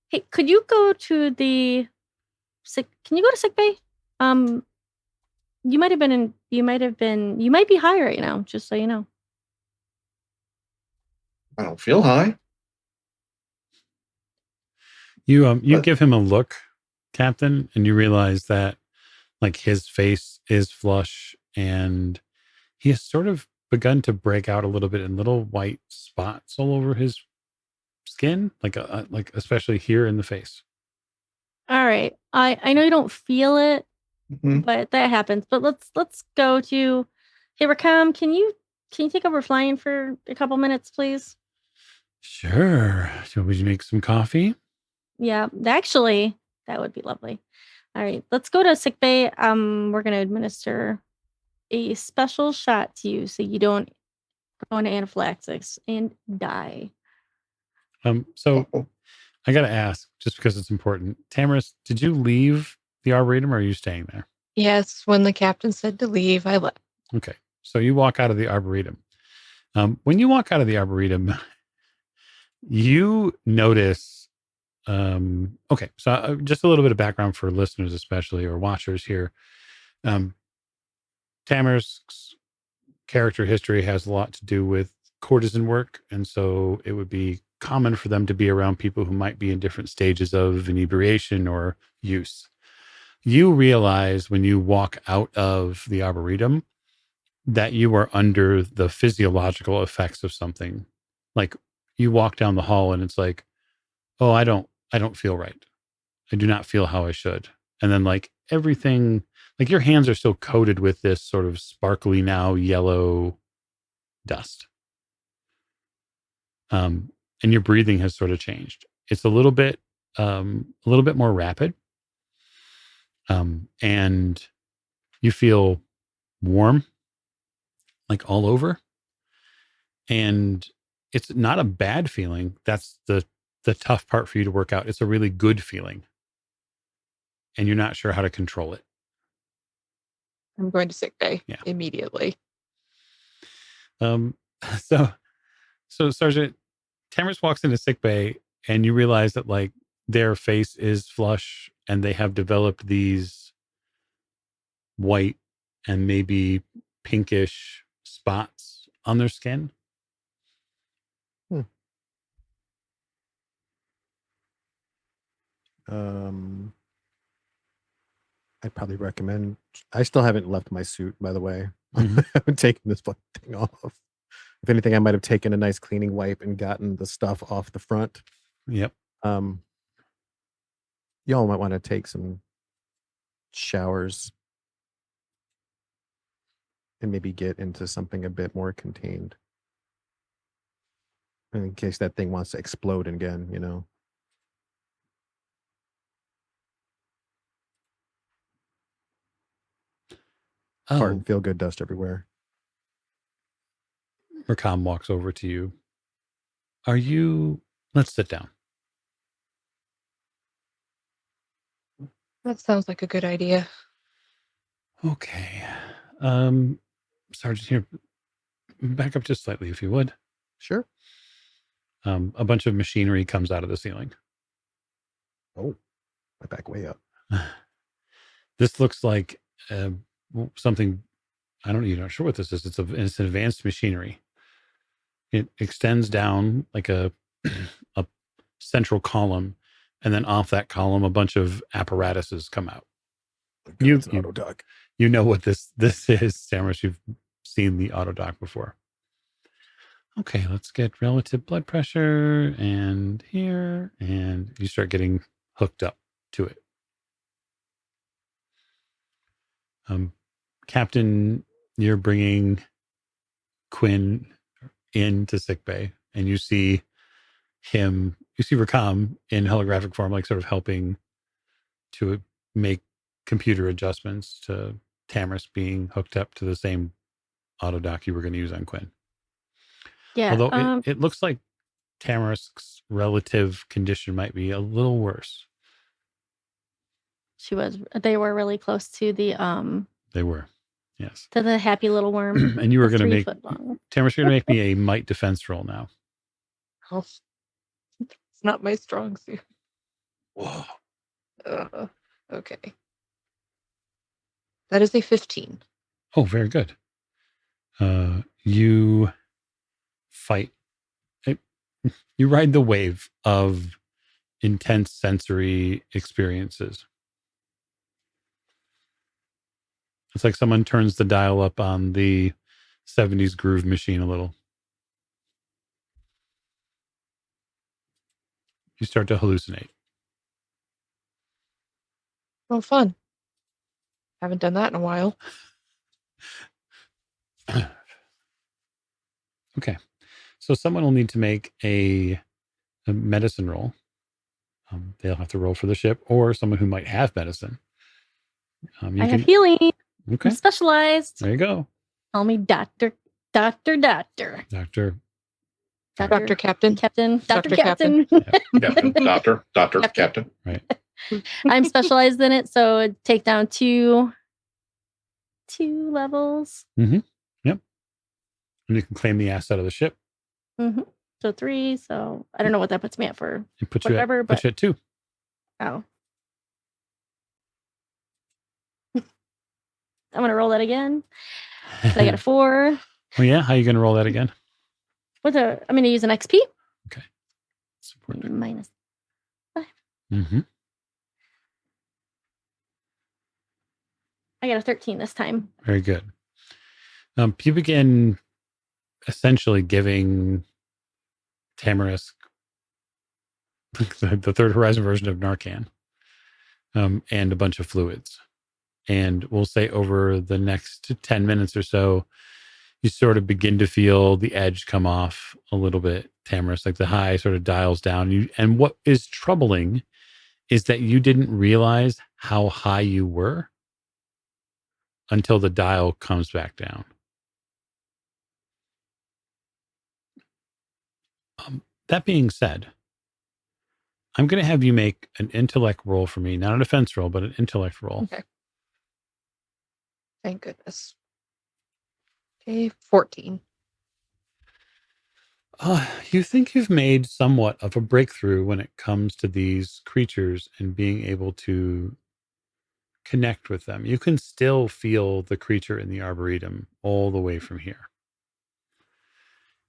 Hey, could you go to the can you go to sick bay? You might be high right now, just so you know. I don't feel high. You But- give him a look, Captain, and you realize that like his face is flush and he has sort of begun to break out a little bit in little white spots all over his skin, like especially here in the face. All right. I know you don't feel it, Mhm. but that happens. But let's go to Hey Rakam, can you take over flying for a couple minutes, please? Sure. So would you make some coffee? Yeah, actually, that would be lovely. All right, let's go to sick bay. We're gonna administer a special shot to you so you don't go into anaphylaxis and die. So Oh, I gotta ask, just because it's important. Tamaris, did you leave the Arboretum or are you staying there? Yes, when the captain said to leave, I left. Okay. So you walk out of the Arboretum. When you walk out of the Arboretum, you notice okay, so just a little bit of background for listeners, especially or watchers here. Tamar's character history has a lot to do with courtesan work, and so it would be common for them to be around people who might be in different stages of inebriation or use. You realize when you walk out of the Arboretum that you are under the physiological effects of something. Like you walk down the hall and it's like, oh, I don't feel right. I do not feel how I should. And then like everything, like your hands are still coated with this sort of sparkly now yellow dust. And your breathing has sort of changed. It's a little bit more rapid. And you feel warm, like all over. And it's not a bad feeling. That's the tough part for you to work out. It's a really good feeling. And you're not sure how to control it. I'm going to sick bay Yeah. immediately. So Sergeant Tamers walks into sick bay and you realize that like their face is flush and they have developed these white and maybe pinkish spots on their skin. I'd probably recommend. I still haven't left my suit, by the way. Mhm. I haven't taken this fucking thing off. If anything, I might have taken a nice cleaning wipe and gotten the stuff off the front. Yep. Y'all might want to take some showers and maybe get into something a bit more contained. In case that thing wants to explode again, you know. Fart Oh, and feel good dust everywhere. Rakam walks over to you. Let's sit down. That sounds like a good idea. Okay. Sergeant, here, back up just slightly, if you would. Sure. A bunch of machinery comes out of the ceiling. Oh, my back way up. This looks like something, you're not sure what this is. It's an advanced machinery. It extends down like a central column, and then off that column, a bunch of apparatuses come out. It's an auto dock. You know what this is, Samus. You've seen the auto dock before. Okay, let's get relative blood pressure and here, and you start getting hooked up to it. Captain, you're bringing Quinn into sickbay, and you see Rakam in holographic form, like sort of helping to make computer adjustments to Tamris being hooked up to the same auto dock you were going to use on Quinn. Yeah. Although it looks like Tamaris's relative condition might be a little worse. They were really close to the They were, yes. To the happy little worm. And you were going to make Tamaris, you're going to make me a might defense roll now. Oh, it's not my strong suit. Whoa. Okay. That is a 15. Oh, very good. You fight. You ride the wave of intense sensory experiences. It's like someone turns the dial up on the 70s groove machine a little. You start to hallucinate. Oh, fun. Haven't done that in a while. Okay. So someone will need to make a medicine roll. They'll have to roll for the ship, or someone who might have medicine. I have healing. Okay. I'm specialized. There you go. Call me Doctor. Doctor Captain. Dr. Captain. Doctor Captain. Right. I'm specialized in it, so take down two levels. Mm-hmm. Yep. And you can claim the asset of the ship. Mm-hmm. So 3. So I don't know what that puts me at for. It puts whatever, you at 2. Oh. I'm going to roll that again. So I got a 4. Oh, yeah? How are you going to roll that again? I'm going to use an XP. Okay. -5. Mm-hmm. I got a 13 this time. Very good. You begin essentially giving Tamarisk the Third Horizon version of Narcan and a bunch of fluids. And we'll say over the next 10 minutes or so, you sort of begin to feel the edge come off a little bit, Tamarisk, like the high sort of dials down. And what is troubling is that you didn't realize how high you were until the dial comes back down. That being said, I'm going to have you make an intellect roll for me, not a defense roll, but an intellect roll. Okay. Thank goodness. Okay, 14. You think you've made somewhat of a breakthrough when it comes to these creatures and being able to connect with them. You can still feel the creature in the Arboretum all the way from here.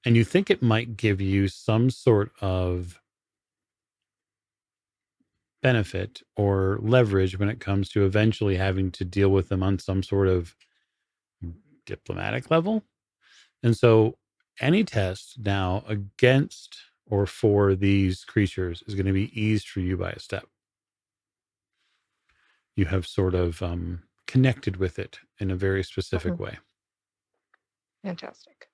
And you think it might give you some sort of benefit or leverage when it comes to eventually having to deal with them on some sort of diplomatic level. And so any test now against or for these creatures is going to be eased for you by a step. You have sort of connected with it in a very specific way. Fantastic.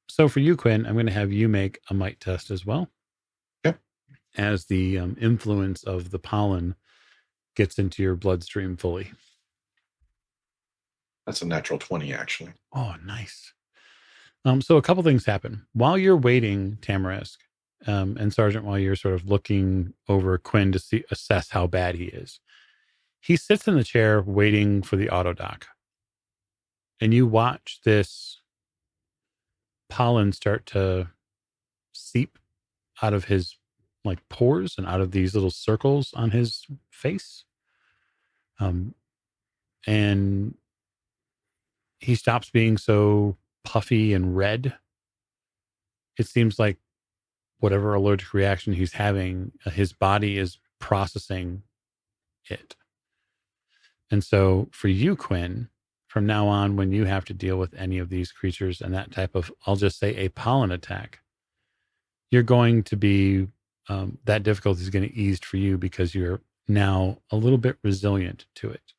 So for you, Quinn, I'm going to have you make a might test as well. Okay. As the influence of the pollen gets into your bloodstream fully. That's a natural 20, actually. Oh, nice. So a couple things happen while you're waiting, Tamarisk, and Sergeant, while you're sort of looking over Quinn to assess how bad he is. He sits in the chair waiting for the auto dock, and you watch this pollen start to seep out of his like pores and out of these little circles on his face. And he stops being so puffy and red. It seems like whatever allergic reaction he's having, his body is processing it. And so for you, Quinn, from now on, when you have to deal with any of these creatures and that type of, I'll just say a pollen attack, you're going to be, that difficulty is going to ease for you because you're now a little bit resilient to it.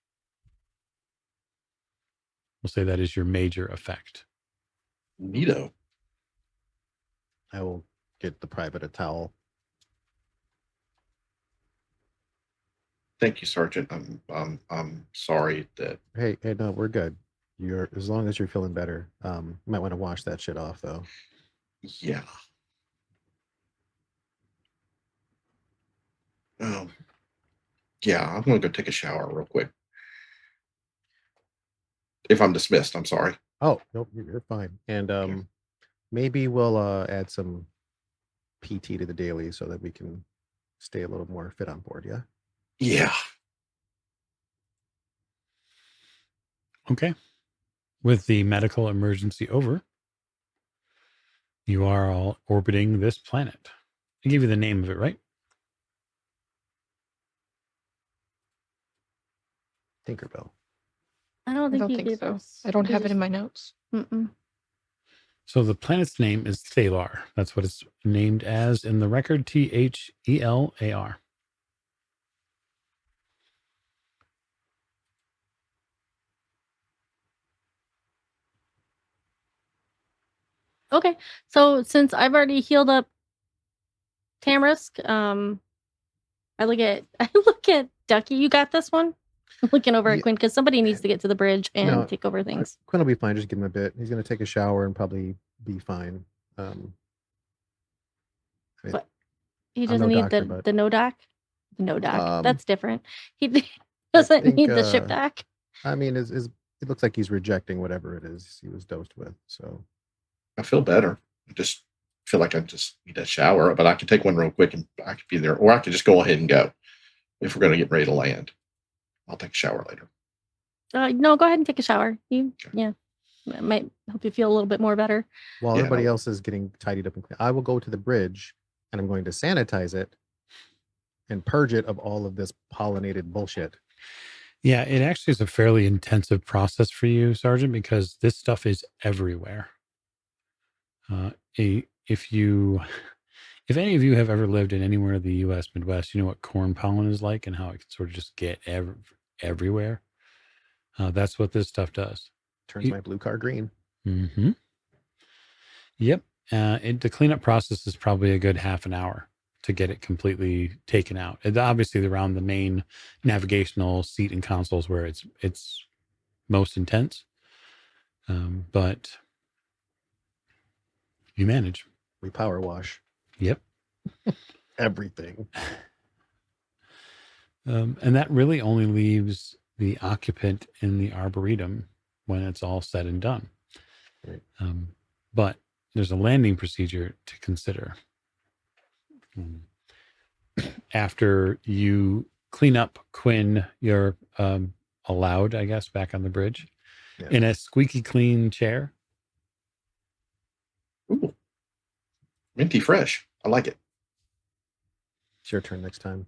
We'll say that is your major effect. Neato. I will get the private a towel. Thank you, Sergeant. I'm sorry that. Hey, no, we're good. You're as long as you're feeling better. You might want to wash that shit off though. Yeah. Yeah, I'm gonna go take a shower real quick. If I'm dismissed, I'm sorry. Oh, nope, you're fine. And Okay. maybe we'll add some PT to the daily so that we can stay a little more fit on board, yeah? Yeah. Okay. With the medical emergency over, you are all orbiting this planet. I gave you the name of it, right? Tinkerbell. I don't I think don't you think gave so. us. I don't you have it just- in my notes. Mm-mm. So the planet's name is Thalar. That's what it's named as in the record, Thelar. Okay, so since I've already healed up Tamarisk, I look at Ducky. You got this one. I'm looking over at Yeah. Quinn because somebody needs to get to the bridge and No, take over things. Quinn will be fine. Just give him a bit. He's going to take a shower and probably be fine. But he I'm doesn't no need doctor, the but- the no doc. No doc. Um, That's different. He doesn't think, need the ship doc. I mean, it looks like he's rejecting whatever it is he was dosed with. So I feel better. I just feel like I just need a shower, but I can take one real quick and I could be there, or I could just go ahead and go if we're going to get ready to land. I'll take a shower later. No, go ahead and take a shower. Okay. Yeah, it might help you feel a little bit more better. while Yeah. everybody else is getting tidied up and clean, I will go to the bridge and I'm going to sanitize it and purge it of all of this pollinated bullshit. Yeah, it actually is a fairly intensive process for you, Sergeant, because this stuff is everywhere. If any of you have ever lived in anywhere in the U.S. Midwest, you know what corn pollen is like and how it can sort of just get everywhere. That's what this stuff does. Turns my blue car green. Mm-hmm. Yep. The cleanup process is probably a good half an hour to get it completely taken out. And obviously, around the main navigational seat and consoles where it's most intense. But you manage. We power wash Yep. everything. And that really only leaves the occupant in the arboretum when it's all said and done. Right. But there's a landing procedure to consider. After you clean up Quinn, you're allowed, I guess, back on the bridge in a squeaky clean chair. Ooh. Minty fresh. I like it. It's your turn next time.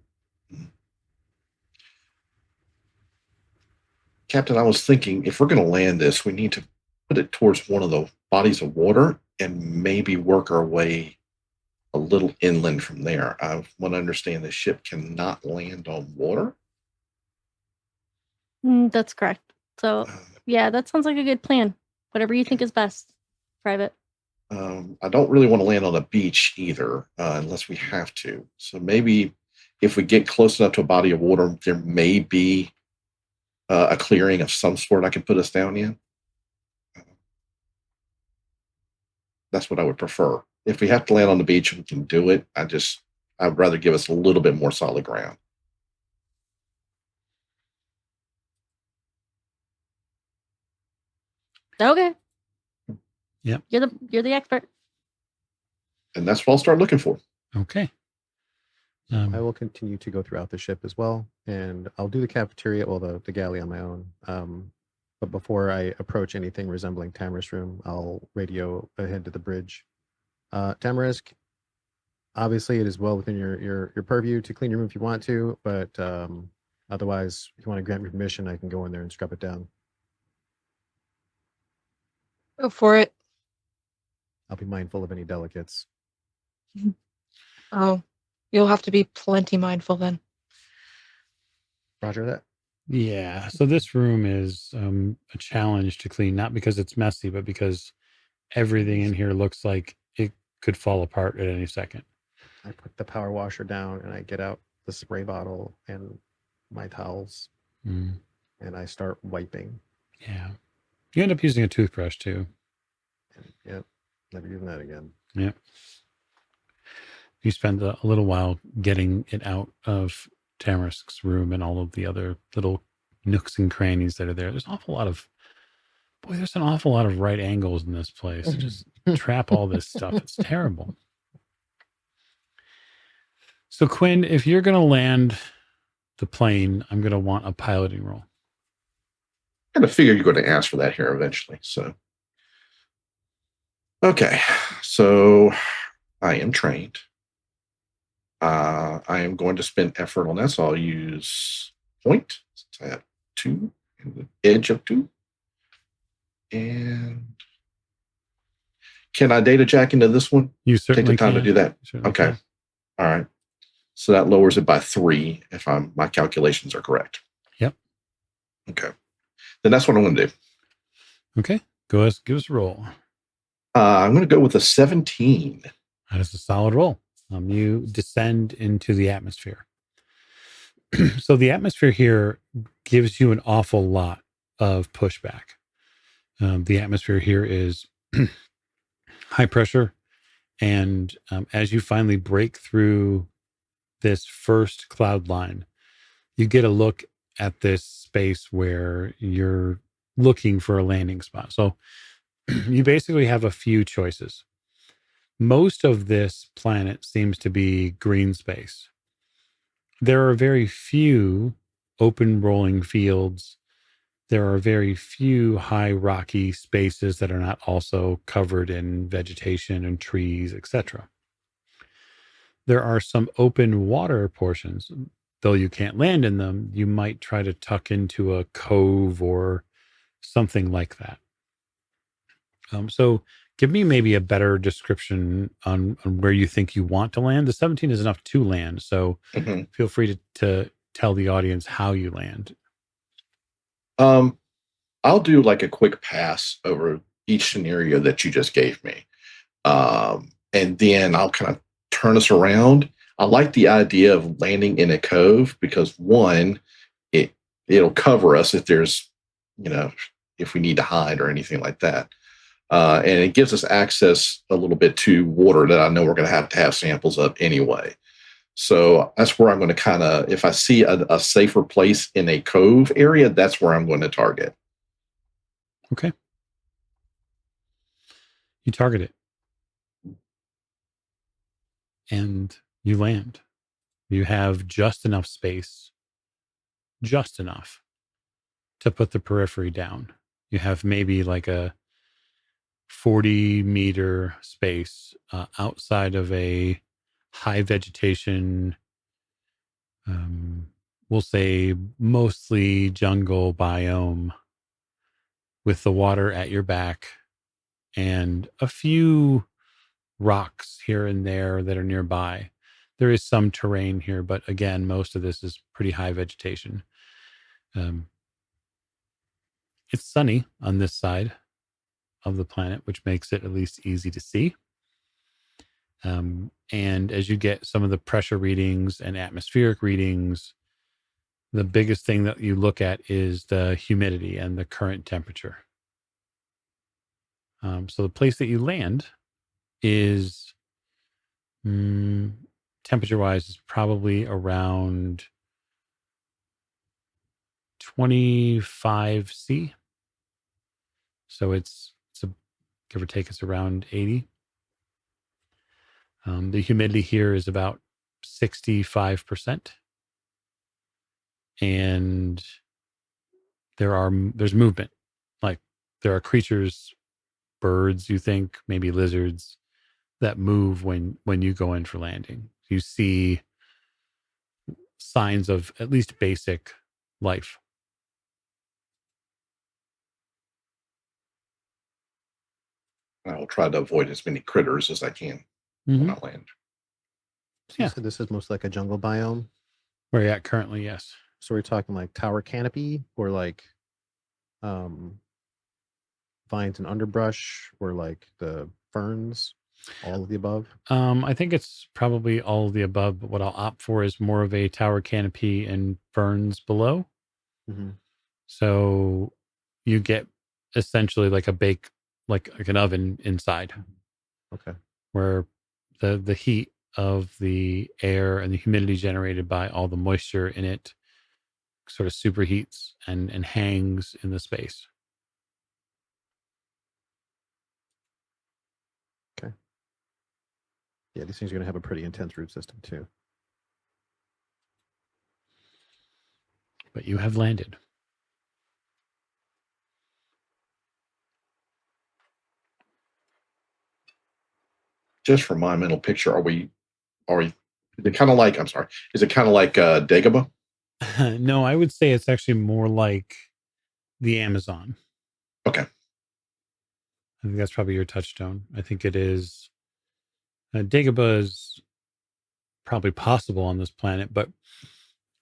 Captain, I was thinking if we're going to land this, we need to put it towards one of the bodies of water and maybe work our way a little inland from there. I want to understand the ship cannot land on water. That's correct. So yeah, that sounds like a good plan. Whatever you think is best, Private. I don't really want to land on a beach either, unless we have to. So maybe if we get close enough to a body of water, there may be a clearing of some sort I can put us down in. that's what I would prefer. If we have to land on the beach, we can do it. I'd rather give us a little bit more solid ground. Okay. Yep. You're the expert. And that's what I'll start looking for. Okay. I will continue to go throughout the ship as well, and I'll do the cafeteria, well, the galley on my own. But before I approach anything resembling Tamarisk's room, I'll radio ahead to the bridge. Tamarisk, obviously it is well within your purview to clean your room if you want to, but otherwise, if you want to grant me permission, I can go in there and scrub it down. Go for it. I'll be mindful of any delicates. Oh, you'll have to be plenty mindful then. Roger that. Yeah. So this room is a challenge to clean, not because it's messy, but because everything in here looks like it could fall apart at any second. I put the power washer down and I get out the spray bottle and my towels and I start wiping. Yeah. You end up using a toothbrush too. And, yep. Never using that again. Yep. You spend a little while getting it out of Tamarisk's room and all of the other little nooks and crannies that are there. There's an awful lot of right angles in this place. Just trap all this stuff. It's terrible. So Quinn, if you're going to land the plane, I'm going to want a piloting roll. I kind of figure you're going to ask for that here eventually. So, okay. So I am trained. I am going to spend effort on this. I'll use point. Since I have 2 and the edge of 2. And can I data jack into this one? You certainly take the time to do that. Okay. Can. All right. So that lowers it by 3 if my calculations are correct. Yep. Okay. Then that's what I'm going to do. Okay. Give us a roll. I'm going to go with a 17. That is a solid roll. You descend into the atmosphere. So the atmosphere here gives you an awful lot of pushback. The atmosphere here is high pressure. And as you finally break through this first cloud line, you get a look at this space where you're looking for a landing spot. So you basically have a few choices. Most of this planet seems to be green space. There are very few open rolling fields. There are very few high rocky spaces that are not also covered in vegetation and trees, etc. There are some open water portions. Though you can't land in them, you might try to tuck into a cove or something like that. So give me maybe a better description on where you think you want to land. The 17 is enough to land, so feel free to tell the audience how you land. I'll do like a quick pass over each scenario that you just gave me. And then I'll kind of turn us around. I like the idea of landing in a cove because one, it'll cover us if there's, if we need to hide or anything like that. And it gives us access a little bit to water that I know we're going to have samples of anyway. So that's where I'm going to kind of, if I see a safer place in a cove area, that's where I'm going to target. Okay. You target it. And you land. You have just enough space, just enough to put the periphery down. You have maybe like a 40-meter space outside of a high vegetation, we'll say mostly jungle biome, with the water at your back and a few rocks here and there that are nearby. There is some terrain here, but again, most of this is pretty high vegetation. It's sunny on this side of the planet, which makes it at least easy to see. And as you get some of the pressure readings and atmospheric readings, the biggest thing that you look at is the humidity and the current temperature. So the place that you land is temperature-wise is probably around 25 C. So it's a give or take, it's around 80. The humidity here is about 65%, and there's movement. Like there are creatures, birds, you think maybe lizards, that move when you go in for landing. You see signs of at least basic life. I'll try to avoid as many critters as I can Mm-hmm. when I land. So you Yeah. said this is most like a jungle biome. Where you're at currently, yes. So we're talking like tower canopy or like vines and underbrush or like the ferns, all of the above. I think it's probably all of the above, but what I'll opt for is more of a tower canopy and ferns below. Mm-hmm. So you get essentially like like an oven inside, Okay. where the heat of the air and the humidity generated by all the moisture in it sort of superheats and hangs in the space. Okay. Yeah, these things are going to have a pretty intense root system too. But you have landed. Just for my mental picture, is it kind of like, I'm sorry, is it kind of like Dagobah? No, I would say it's actually more like the Amazon. Okay. I think that's probably your touchstone. I think it is. Dagobah is probably possible on this planet, but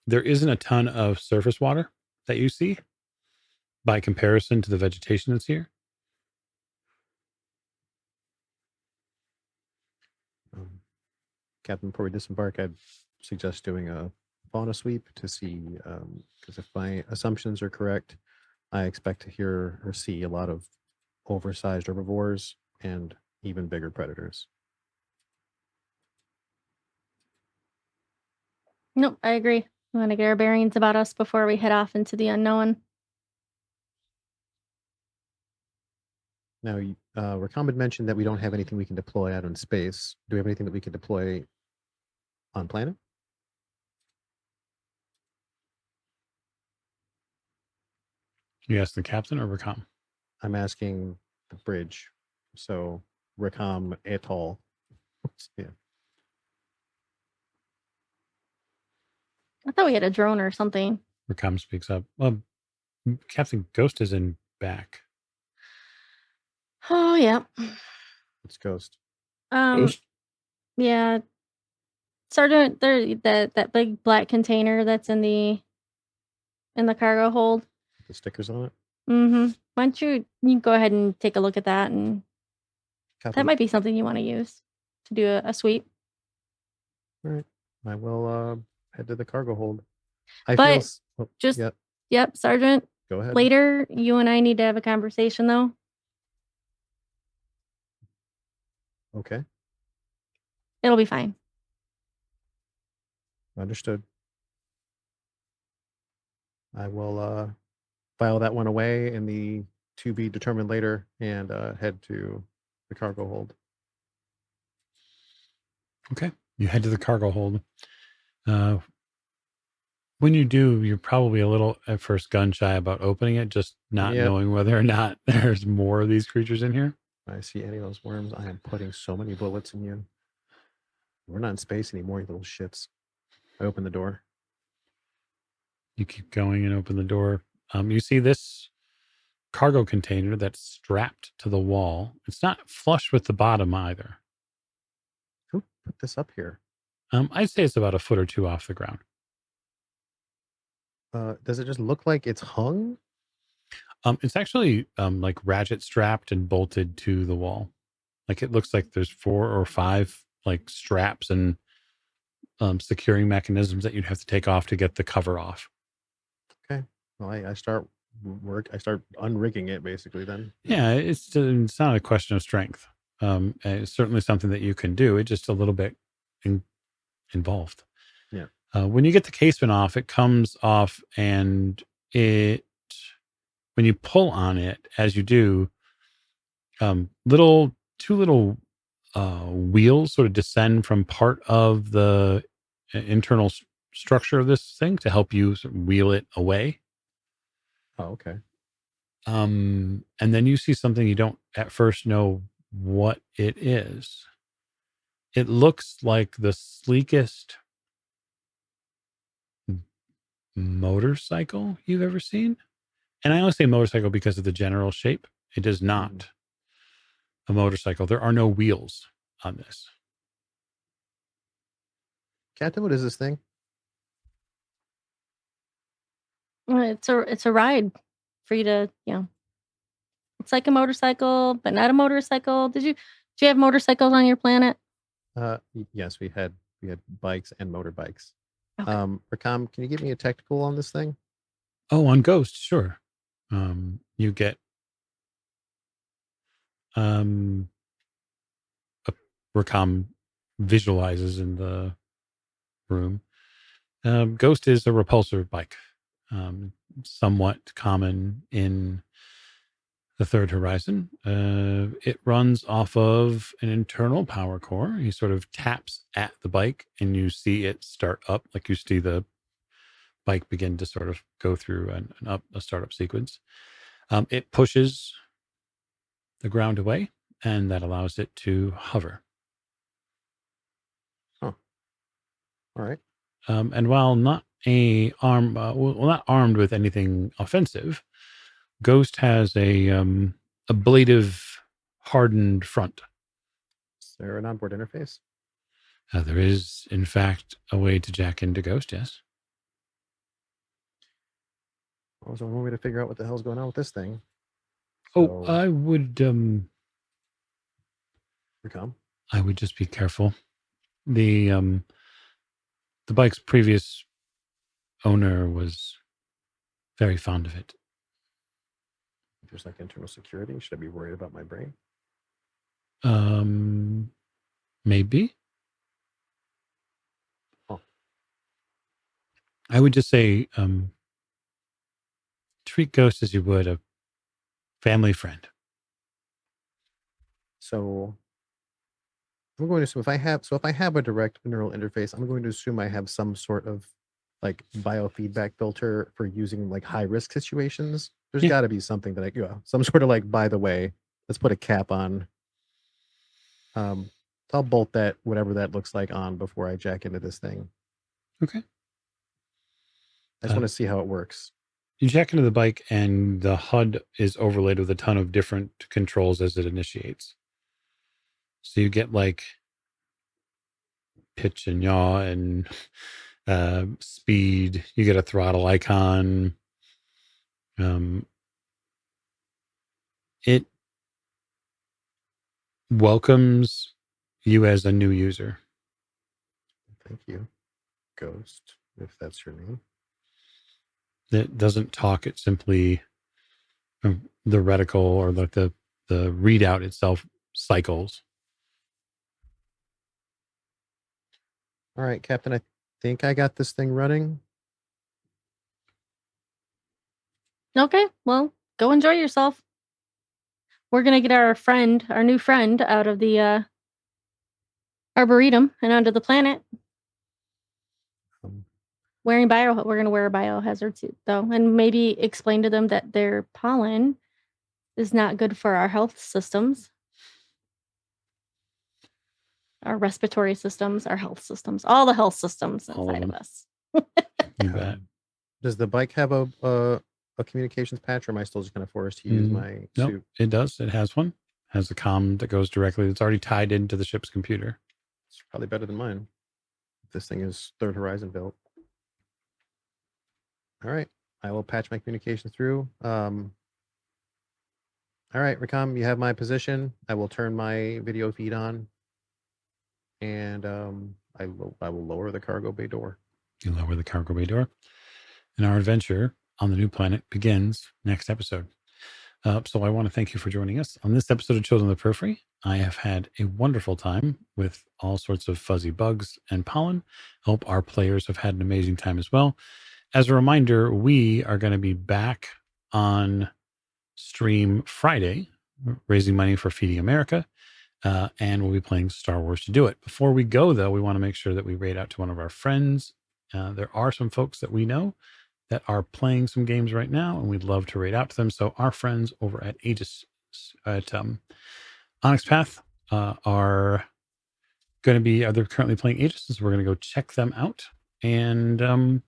there isn't a ton of surface water that you see by comparison to the vegetation that's here. Captain, before we disembark, I'd suggest doing a fauna sweep to see, because if my assumptions are correct, I expect to hear or see a lot of oversized herbivores and even bigger predators. Nope, I agree. We want to get our bearings about us before we head off into the unknown. Now, Rakam had mentioned that we don't have anything we can deploy out in space. Do we have anything that we can deploy on planet? You ask the captain or Rakam? I'm asking the bridge. So, Rakam Atoll. Yeah. I thought we had a drone or something. Rakam speaks up. Well, Captain Ghost is in back. Oh yeah. It's Ghost. Ghost? Yeah. Sergeant, there that big black container that's in the cargo hold. The stickers on it. Mm-hmm. Why don't you go ahead and take a look at that, and Captain, that might be something you want to use to do a sweep. all right. I will head to the cargo hold. I But feel just yep. Yep, Sergeant. Go ahead. Later, you and I need to have a conversation, though. Okay. It'll be fine. Understood. I will file that one away in the to be determined later and head to the cargo hold. Okay. You head to the cargo hold. When you do, you're probably a little at first gun shy about opening it, just not knowing whether or not there's more of these creatures in here. I see any of those worms. I am putting so many bullets in you. We're not in space anymore, you little shits. I open the door. You keep going and open the door. You see this cargo container that's strapped to the wall. It's not flush with the bottom either. Who put this up here? I'd say it's about a foot or two off the ground. Does it just look like it's hung? It's actually like ratchet strapped and bolted to the wall. Like it looks like there's 4 or 5 like straps and securing mechanisms that you'd have to take off to get the cover off. Okay. Well, I start unrigging it basically then. Yeah, it's not a question of strength. And it's certainly something that you can do. It's just a little bit involved. Yeah. When you get the casement off, it comes off, and when you pull on it, as you do, two little wheels sort of descend from part of the internal structure of this thing to help you sort of wheel it away. Oh, okay. And then you see something you don't at first know what it is. It looks like the sleekest motorcycle you've ever seen. And I only say motorcycle because of the general shape. It is not a motorcycle. There are no wheels on this. Captain, what is this thing? It's a ride for you to, it's like a motorcycle, but not a motorcycle. Did you have motorcycles on your planet? Yes, we had bikes and motorbikes. Okay. Rakam, can you give me a technical on this thing? Oh, on Ghost, sure. You get Rakam visualizes in the room. Ghost is a repulsor bike, somewhat common in the Third Horizon. It runs off of an internal power core. He sort of taps at the bike, and you see it start up, like you see the bike begin to sort of go through a startup sequence. It pushes the ground away, and that allows it to hover. All right. And while not not armed with anything offensive, Ghost has a ablative, hardened front. Is there an onboard interface? There is, in fact, a way to jack into Ghost. Yes. I was on one way to figure out what the hell's going on with this thing. So, I would Rakam. I would just be careful. The bike's previous owner was very fond of it. There's like internal security. Should I be worried about my brain? Maybe. Oh. I would just say, treat Ghost as you would a family friend. So I'm going to assume if I have a direct neural interface, I'm going to assume I have some sort of like biofeedback filter for using like high risk situations. There's got to be something that some sort of like, by the way, let's put a cap on. I'll bolt that, whatever that looks like, on before I jack into this thing. Okay. I just want to see how it works. You jack into the bike, and the HUD is overlaid with a ton of different controls as it initiates. So you get like pitch and yaw and speed. You get a throttle icon. It welcomes you as a new user. Thank you, Ghost, if that's your name. It doesn't talk. It simply, the reticle or like the readout itself cycles. All right, Captain, I think I got this thing running. Okay, well, go enjoy yourself. We're gonna get our new friend, out of the arboretum and onto the planet. We're gonna wear a biohazard suit though, and maybe explain to them that their pollen is not good for our health systems, our respiratory systems, our health systems, all the health systems inside of us. You bet. Does the bike have a communications patch, or am I still just kind of forced to use my Nope, suit? it does. It has one. Has a comm that goes directly. It's already tied into the ship's computer. It's probably better than mine. This thing is Third Horizon built. All right, I will patch my communications through. All right, Rakam, you have my position. I will turn my video feed on, and I will lower the cargo bay door. You lower the cargo bay door, and our adventure on the new planet begins next episode. So I want to thank you for joining us on this episode of Children of the Periphery. I have had a wonderful time with all sorts of fuzzy bugs and pollen. Hope our players have had an amazing time as well. As a reminder, we are going to be back on stream Friday, raising money for Feeding America, and we'll be playing Star Wars to do it. Before we go, though, we want to make sure that we raid out to one of our friends. There are some folks that we know that are playing some games right now, and we'd love to raid out to them. So our friends over at Aegis at Onyx Path are going to be, they're currently playing Aegis, so we're going to go check them out. And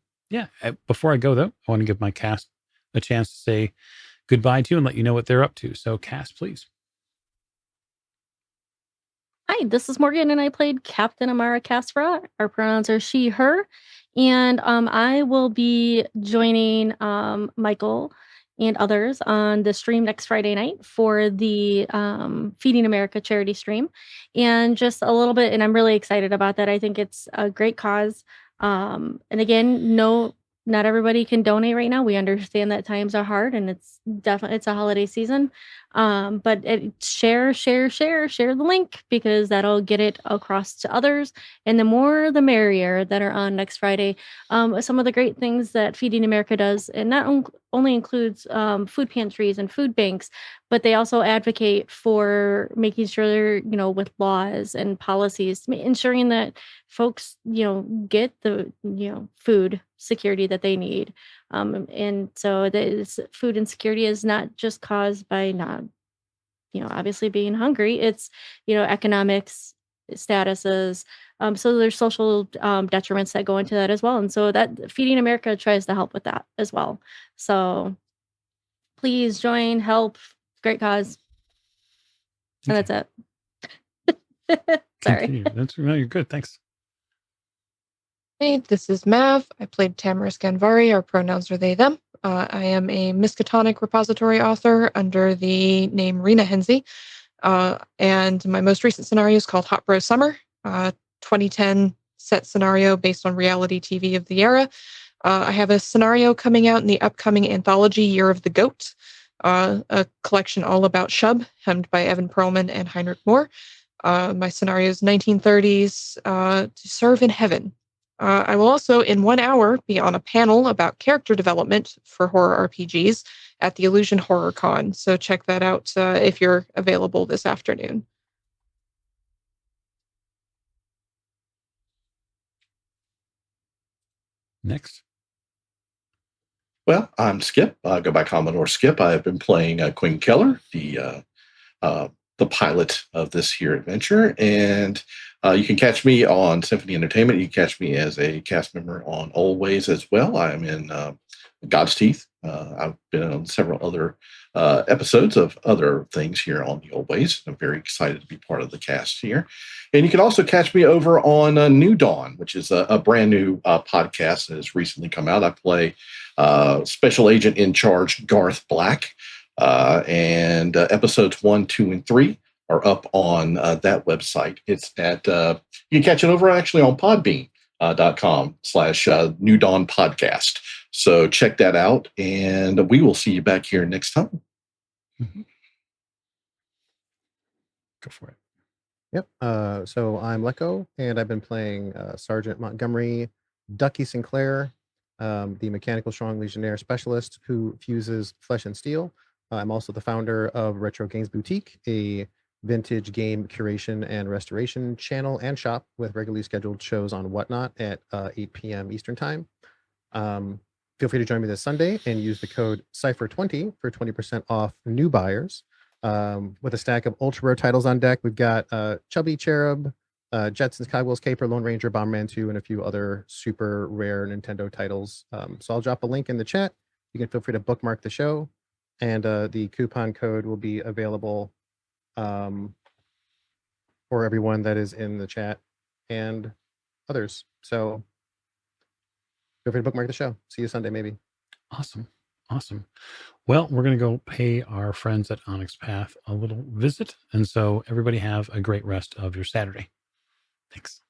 before I go, though, I want to give my cast a chance to say goodbye to you and let you know what they're up to. So cast, please. Hi, this is Morgan, and I played Captain Amara Casfra. Our pronouns are she, her. And I will be joining Michael and others on the stream next Friday night for the Feeding America charity stream. And just a little bit, and I'm really excited about that. I think it's a great cause. And again, not everybody can donate right now. We understand that times are hard, and it's a holiday season. But share the link, because that'll get it across to others. And the more the merrier that are on next Friday. Some of the great things that Feeding America does, and not only includes food pantries and food banks, but they also advocate for making sure, with laws and policies, ensuring that folks, get the, food security that they need. And so this food insecurity is not just caused by not, obviously being hungry. It's, economics, statuses. So there's social detriments that go into that as well. And so that Feeding America tries to help with that as well. So please join, help, great cause. And that's it. Sorry. No, you're good. Thanks. Hey, this is Mav. I played Tamara Scanvari. Our pronouns are they, them. I am a Miskatonic repository author under the name Rena Henze. And my most recent scenario is called Hot Bro Summer, 2010 set scenario based on reality TV of the era. I have a scenario coming out in the upcoming anthology Year of the Goat, a collection all about Shub, hemmed by Evan Perlman and Heinrich Moore. My scenario is 1930s, To Serve in Heaven. I will also, in 1 hour, be on a panel about character development for horror RPGs at the Illusion Horror Con. So check that out if you're available this afternoon. Next. Well, I'm Skip. Go by Commodore Skip. I have been playing Quinn Keller, the pilot of this here adventure, and you can catch me on Symphony Entertainment. You can catch me as a cast member on Always as well. I'm in God's Teeth. I've been on several other episodes of other things here on the Always. I'm very excited to be part of the cast here. And you can also catch me over on New Dawn, which is a brand new podcast that has recently come out. I play Special Agent in Charge Garth Black, and episodes 1, 2, and 3 are up on that website. It's at you can catch it over actually on podbean.com/New Dawn Podcast. So check that out, and we will see you back here next time. Mm-hmm. Go for it. Yep. So I'm Lecco, and I've been playing Sergeant Montgomery Ducky Sinclair, the mechanical strong legionnaire specialist who fuses flesh and steel. I'm also the founder of Retro Games Boutique, a vintage game curation and restoration channel and shop with regularly scheduled shows on Whatnot at 8 p.m. Eastern Time. Feel free to join me this Sunday and use the code Cypher20 for 20% off new buyers. With a stack of ultra rare titles on deck, we've got Chubby Cherub, Jetsons, Cogwheels Caper, Lone Ranger, Bomberman 2, and a few other super rare Nintendo titles. So I'll drop a link in the chat. You can feel free to bookmark the show, and the coupon code will be available for everyone that is in the chat and others. So feel free to bookmark the show. See you Sunday, maybe. Awesome. Well, we're going to go pay our friends at Onyx Path a little visit. And so everybody have a great rest of your Saturday. Thanks.